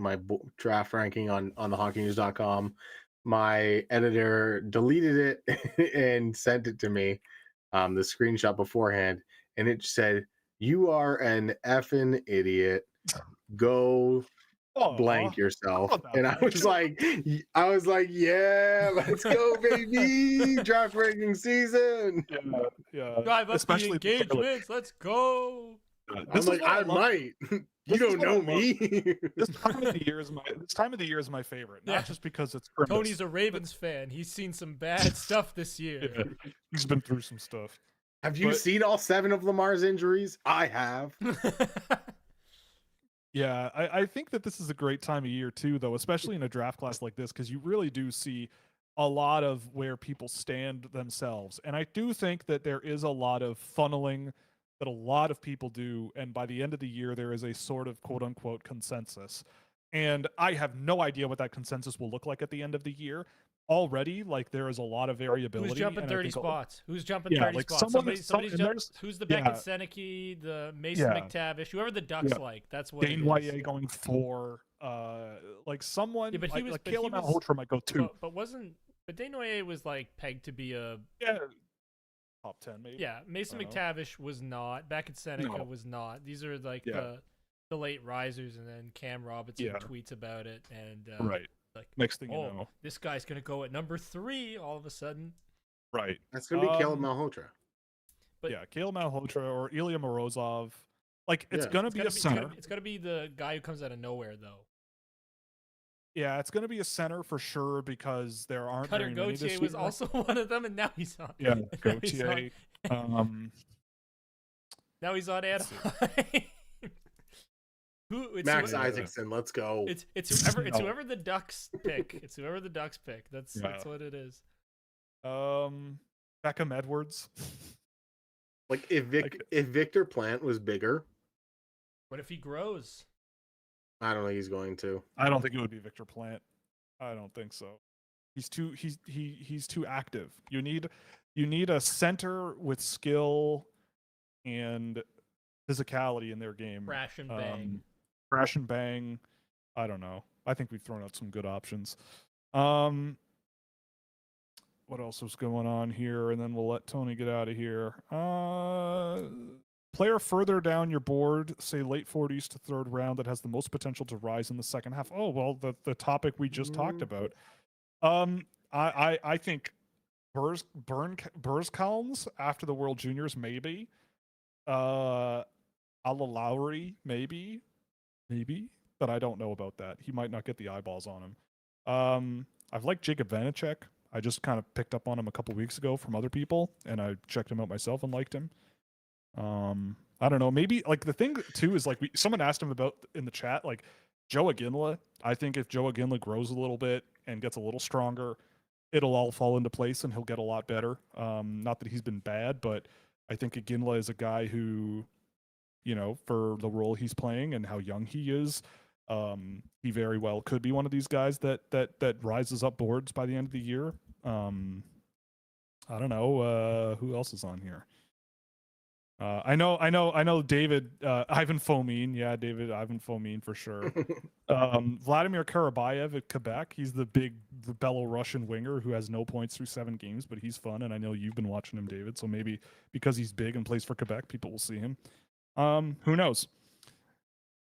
S2: draft ranking on the hockeynews.com, my editor deleted it and sent it to me, the screenshot beforehand, and it said, "You are an effing idiot. Go blank yourself." And I was like, yeah, let's go, baby. Draft ranking season.
S1: Yeah.
S3: Drive up
S1: Especially
S3: the engagements. Let's go.
S2: I'm like, I might. You don't know me.
S1: This time of the year is my favorite. Not just because it's Christmas.
S3: Tony's a Ravens fan. He's seen some bad stuff this year.
S1: Yeah, he's been through some stuff.
S2: Have you seen all 7 of Lamar's injuries? I have.
S1: Yeah, I think that this is a great time of year too, though, especially in a draft class like this, because you really do see a lot of where people stand themselves. And I do think that there is a lot of funneling that a lot of people do. And by the end of the year, there is a sort of quote unquote consensus. And I have no idea what that consensus will look like at the end of the year. Already, like, there is a lot of variability.
S3: Who's jumping 30 spots? Who's jumping
S1: Yeah,
S3: 30
S1: like
S3: spots? Somebody's who's the Beckett Seneke, the Mason McTavish, whoever the Ducks like. That's what
S1: Dane Wyatt going 4. Like someone
S3: but he was
S1: like Caleb Malhotra might go 2.
S3: But Dane Wyatt was like pegged to be a
S1: top 10 maybe.
S3: Yeah, Mason McTavish was not. Beckett Seneke was not. These are like the late risers, and then Cam Robinson tweets about it, and
S1: right.
S3: Like,
S1: next thing you know,
S3: this guy's gonna go at number 3 all of a sudden.
S1: Right.
S2: That's gonna be Caleb Malhotra.
S1: But Caleb Malhotra or Ilya Morozov. Like, it's gonna be a center.
S3: It's gonna be the guy who comes out of nowhere, though.
S1: Yeah, it's gonna be a center for sure, because there aren't
S3: Cutter
S1: very many this
S3: Gauthier
S1: year.
S3: was also one of them, and now he's on.
S1: Yeah, Gauthier.
S3: Now he's on Anaheim.
S2: Max Isaacson, let's go.
S3: It's whoever the Ducks pick. It's whoever the Ducks pick. That's what it is.
S1: Beckham Edwards.
S2: Like, if Victor Plant was bigger.
S3: What if he grows?
S2: I don't think he's going to.
S1: I don't think it would be Victor Plant. I don't think so. He's too active. You need a center with skill and physicality in their game.
S3: Crash and bang.
S1: Crash and bang. I don't know. I think we've thrown out some good options. What else was going on here? And then we'll let Tony get out of here. Player further down your board, say late 40s to 3rd round, that has the most potential to rise in the second half. Oh, well, the topic we just talked about. I think Burskalms after the World Juniors, maybe. Ala Lowry, maybe, but I don't know about that. He might not get the eyeballs on him. I've liked Jacob Vanacek. I just kind of picked up on him a couple weeks ago from other people, and I checked him out myself and liked him. I don't know. Maybe, like, the thing too is, like, someone asked him about in the chat, like, Joe Aginla. I think if Joe Aginla grows a little bit and gets a little stronger, it'll all fall into place and he'll get a lot better. Not that he's been bad, but I think Aginla is a guy who, you know, for the role he's playing and how young he is, he very well could be one of these guys that rises up boards by the end of the year. I don't know who else is on here. I know David Ivan Fomin. Yeah, David Ivan Fomin for sure. Vladimir Karabayev at Quebec. He's the Belarusian winger who has no points through 7 games, but he's fun, and I know you've been watching him, David. So maybe because he's big and plays for Quebec, people will see him. Who knows?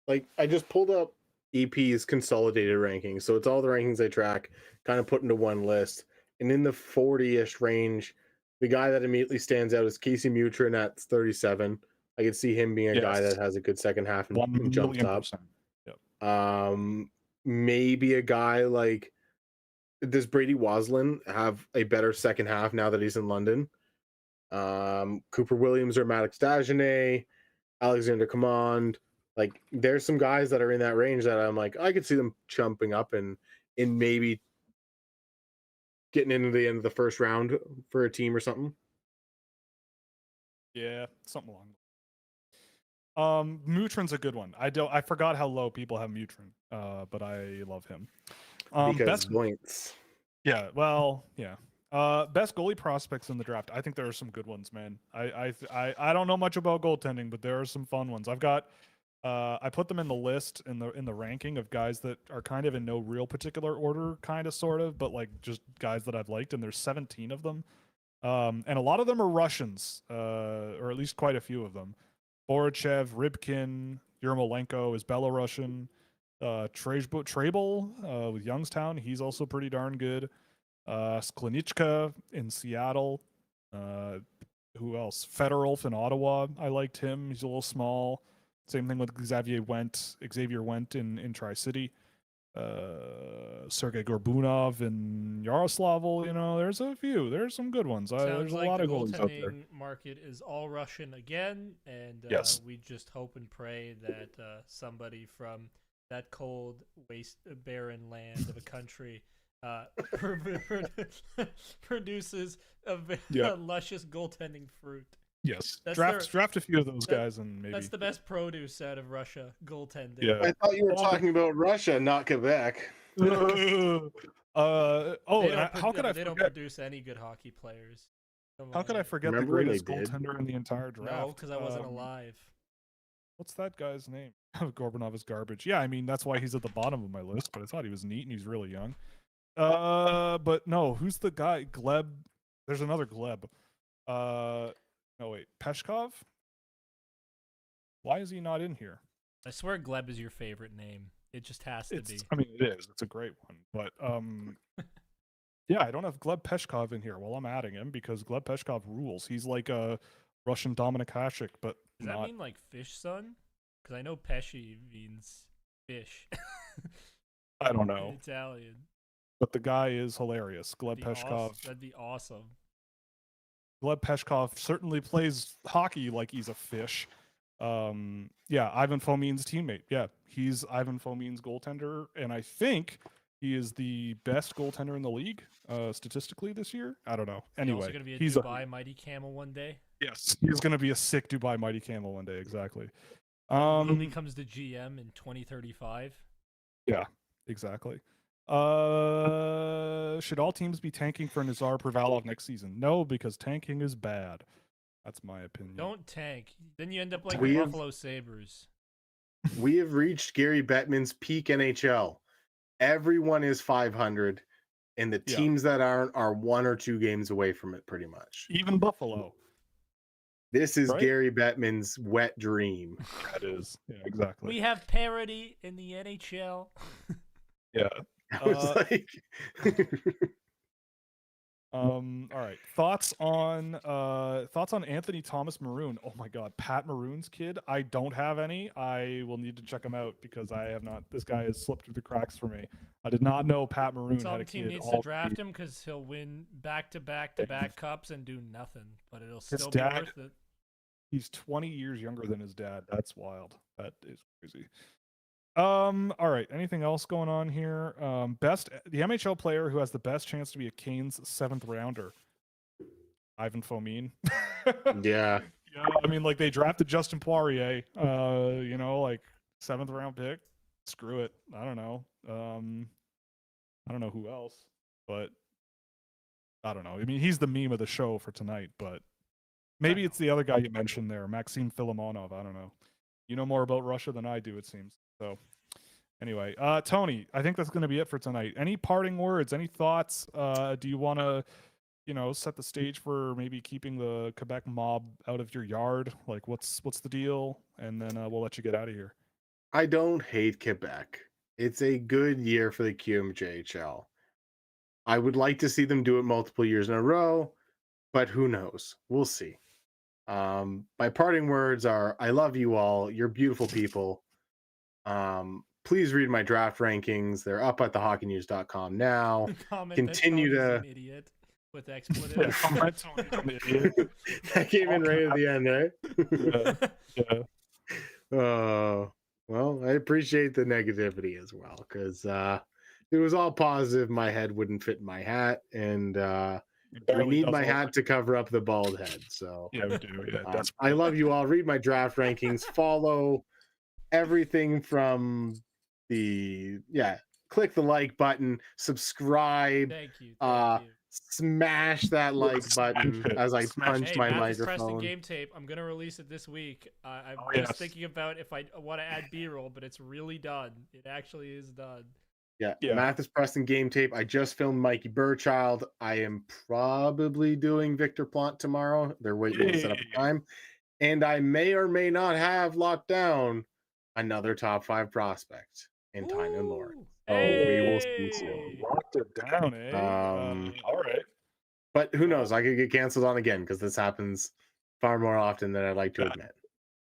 S2: Like, I just pulled up EP's consolidated rankings, so it's all the rankings I track, kind of put into one list. And in the 40-ish range, the guy that immediately stands out is Casey Mutrin at 37. I could see him being a guy
S1: Yes.
S2: that has a good second half and
S1: 1
S2: jumps
S1: million
S2: up.
S1: %. Yep.
S2: Maybe a guy like, does Brady Waslin have a better second half now that he's in London? Cooper Williams or Maddox Dagenet, Alexander Command. Like, there's some guys that are in that range that I'm like, I could see them jumping up and maybe getting into the end of the first round for a team or something.
S1: Yeah, something along. Mutrin's a good one. I forgot how low people have Mutrin, but I love him.
S2: Because
S1: Best
S2: points.
S1: Yeah, well, yeah. Best goalie prospects in the draft. I think there are some good ones, man. I don't know much about goaltending, but there are some fun ones. I've got I put them in the list in the ranking of guys that are kind of in no real particular order, kind of sort of, but like just guys that I've liked, and there's 17 of them. And a lot of them are Russians, or at least quite a few of them. Borichev, Rybkin, Yermolenko is Belarusian. Trebel with Youngstown, he's also pretty darn good. Sklenichka in Seattle. Who else? Fedorov in Ottawa. I liked him. He's a little small. Same thing with Xavier Went in Tri-City. Sergei Gorbunov in Yaroslavl. There's a few. There's some good ones.
S3: Sounds
S1: There's
S3: like
S1: a lot
S3: the
S1: of goalies out there.
S3: goaltending market is all Russian again, and
S1: Yes.
S3: we just hope and pray that somebody from that cold, waste, barren land of a country produces a luscious goaltending fruit.
S1: Yes. Draft a few of those guys, and maybe
S3: that's the best produce out of Russia, goaltending.
S1: Yeah.
S2: I thought you were talking about Russia, not Quebec.
S1: How could I
S3: They don't
S1: forget?
S3: produce any good hockey players.
S1: How could I forget the
S2: Remember when
S1: greatest
S2: they did?
S1: goaltender in the entire draft?
S3: No, because I wasn't alive.
S1: What's that guy's name? Gorbunov is garbage. Yeah, I mean that's why he's at the bottom of my list. But I thought he was neat and he's really young. But no, who's the guy? Gleb. There's another Gleb. No wait, Peshkov. Why is he not in here?
S3: I swear Gleb is your favorite name. It just has to be.
S1: I mean, it is. It's a great one. But yeah, I don't have Gleb Peshkov in here. Well, I'm adding him because Gleb Peshkov rules. He's like a Russian Dominik Hasek, but
S3: does that mean like fish son? Because I know Pesci means fish.
S1: I don't know.
S3: In Italian.
S1: But the guy is hilarious. Gleb Peshkov.
S3: That'd be awesome.
S1: Gleb Peshkov certainly plays hockey like he's a fish. Yeah, Ivan Fomin's teammate. Yeah, he's Ivan Fomin's goaltender, and I think he is the best goaltender in the league statistically this year. I don't know. Anyway,
S3: he's also going to be a Dubai Mighty Camel one day.
S1: Yes, he's going to be a sick Dubai Mighty Camel one day. Exactly.
S3: Literally comes to GM in 2035.
S1: Yeah, exactly. Should all teams be tanking for Nazar Privalov next season? No, because tanking is bad. That's my opinion.
S3: Don't tank. Then you end up like the Buffalo Sabres.
S2: We have reached Gary Bettman's peak NHL. Everyone is 500, and the teams that aren't are 1 or 2 games away from it, pretty much.
S1: Even Buffalo.
S2: This is Gary Bettman's wet dream.
S1: That is. Yeah, exactly.
S3: We have parity in the NHL.
S1: Yeah.
S2: I was like...
S1: all right. Thoughts on Anthony Thomas Maroon. Oh my god, Pat Maroon's kid. I don't have any. I will need to check him out because I have not. This guy has slipped through the cracks for me. I did not know Pat Maroon had a kid.
S3: Some team needs to draft him because he'll win back-to-back cups and do nothing, but it'll still be worth it.
S1: He's 20 years younger than his dad. That's wild. That is crazy. All right. Anything else going on here? The MHL player who has the best chance to be a Canes 7th rounder. Ivan Fomin.
S2: Yeah.
S1: Yeah. I mean, like they drafted Justin Poirier. Like 7th round pick. Screw it. I don't know. I don't know who else, but I don't know. I mean, he's the meme of the show for tonight, but Maybe it's the other guy you mentioned there, Maxim Filimonov. I don't know. You know more about Russia than I do, it seems. So anyway, Tony, I think that's going to be it for tonight. Any parting words? Any thoughts? Do you want to, set the stage for maybe keeping the Quebec mob out of your yard? Like, what's the deal? And then we'll let you get out of here.
S2: I don't hate Quebec. It's a good year for the QMJHL. I would like to see them do it multiple years in a row, but who knows? We'll see. My parting words are: I love you all. You're beautiful people. Please read my draft rankings. They're up at thehockeynews.com now.
S3: Comment
S2: Continue
S3: that Tony's
S2: to
S3: an idiot with expletives.
S1: Comment Tony's an idiot.
S2: that came in right at the end, right?
S1: Yeah.
S2: Well, I appreciate the negativity as well, because it was all positive. My head wouldn't fit in my hat, and we need my hat to cover up the bald head. So
S1: Yeah, we do. Yeah,
S2: I love you all. Read my draft rankings. Follow everything from click the like button, subscribe.
S3: Thank you.
S2: Smash that like button as I punch
S3: Hey,
S2: my
S3: Matt is Preston
S2: microphone.
S3: game tape. I'm gonna release it this week. I'm
S1: yes.
S3: just thinking about if I want to add B-roll, but it's really done. It actually is done.
S2: Yeah.
S1: Yeah.
S2: Mathis Preston game tape. I just filmed Mikey Burchild. I am probably doing Victor Plant tomorrow. They're waiting to set up a time. And I may or may not have locked down another top 5 prospect in Tyne and Lauren. So we will see soon.
S1: Locked it down, eh? All right.
S2: But who knows? I could get canceled on again, because this happens far more often than I'd like to admit.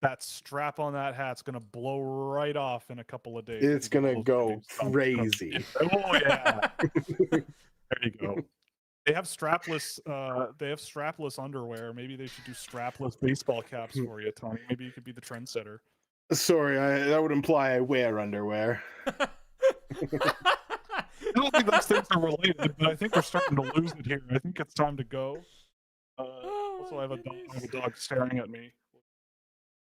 S1: That strap on that hat's gonna blow right off in a couple of days.
S2: It's gonna go crazy.
S1: Oh yeah. There you go. They have strapless. They have strapless underwear. Maybe they should do strapless baseball caps for you, Tony. Maybe you could be the trendsetter.
S2: Sorry, that would imply I wear underwear.
S1: I don't think those things are related, but I think we're starting to lose it here. I think it's time to go. Also, I have a dog staring at me.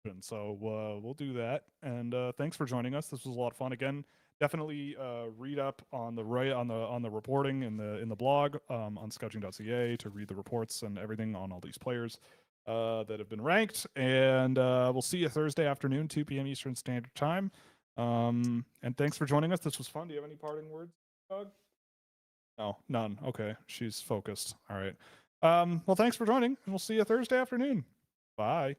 S1: And so we'll do that. And thanks for joining us. This was a lot of fun. Again, definitely read up on the reporting in the blog on scouching.ca to read the reports and everything on all these players that have been ranked. And we'll see you Thursday afternoon, 2 p.m. Eastern Standard Time. And thanks for joining us. This was fun. Do you have any parting words, Doug? No, none. Okay, she's focused. All right. Well, thanks for joining, and we'll see you Thursday afternoon. Bye.